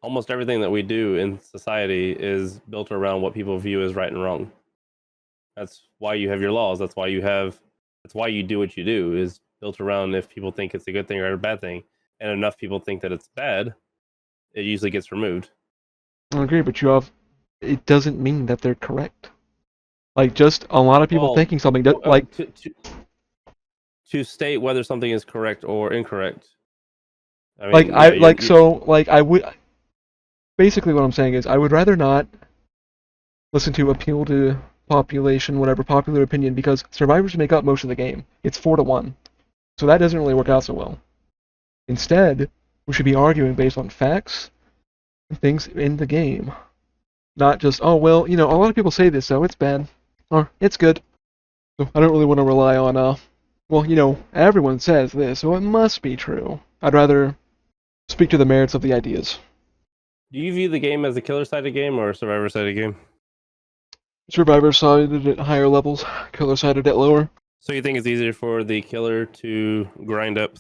Almost everything that we do in society is built around what people view as right and wrong. That's why you have your laws. That's why you do what you do, is built around if people think it's a good thing or a bad thing. And enough people think that it's bad, it usually gets removed. I agree, but it doesn't mean that they're correct. Like, just a lot of people thinking something, like... To state whether something is correct or incorrect. I mean, I would... Basically what I'm saying is, I would rather not listen to appeal to population, whatever, popular opinion, because survivors make up most of the game. It's 4-1. So that doesn't really work out so well. Instead, we should be arguing based on facts and things in the game. Not just, oh, well, you know, a lot of people say this, so it's bad. Or, it's good. So I don't really want to rely on, well, you know, everyone says this, so it must be true. I'd rather speak to the merits of the ideas. Do you view the game as a killer-sided game or a survivor-sided game? Survivor sided at higher levels, killer sided at lower. So you think it's easier for the killer to grind up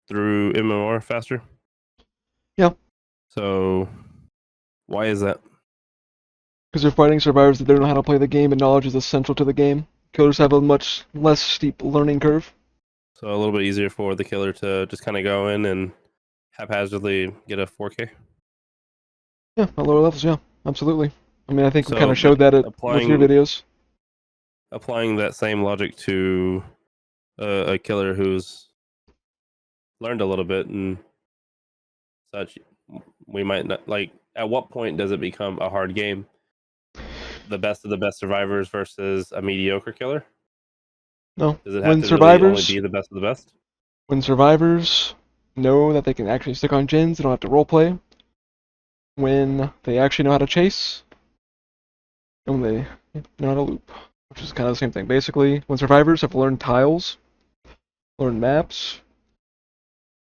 through MMR faster? Yeah. So why is that? Because they're fighting survivors that don't know how to play the game, and knowledge is essential to the game. Killers have a much less steep learning curve. So a little bit easier for the killer to just kind of go in and haphazardly get a 4K? Yeah, at lower levels, yeah, absolutely. I mean, I think we So, kind of showed that with your videos. Applying that same logic to a killer who's learned a little bit and such, we might not, like, at what point does it become a hard game? The best of the best survivors versus a mediocre killer? No. Does it have to really only be the best of the best? When survivors know that they can actually stick on gens, they don't have to roleplay. When they actually know how to chase, and when they know how to loop, which is kind of the same thing. Basically, when survivors have learned tiles, learned maps,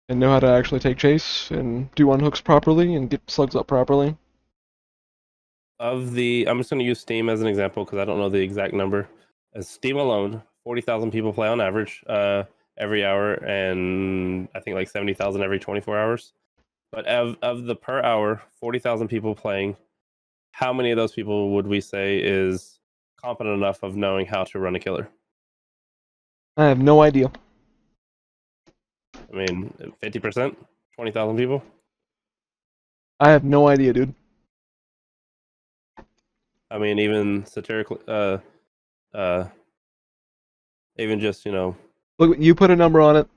and know how to actually take chase and do unhooks properly and get slugs up properly. I'm just going to use Steam as an example because I don't know the exact number. As Steam alone, 40,000 people play on average every hour, and I think like 70,000 every 24 hours. But of the per hour, 40,000 people playing, how many of those people would we say is competent enough of knowing how to run a killer? I have no idea. I mean, 50%? 20,000 people? I have no idea, dude. I mean, even satirically, even just, you know... Look, you put a number on it.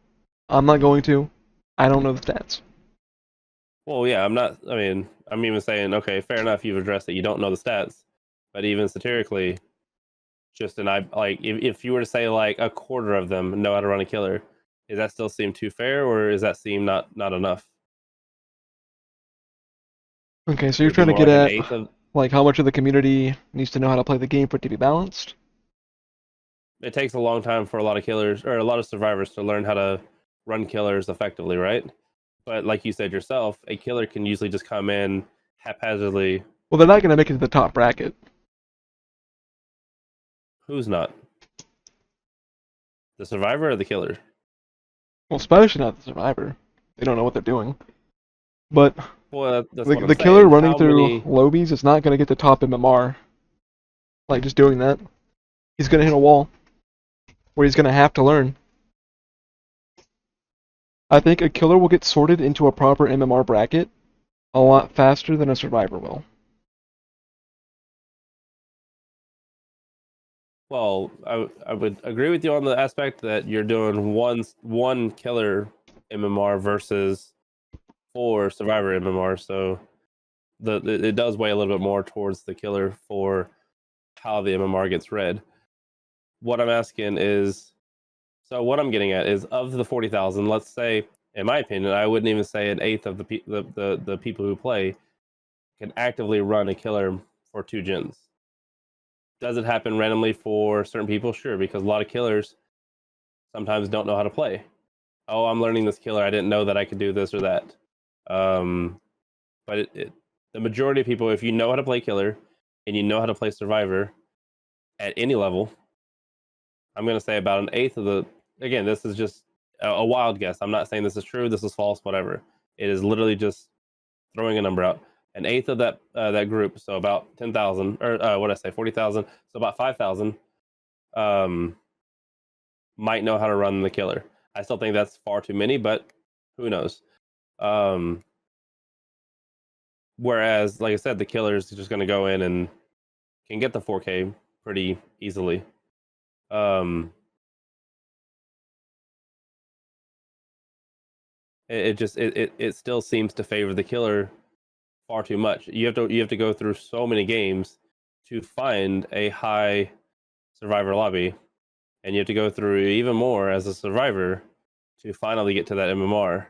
I'm not going to. I don't know the stats. Well, yeah, I'm not, I mean, I'm even saying, okay, fair enough, you've addressed that you don't know the stats, but even satirically, just if you were to say like a quarter of them know how to run a killer, does that still seem too fair, or does that seem not enough? Okay, so you're trying to get like at like how much of the community needs to know how to play the game for it to be balanced? It takes a long time for a lot of killers or a lot of survivors to learn how to run killers effectively, right? But like you said yourself, a killer can usually just come in haphazardly. Well, they're not going to make it to the top bracket. Who's not? The survivor or the killer? Well, especially not the survivor. They don't know what they're doing. But well, the killer running through lobbies is not going to get the top MMR. Like, just doing that. He's going to hit a wall where he's going to have to learn. I think a killer will get sorted into a proper MMR bracket a lot faster than a survivor will. Well, I would agree with you on the aspect that you're doing one killer MMR versus 4 survivor MMR, so it does weigh a little bit more towards the killer for how the MMR gets read. What I'm asking is, so what I'm getting at is, of the 40,000, let's say, in my opinion, I wouldn't even say an eighth of the people who play can actively run a killer for 2 gens. Does it happen randomly for certain people? Sure, because a lot of killers sometimes don't know how to play. Oh, I'm learning this killer. I didn't know that I could do this or that. But the majority of people, if you know how to play killer and you know how to play survivor at any level, I'm going to say about an eighth of the... Again, this is just a wild guess. I'm not saying this is true, this is false, whatever. It is literally just throwing a number out. An eighth of that group, so about 10,000, or what did I say, 40,000, so about 5,000 might know how to run the killer. I still think that's far too many, but who knows? Whereas, like I said, the killer is just going to go in and can get the 4K pretty easily. It still seems to favor the killer far too much. You have to go through so many games to find a high survivor lobby, and you have to go through even more as a survivor to finally get to that MMR.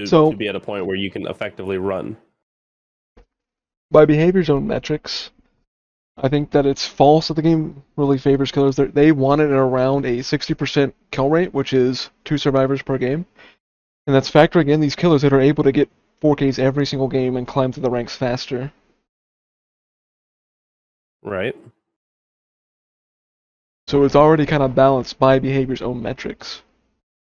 So to be at a point where you can effectively run. by behavior's own metrics, I think that it's false that the game really favors killers. They want it at around a 60% kill rate, which is 2 survivors per game. And that's factoring in these killers that are able to get 4Ks every single game and climb through the ranks faster. Right. So it's already kind of balanced by behavior's own metrics.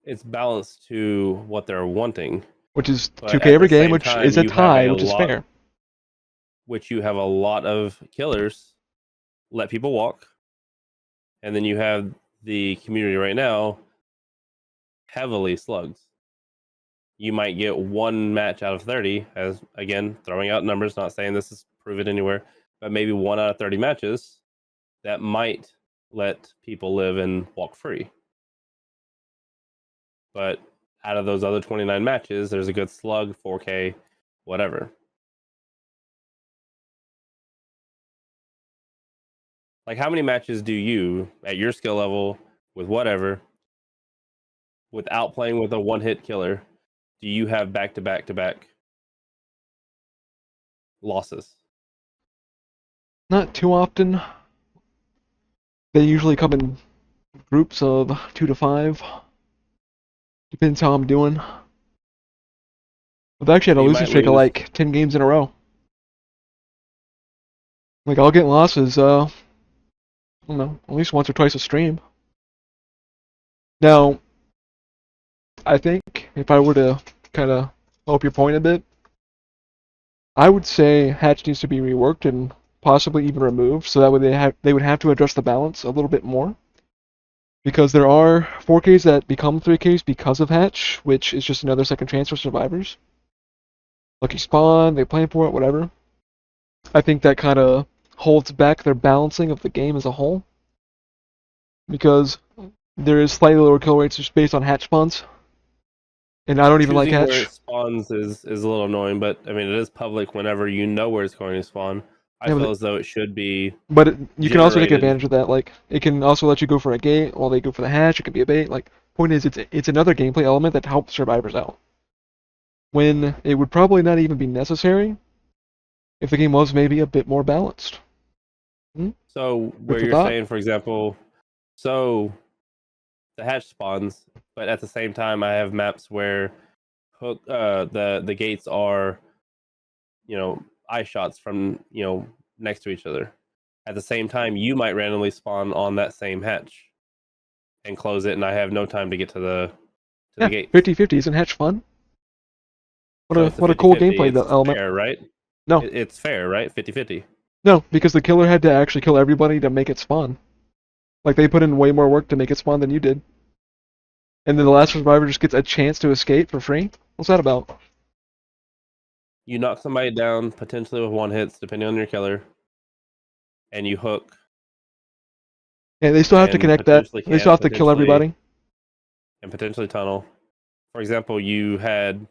It's balanced to what they're wanting. Which is But 2K at every the game, same which time, is a you have tie, a which is lot- fair. Which you have a lot of killers let people walk. And then you have the community right now heavily slugs. You might get 1 match out of 30, as again, throwing out numbers, not saying this is proven anywhere, but maybe 1 out of 30 matches that might let people live and walk free. But out of those other 29 matches, there's a good slug, 4K, whatever. Like, how many matches do you, at your skill level, with whatever, without playing with a one-hit killer, do you have back-to-back-to-back losses? Not too often. They usually come in groups of 2 to 5. Depends how I'm doing. I've actually had a You losing might streak of lose. like 10 games in a row. Like, I'll get losses, I don't know, at least once or twice a stream. Now, I think if I were to kind of help your point a bit, I would say Hatch needs to be reworked and possibly even removed, so that way they would have to address the balance a little bit more. Because there are 4Ks that become 3Ks because of Hatch, which is just another second chance for survivors. Lucky spawn, they plan for it, whatever. I think that kind of holds back their balancing of the game as a whole. Because there is slightly lower kill rates just based on Hatch spawns. And I don't even like Choosing where Hatch. it spawns is a little annoying, but I mean, it is public whenever you know where it's going to spawn. I Yeah, feel as though it should be. But you can also take generated. advantage of that. Like, it can also let you go for a gate while they go for the hatch. It can be a bait. Like, point is, it's another gameplay element that helps survivors out. When it would probably not even be necessary if the game was maybe a bit more balanced. So where for you're thought. saying, for example, so the hatch spawns, but at the same time, I have maps where the gates are, eye shots from next to each other. At the same time, you might randomly spawn on that same hatch and close it, and I have no time to get to the Yeah, gate. 50-50 isn't hatch fun? So What a cool 50-50, gameplay it's element. fair, right? No, It's fair, right? 50-50. no, because the killer had to actually kill everybody to make it spawn. Like, they put in way more work to make it spawn than you did. And then the last survivor just gets a chance to escape for free? What's that about? You knock somebody down potentially with 1 hits, depending on your killer, and you hook. Yeah, they still have to And connect that. potentially They still have to kill potentially- everybody. And potentially tunnel. For example, you had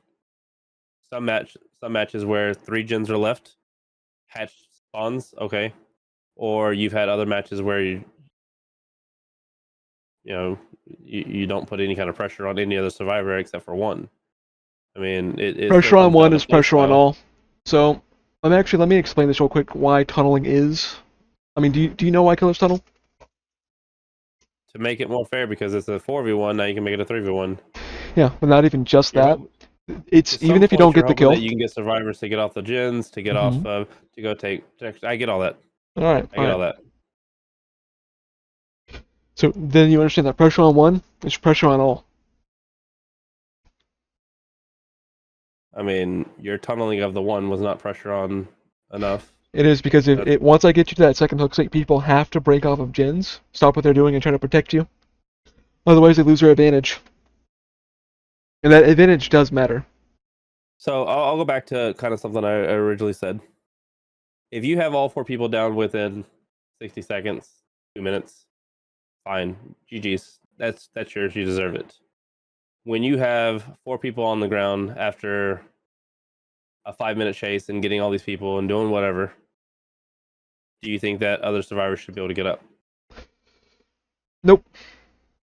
some matches where 3 gens are left, hatch spawns, okay, or you've had other matches where you don't put any kind of pressure on any other survivor except for one. I mean, it Pressure still on comes one down to is pressure on playstyle. all. So, let me explain this real quick. Why tunneling is? I mean, do you know why killers tunnel? To make it more fair, because it's a 4v1, now you can make it a 3v1. Yeah, but not even just You're that. hope- It's At even some if you point, don't you're get the hoping kill. that you can get survivors to get off the gens, to get off of, to go take. I get all that. All right, I get all that. So then you understand that pressure on one is pressure on all. I mean, your tunneling of the one was not pressure on enough. It is because once I get you to that second hook site, people have to break off of gens, stop what they're doing, and try to protect you. Otherwise, they lose their advantage. And that advantage does matter. So I'll go back to kind of something I originally said. If you have all 4 people down within 60 seconds, 2 minutes, fine. GG's. That's yours. You deserve it. When you have 4 people on the ground after a 5-minute chase and getting all these people and doing whatever, do you think that other survivors should be able to get up? Nope.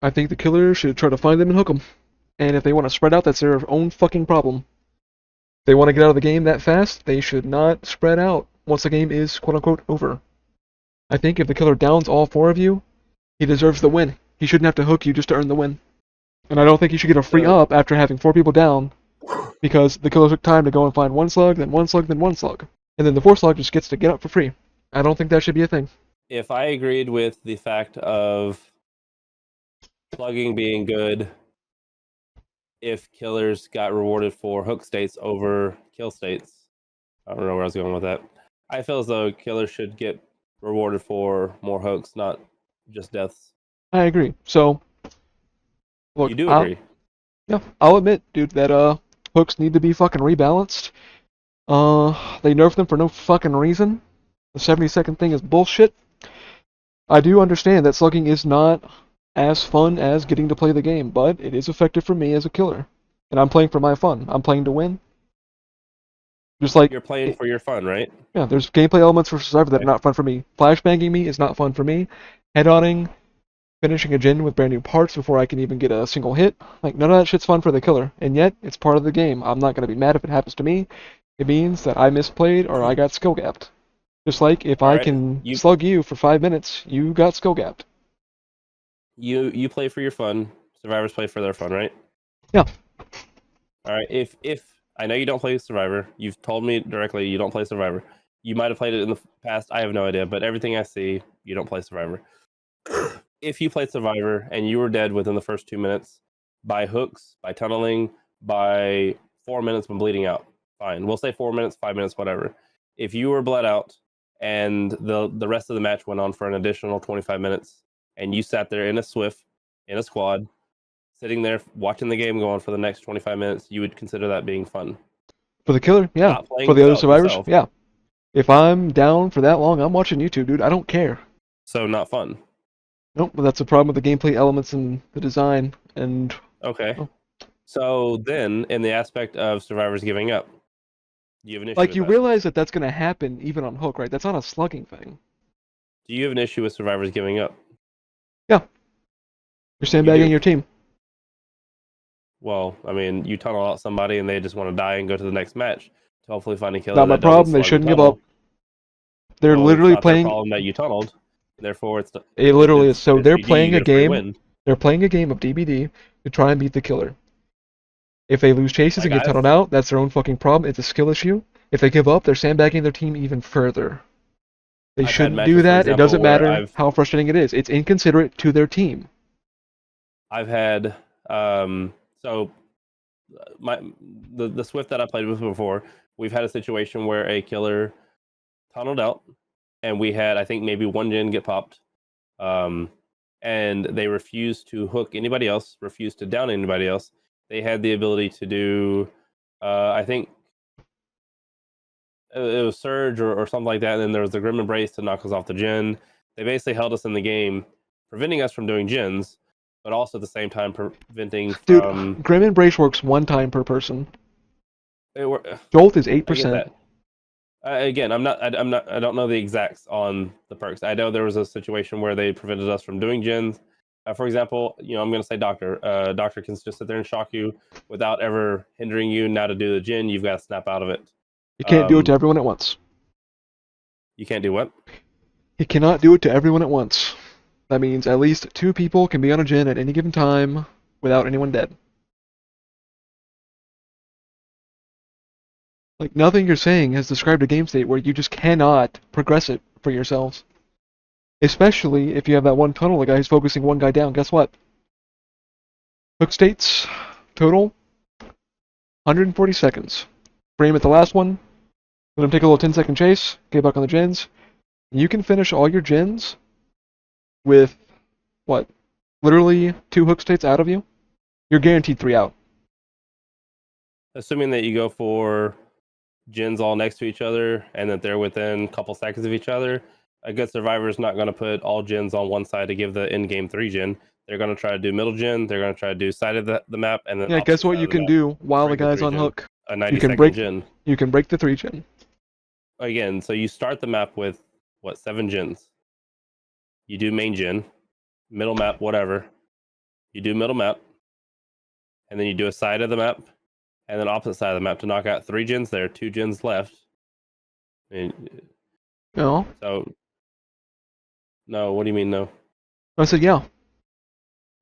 I think the killer should try to find them and hook them. And if they want to spread out, that's their own fucking problem. If they want to get out of the game that fast, they should not spread out once the game is quote-unquote over. I think if the killer downs all 4 of you, he deserves the win. He shouldn't have to hook you just to earn the win. And I don't think you should get a free up after having 4 people down, because the killer took time to go and find 1 slug, then 1 slug, then 1 slug. And then the 4th slug just gets to get up for free. I don't think that should be a thing. If I agreed with the fact of slugging being good, if killers got rewarded for hook states over kill states, I don't know where I was going with that. I feel as though killers should get rewarded for more hooks, not just deaths. I agree. So, look, You do agree? Yeah, I'll admit, dude, that hooks need to be fucking rebalanced. They nerf them for no fucking reason. The 70-second thing is bullshit. I do understand that slugging is not as fun as getting to play the game, but it is effective for me as a killer. And I'm playing for my fun. I'm playing to win. Just like You're playing for your fun, right? yeah, there's gameplay elements for Survivor that are not fun for me. Flashbanging me is not fun for me. Head-onning, finishing a gen with brand new parts before I can even get a single hit. Like, none of that shit's fun for the killer. And yet, it's part of the game. I'm not going to be mad if it happens to me. It means that I misplayed or I got skill gapped. Just like if I can slug you for 5 minutes, you got skill gapped. You play for your fun. Survivors play for their fun, right? Yeah. All right. If I know you don't play Survivor, you've told me directly you don't play Survivor. You might have played it in the past. I have no idea, but everything I see, you don't play Survivor. If you played Survivor and you were dead within the first 2 minutes by hooks, by tunneling, by 4 minutes when bleeding out, fine. We'll say 4 minutes, 5 minutes, whatever. If you were bled out and the rest of the match went on for an additional 25 minutes and you sat there in a Swift, in a squad, sitting there watching the game go on for the next 25 minutes, you would consider that being fun. For the killer, yeah. For the other survivors, yeah. If I'm down for that long, I'm watching YouTube, dude. I don't care. So not fun. Nope, but that's the problem with the gameplay elements and the design. And okay. So then, in the aspect of survivors giving up, do you have an issue like with you that? realize that that's going to happen even on Hook, right? That's not a slugging thing. Do you have an issue with survivors giving up? Yeah. You're sandbagging your team. Well, I mean, you tunnel out somebody and they just want to die and go to the next match to hopefully find a killer. Not my problem. They shouldn't give up. They're literally playing. It's not their problem that you tunneled. Therefore, it's. It literally is. So they're playing a game. Win. They're playing a game of DBD to try and beat the killer. If they lose chases and get tunneled out, that's their own fucking problem. It's a skill issue. If they give up, they're sandbagging their team even further. They shouldn't do that. It doesn't matter how frustrating it is. It's inconsiderate to their team. I've had so the Swift that I played with before, we've had a situation where a killer tunneled out, and we had, I think, maybe one gen get popped, and they refused to hook anybody else, refused to down anybody else. They had the ability to do, I think, it was Surge or something like that, and then there was the Grim Embrace to knock us off the gen. They basically held us in the game, preventing us from doing gens, but also at the same time preventing from... Dude, Grim Embrace works one time per person. Jolt is 8%. Again, I don't know the exacts on the perks. I know there was a situation where they prevented us from doing gens. For example, I'm going to say Doctor. Doctor can just sit there and shock you without ever hindering you. Now to do the gen, you've got to snap out of it. You can't do it to everyone at once. You can't do what? You cannot do it to everyone at once. That means at least 2 people can be on a gen at any given time without anyone dead. Like, nothing you're saying has described a game state where you just cannot progress it for yourselves. Especially if you have that one tunnel, the guy who's focusing one guy down. Guess what? Hook states, total, 140 seconds. Frame at the last one, let him take a little 10-second chase, get back on the gens. You can finish all your gens with, what, literally 2 hook states out of you? You're guaranteed 3 out. Assuming that you go for gens all next to each other and that they're within a couple seconds of each other, a good survivor is not going to put all gens on one side to give the in-game 3 gen. They're going to try to do middle gen, they're going to try to do side of the map, and then... Yeah, guess what you can do while the guy's on hook? A 90-second gen. You can break the 3 gen. Again, so you start the map with 7 gens. You do main gen, middle map, whatever. You do middle map, and then you do a side of the map, and then opposite side of the map to knock out 3 gens there, 2 gens left. No. So, no, what do you mean no? I said yeah.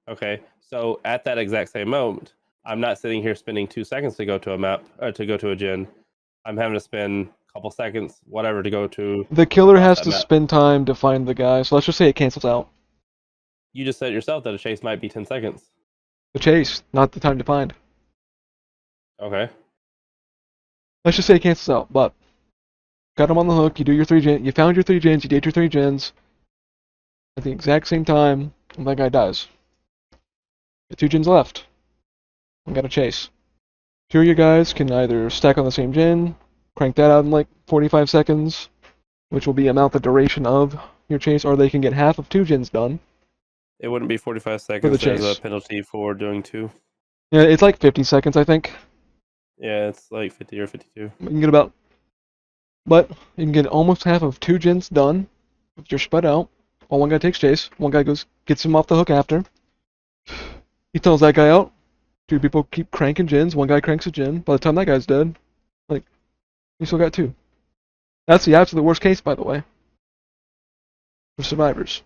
Okay, so at that exact same moment, I'm not sitting here spending 2 seconds to go to a map, or to go to a gen. I'm having to spend a couple seconds, whatever, to go to... The killer has that to map. spend time to find the guy, so let's just say it cancels out. You just said yourself that a chase might be 10 seconds. The chase, not the time to find. Okay. Let's just say it cancels out, but got him on the hook, you do your 3 gens, you found your 3 gens, you did your 3 gens at the exact same time, and that guy dies. The 2 gens left. I got a chase. 2 of you guys can either stack on the same gen, crank that out in like 45 seconds, which will be amount the duration of your chase, or they can get half of 2 gens done. It wouldn't be 45 seconds. There's chase. a penalty for doing 2. Yeah, it's like 50 seconds, I think. Yeah, it's like 50 or 52. You can get about, but you can get almost half of 2 gens done if you're spread out. While one guy takes chase, one guy gets him off the hook after. He tells that guy out. 2 people keep cranking gens. One guy cranks a gen. By the time that guy's dead, like, you still got 2. That's the absolute worst case, by the way, for survivors.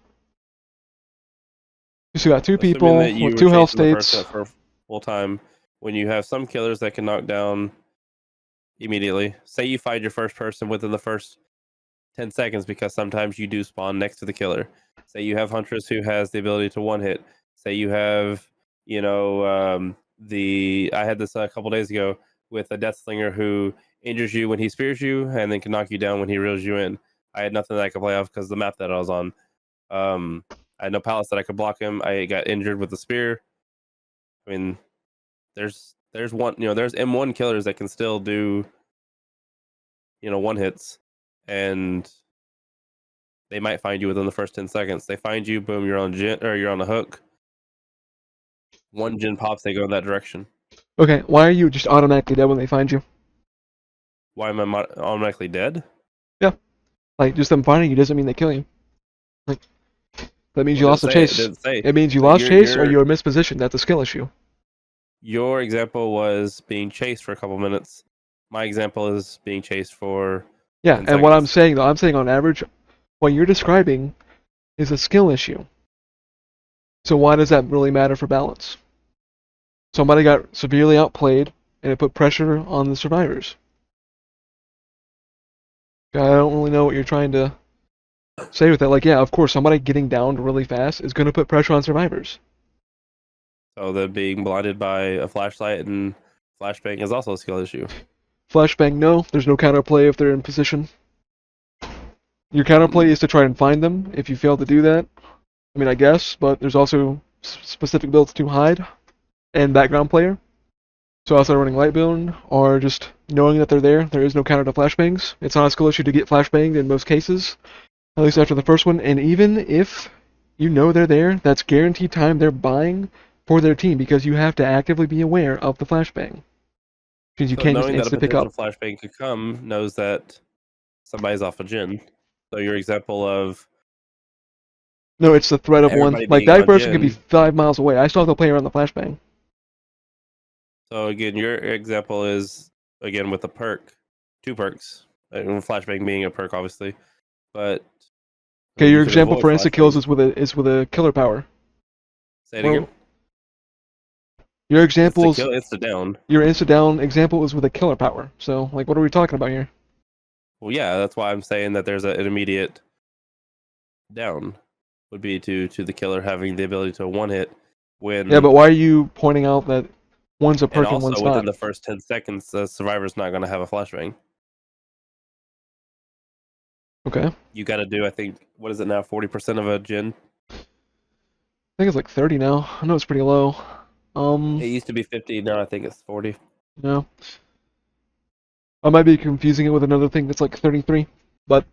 You still got 2 people with 2 health states. For full time, when you have some killers that can knock down immediately. Say you find your first person within the first 10 seconds, because sometimes you do spawn next to the killer. Say you have Huntress who has the ability to one hit. Say you have, I had this a couple days ago with a Death Slinger who injures you when he spears you and then can knock you down when he reels you in. I had nothing that I could play off because the map that I was on. I had no pallets that I could block him. I got injured with the spear. I mean, there's one, there's M1 killers that can still do, one hits, and they might find you within the first 10 seconds. They find you, boom, you're on you're on a hook. 1 gen pops, they go in that direction. Okay, why are you just automatically dead when they find you? Why am I automatically dead? Yeah, like just them finding you doesn't mean they kill you. Like that means you lost the chase. It means you lost chase or you were mispositioned. That's a skill issue. Your example was being chased for a couple minutes. My example is being chased for 10 and what I'm seconds. saying though, I'm saying on average, what you're describing is a skill issue. So why does that really matter for balance? Somebody got severely outplayed, and it put pressure on the survivors. I don't really know what you're trying to say with that. Like, yeah, of course, somebody getting downed really fast is going to put pressure on survivors. So the being blinded by a flashlight and flashbang is also a skill issue. Flashbang, no. There's no counterplay if they're in position. Your counterplay is to try and find them. If you fail to do that, I mean, I guess, but there's also specific builds to hide and background player. So outside running light build, or just knowing that they're there is no counter to flashbangs. It's not a skill issue to get flashbanged in most cases, at least after the first one. And even if you know they're there, that's guaranteed time they're buying for their team, because you have to actively be aware of the flashbang. Because you can't just instantly pick up. Knowing that a potential flashbang could come knows that somebody's off a gen. So your example of... No, it's the threat of one. Like, that person could be 5 miles away. I still have to play around the flashbang. So again, your example is, again, with a perk. 2 perks. Flashbang being a perk, obviously. But... Okay, your example for insta-kills is with a killer power. Say it again. Your example is... Insta-down. Your insta-down example is with a killer power. So, like, what are we talking about here? Well, yeah, that's why I'm saying that there's an immediate down would be to the killer having the ability to one hit when... Yeah, but why are you pointing out that one's a perk and one's not? Also, within the first 10 seconds, the survivor's not going to have a flashbang. Okay. You got to do, I think, what is it now, 40% of a gen? I think it's like 30 now. I know it's pretty low. It used to be 50, now I think it's 40. No. I might be confusing it with another thing that's like 33, but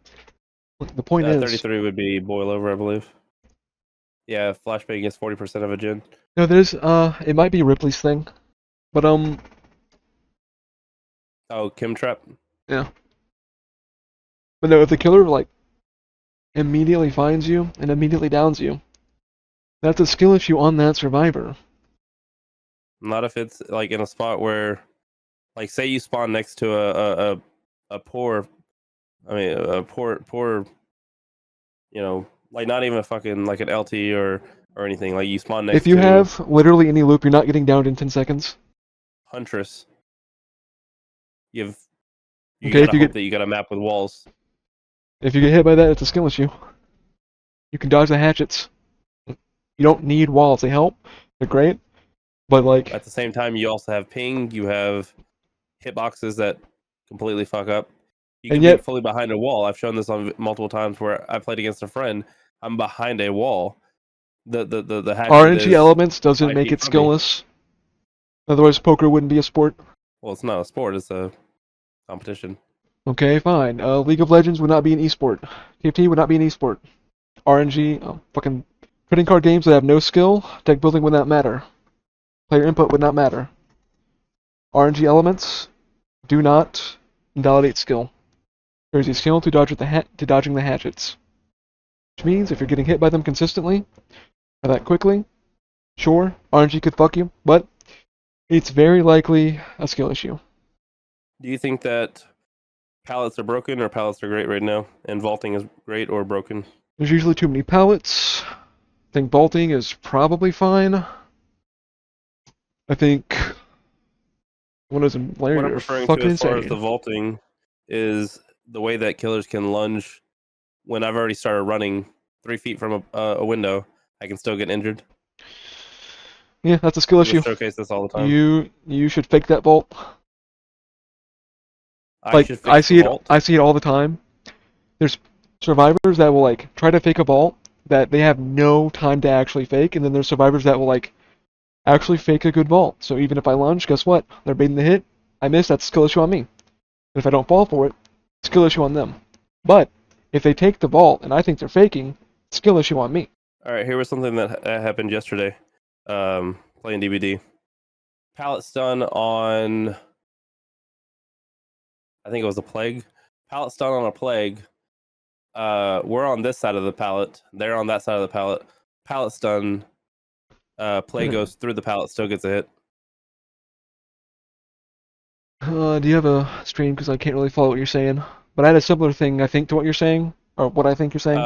the point is... 33 would be boil over, I believe. Yeah, flashbang is 40% of a gen. No, there's, it might be Ripley's thing, but, Oh, Kim Trap? Yeah. But no, if the killer, like, immediately finds you and immediately downs you. That's a skill issue on that survivor. Not if it's like in a spot where, like, say you spawn next to a poor, a poor, like not even a fucking like an LT or anything. Like you spawn next If you to have literally any loop, you're not getting downed in 10 seconds. Huntress. You Okay, gotta hope that you got a map with walls. if you get hit by that, it's a skill issue. You can dodge the hatchets. You don't need walls. They help. They're great. But like At the same time, you also have ping. You have hitboxes that completely fuck up. You And can yet- be fully behind a wall. I've shown this on multiple times where I played against a friend. I'm behind a wall. The hatchet RNG is elements doesn't 5 make feet it from me. skillless. Otherwise, poker wouldn't be a sport. Well, it's not a sport. It's a competition. Okay, fine. League of Legends would not be an esport. TFT would not be an esport. RNG, fucking trading card games that have no skill, deck building would not matter. Player input would not matter. RNG elements do not invalidate skill. There is a skill to dodging the hatchets. Which means if you're getting hit by them consistently, or that quickly, sure, RNG could fuck you, but it's very likely a skill issue. Do you think that pallets are broken or pallets are great right now, and vaulting is great or broken? There's usually too many pallets. I think vaulting is probably fine. I think what is it? What I'm referring to as far as the vaulting is the way that killers can lunge when I've already started running 3 feet from a window. I can still get injured. Yeah, that's a skill We issue. showcase this all the time. You should fake that vault. I should fix I see the vault. I see it all the time. There's survivors that will like try to fake a vault that they have no time to actually fake, and then there's survivors that will like actually fake a good vault. So even if I lunge, guess what? They're baiting the hit. I miss. That's a skill issue on me. But if I don't fall for it, skill issue on them. But if they take the vault and I think they're faking, skill issue on me. All right, here was something that happened yesterday. Playing DBD. Pallet stun on, I think it was a plague. Pallet stun on a plague. We're on this side of the pallet. They're on that side of the pallet. Pallet stun. Plague goes through the pallet, still gets a hit. Do you have a stream? Because I can't really follow what you're saying. But I had a similar thing, I think, to what you're saying, or what I think you're saying.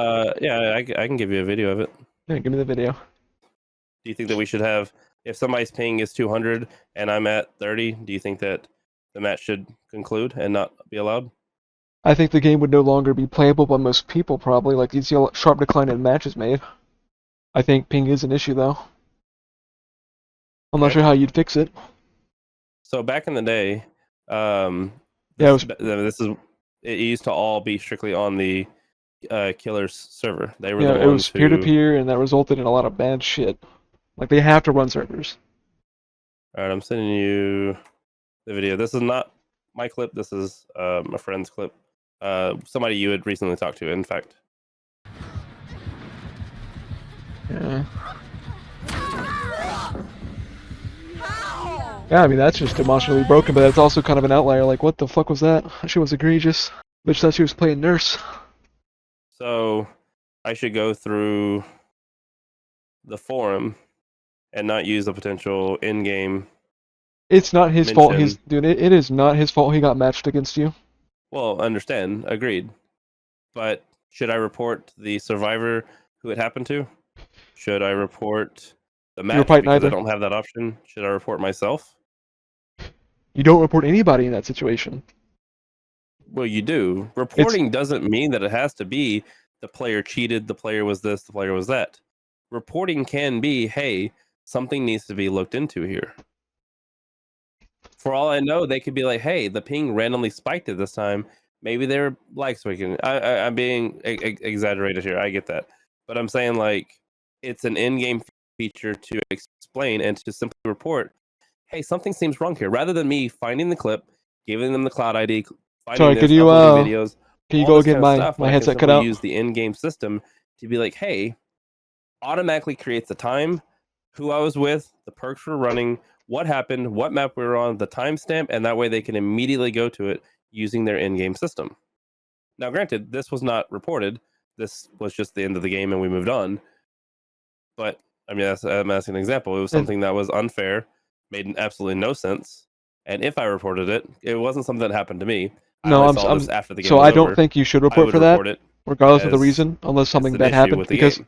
Yeah, I can give you a video of it. Yeah, give me the video. Do you think that we should have, if somebody's ping is 200 and I'm at 30, do you think that the match should conclude and not be allowed? I think the game would no longer be playable by most people, probably. Like, you'd see a sharp decline in matches made. I think ping is an issue, though. I'm not sure how you'd fix it. So back in the day, it used to all be strictly on the killer's server. They were the ones it was peer-to-peer, and that resulted in a lot of bad shit. Like, they have to run servers. All right, I'm sending you the video. This is not my clip. This is a friend's clip. Somebody you had recently talked to, in fact. Yeah. Yeah, I mean, that's just demonstrably broken, but that's also kind of an outlier. Like, what the fuck was that? She was egregious. Bitch thought she was playing nurse. So, I should go through the forum and not use a potential in-game. It's not his fault. Dude, it is not his fault he got matched against you. Well, understand. Agreed. But should I report the survivor who it happened to? Should I report the match because I don't have that option? Should I report myself? You don't report anybody in that situation. Well, you do. Reporting doesn't mean that it has to be the player cheated, the player was this, the player was that. Reporting can be, hey, something needs to be looked into here. For all I know, they could be like, hey, the ping randomly spiked it this time. Maybe they're like spiking. I'm being exaggerated here. I get that. But I'm saying, like, it's an in-game feature to explain and to simply report, hey, something seems wrong here. Rather than me finding the clip, giving them the cloud ID, sorry, could you videos, can you go again? My headset cut out. Use the in-game system to be like, hey, automatically creates the time, who I was with, the perks we're running, what happened, what map we were on, the timestamp, and that way they can immediately go to it using their in-game system. Now, granted, this was not reported. this was just the end of the game and we moved on. But I mean, I'm asking an example. It was something that was unfair, made absolutely no sense, and if I reported it, it wasn't something that happened to me. I No, only I'm, saw I'm this after the game so was I don't over. think you should I report would for that, report it regardless of the as reason, unless something it's an bad issue happened. with the Because game.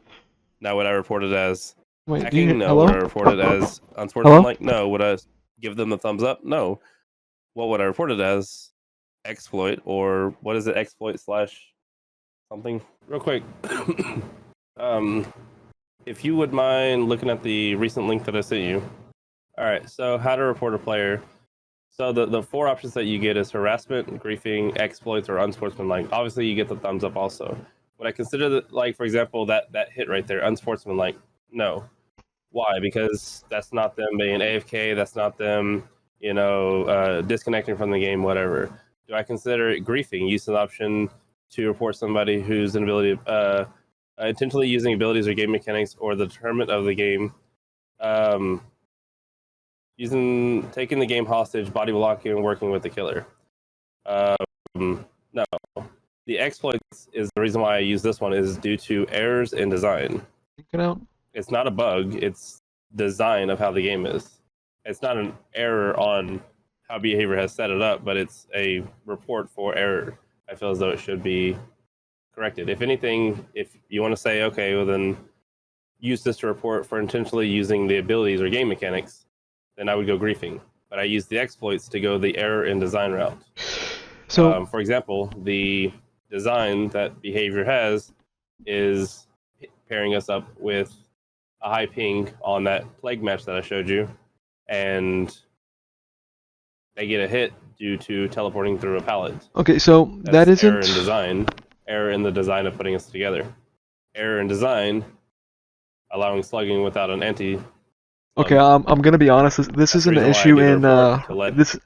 Now, would I report it as wait, do you hacking? No. hello? Would I report it as Hello? unsportsmanlike? No. Would I give them the thumbs up? No. What would I report it as? Exploit, or what is it? Exploit slash something? Real quick. If you would mind looking at the recent link that I sent you. All right, so how to report a player. So the four options that you get is harassment, griefing, exploits, or unsportsmanlike. Obviously, you get the thumbs up also. Would I consider that, like, for example, that hit right there, unsportsmanlike? No. Why? Because that's not them being AFK. That's not them, disconnecting from the game, whatever. Do I consider it griefing? Use an option to report somebody whose inability, intentionally using abilities or game mechanics or the determinant of the game, taking the game hostage, body blocking, and working with the killer. No. The exploits is the reason why I use this one is due to errors in design. Get out. It's not a bug, it's design of how the game is. It's not an error on how behavior has set it up, but it's a report for error. I feel as though it should be corrected. If anything, if you want to say, okay, well then use this to report for intentionally using the abilities or game mechanics, then I would go griefing. But I use the exploits to go the error in design route. So, For example, the design that behavior has is pairing us up with a high ping on that plague match that I showed you, and they get a hit due to teleporting through a pallet. okay, so that That's error isn't. in design, error in the design of putting us together, error in design, allowing slugging without an anti. Okay, I'm gonna be honest. This That's the isn't an reason why I issue do the in report, to let this.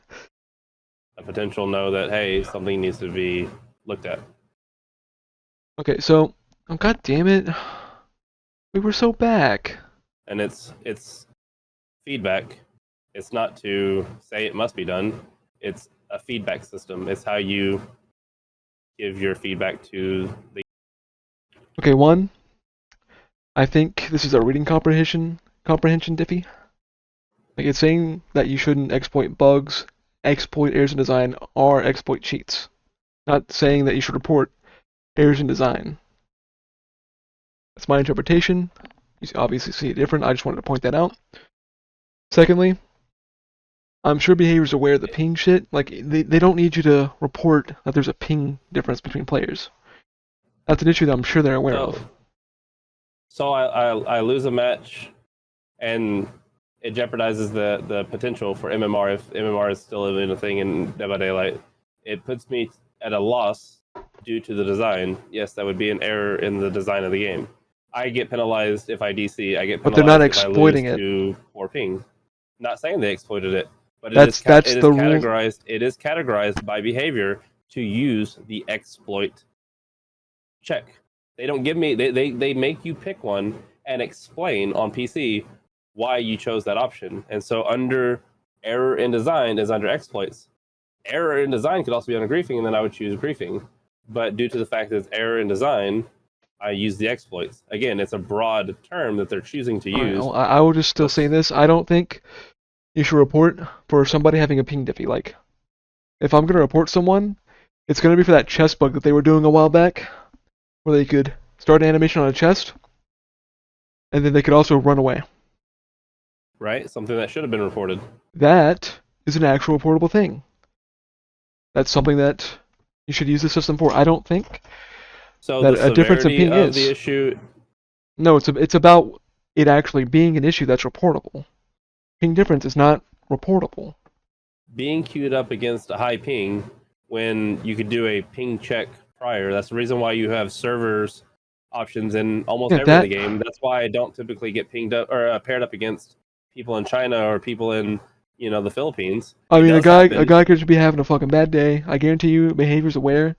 a potential know that, hey, something needs to be looked at. Okay, so God damn it, we were so back. And it's feedback. It's not to say it must be done. It's a feedback system. It's how you give your feedback to the. Okay, one. I think this is a reading comprehension diffy. Like it's saying that you shouldn't exploit bugs, exploit errors in design, or exploit cheats. Not saying that you should report errors in design. That's my interpretation. You obviously see it different. I just wanted to point that out. Secondly, I'm sure behavior's aware of the ping shit. Like they don't need you to report that there's a ping difference between players. That's an issue that I'm sure they're aware of. So I lose a match, and it jeopardizes the potential for MMR if MMR is still even a thing in Dead by Daylight. It puts me at a loss due to the design. Yes, that would be an error in the design of the game. I get penalized if I DC. I get But they're not penalized if I lose exploiting it. to poor ping. Not saying they exploited it, but That's the rule. categorized. It is categorized by behavior to use the exploit check. They don't give me. They make you pick one and explain on PC why you chose that option. And so under error in design is under exploits. Error in design could also be under griefing, and then I would choose griefing. But due to the fact that it's error in design, I use the exploits. Again, it's a broad term that they're choosing to use. Right, I will just still say this. I don't think you should report for somebody having a ping diffy. Like, if I'm going to report someone, it's going to be for that chest bug that they were doing a while back, where they could start an animation on a chest, and then they could also run away. Right? Something that should have been reported. That is an actual reportable thing. That's something that you should use the system for. I don't think so that the a difference in ping is. The issue. No, it's about it actually being an issue that's reportable. Ping difference is not reportable. Being queued up against a high ping when you could do a ping check prior. That's the reason why you have servers options in almost every game. That's why I don't typically get pinged up or paired up against people in China or people in the Philippines. I mean, a guy could just be having a fucking bad day. I guarantee you, behavior's aware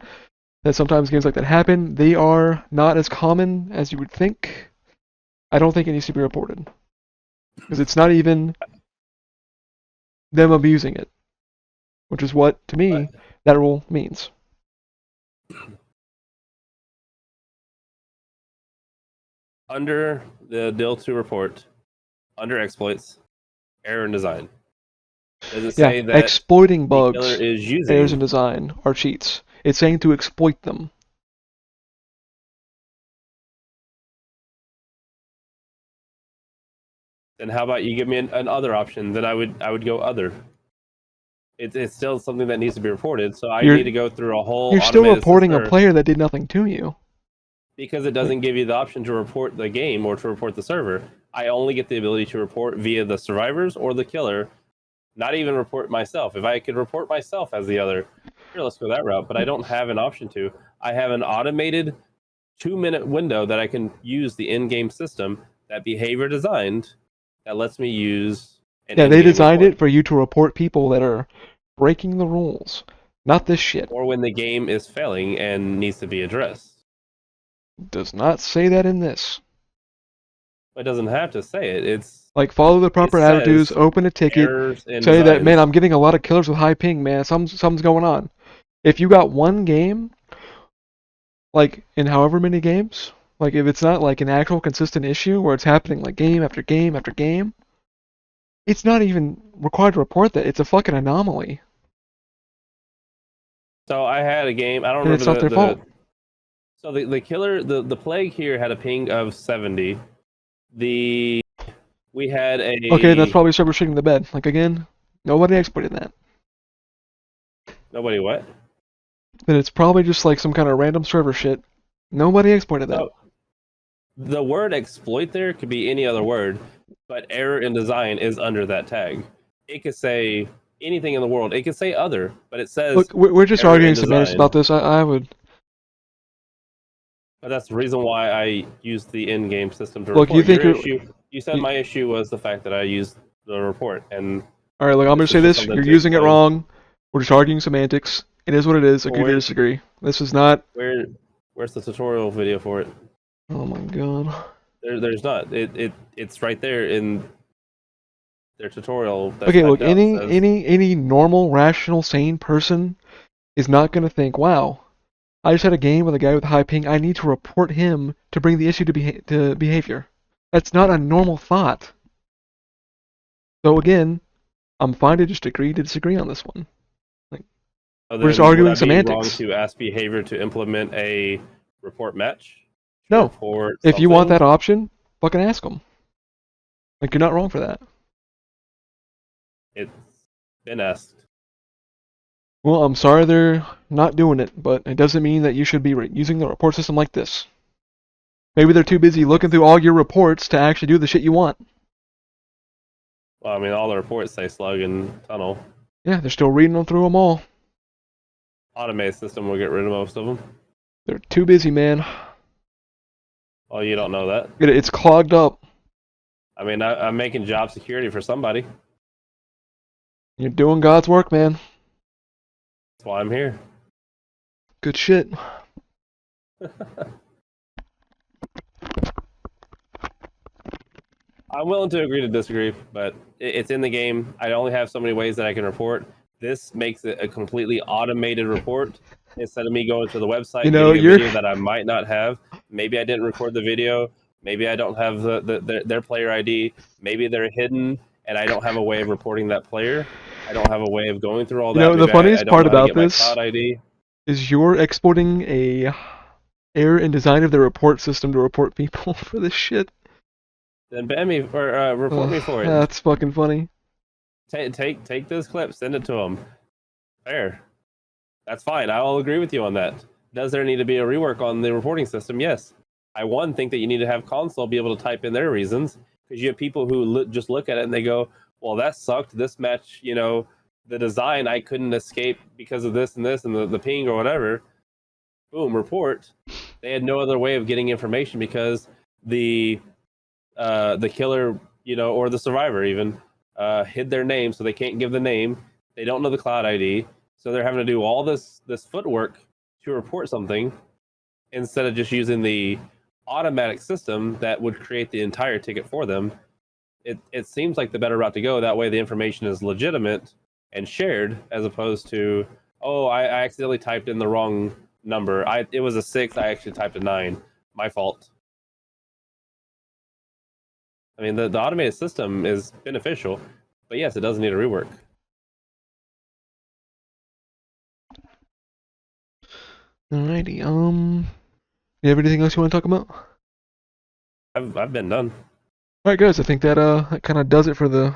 that sometimes games like that happen. They are not as common as you would think. I don't think it needs to be reported because it's not even them abusing it, which is what, to me, that rule means. under the deal to report, under exploits, error in design. Does it say that exploiting the killer bugs, is using errors in design, are cheats. It's saying to exploit them. Then how about you give me an other option? Then I would go other. It's still something that needs to be reported, so I need to go through a whole. You're still automated reporting a system player that did nothing to you. because it doesn't give you the option to report the game or to report the server. I only get the ability to report via the survivors or the killer, not even report myself. If I could report myself as the other, here, let's go that route. But I don't have an option to. I have an automated 2-minute window that I can use the in-game system that behavior designed that lets me use an Yeah, they in-game designed report. it for you to report people that are breaking the rules, not this shit. Or when the game is failing and needs to be addressed. Does not say that in this. It doesn't have to say it. It's like, follow the proper attitudes, open a ticket, say that, man, I'm getting a lot of killers with high ping, man, something's going on. If you got one game, like, in however many games, like, if it's not, like, an actual consistent issue where it's happening, like, game after game after game, it's not even required to report that. It's a fucking anomaly. So I had a game, I don't And it's remember not their fault. So the killer, the plague here had a ping of 70. We had a... Okay, that's probably server shitting the bed. Like, again, nobody exploited that. Nobody what? Then it's probably just like some kind of random server shit. Nobody exploited that. So, the word exploit there could be any other word, but error in design is under that tag. It could say anything in the world. It could say other, but it says... Look, we're just arguing semantics about this. I would... But that's the reason why I used the in-game system to Look, report you think your issue. You said my issue was the fact that I used the report, and... Alright, look, I'm gonna say this. You're using it wrong. We're just arguing semantics. It is what it is. Agree to disagree. This is not... Where's the tutorial video for it? Oh my god. There's not. It's right there in their tutorial. Okay, look, any normal, rational, sane person is not gonna think, wow, I just had a game with a guy with high ping, I need to report him to bring the issue to behavior. That's not a normal thought. So again, I'm fine to just agree to disagree on this one. Like, we're just arguing semantics. Would I be wrong to ask behavior to implement a report match? No. If you want that option, fucking ask them. Like, you're not wrong for that. It's been asked. Well, I'm sorry they're not doing it, but it doesn't mean that you should be using the report system like this. Maybe they're too busy looking through all your reports to actually do the shit you want. Well, I mean, all the reports say slug and tunnel. Yeah, they're still reading them through them all. Automated system will get rid of most of them. They're too busy, man. Oh, you don't know that? It's clogged up. I mean, I'm making job security for somebody. You're doing God's work, man. That's why I'm here. Good shit. I'm willing to agree to disagree, but it's in the game. I only have so many ways that I can report. This makes it a completely automated report instead of me going to the website, getting a video that I might not have. Maybe I didn't record the video. Maybe I don't have their player ID. Maybe they're hidden, and I don't have a way of reporting that player. I don't have a way of going through all that. You know, the funniest part about this is you're exporting a error in design of the report system to report people for this shit. Then ban me or report me for it. That's fucking funny. Take this clip, send it to them. Fair. That's fine. I'll agree with you on that. Does there need to be a rework on the reporting system? Yes. I think that you need to have console be able to type in their reasons, because you have people who just look at it and they go, well, that sucked. This match, you know, the design, I couldn't escape because of this and this and the ping or whatever. Boom, report. They had no other way of getting information because the killer, you know, or the survivor even hid their name, so they can't give the name. They don't know the cloud ID, so they're having to do all this footwork to report something instead of just using the automatic system that would create the entire ticket for them. It seems like the better route to go. That way the information is legitimate and shared, as opposed to, oh, I accidentally typed in the wrong number. It was a 6, I actually typed a 9. My fault. I mean, the automated system is beneficial, but yes, it does need a rework. Alrighty. You have anything else you want to talk about? I've been done. Alright, guys. I think that that kind of does it for the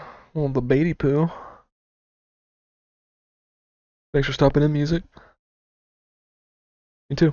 baby poo. Thanks for stopping in, music. Me too.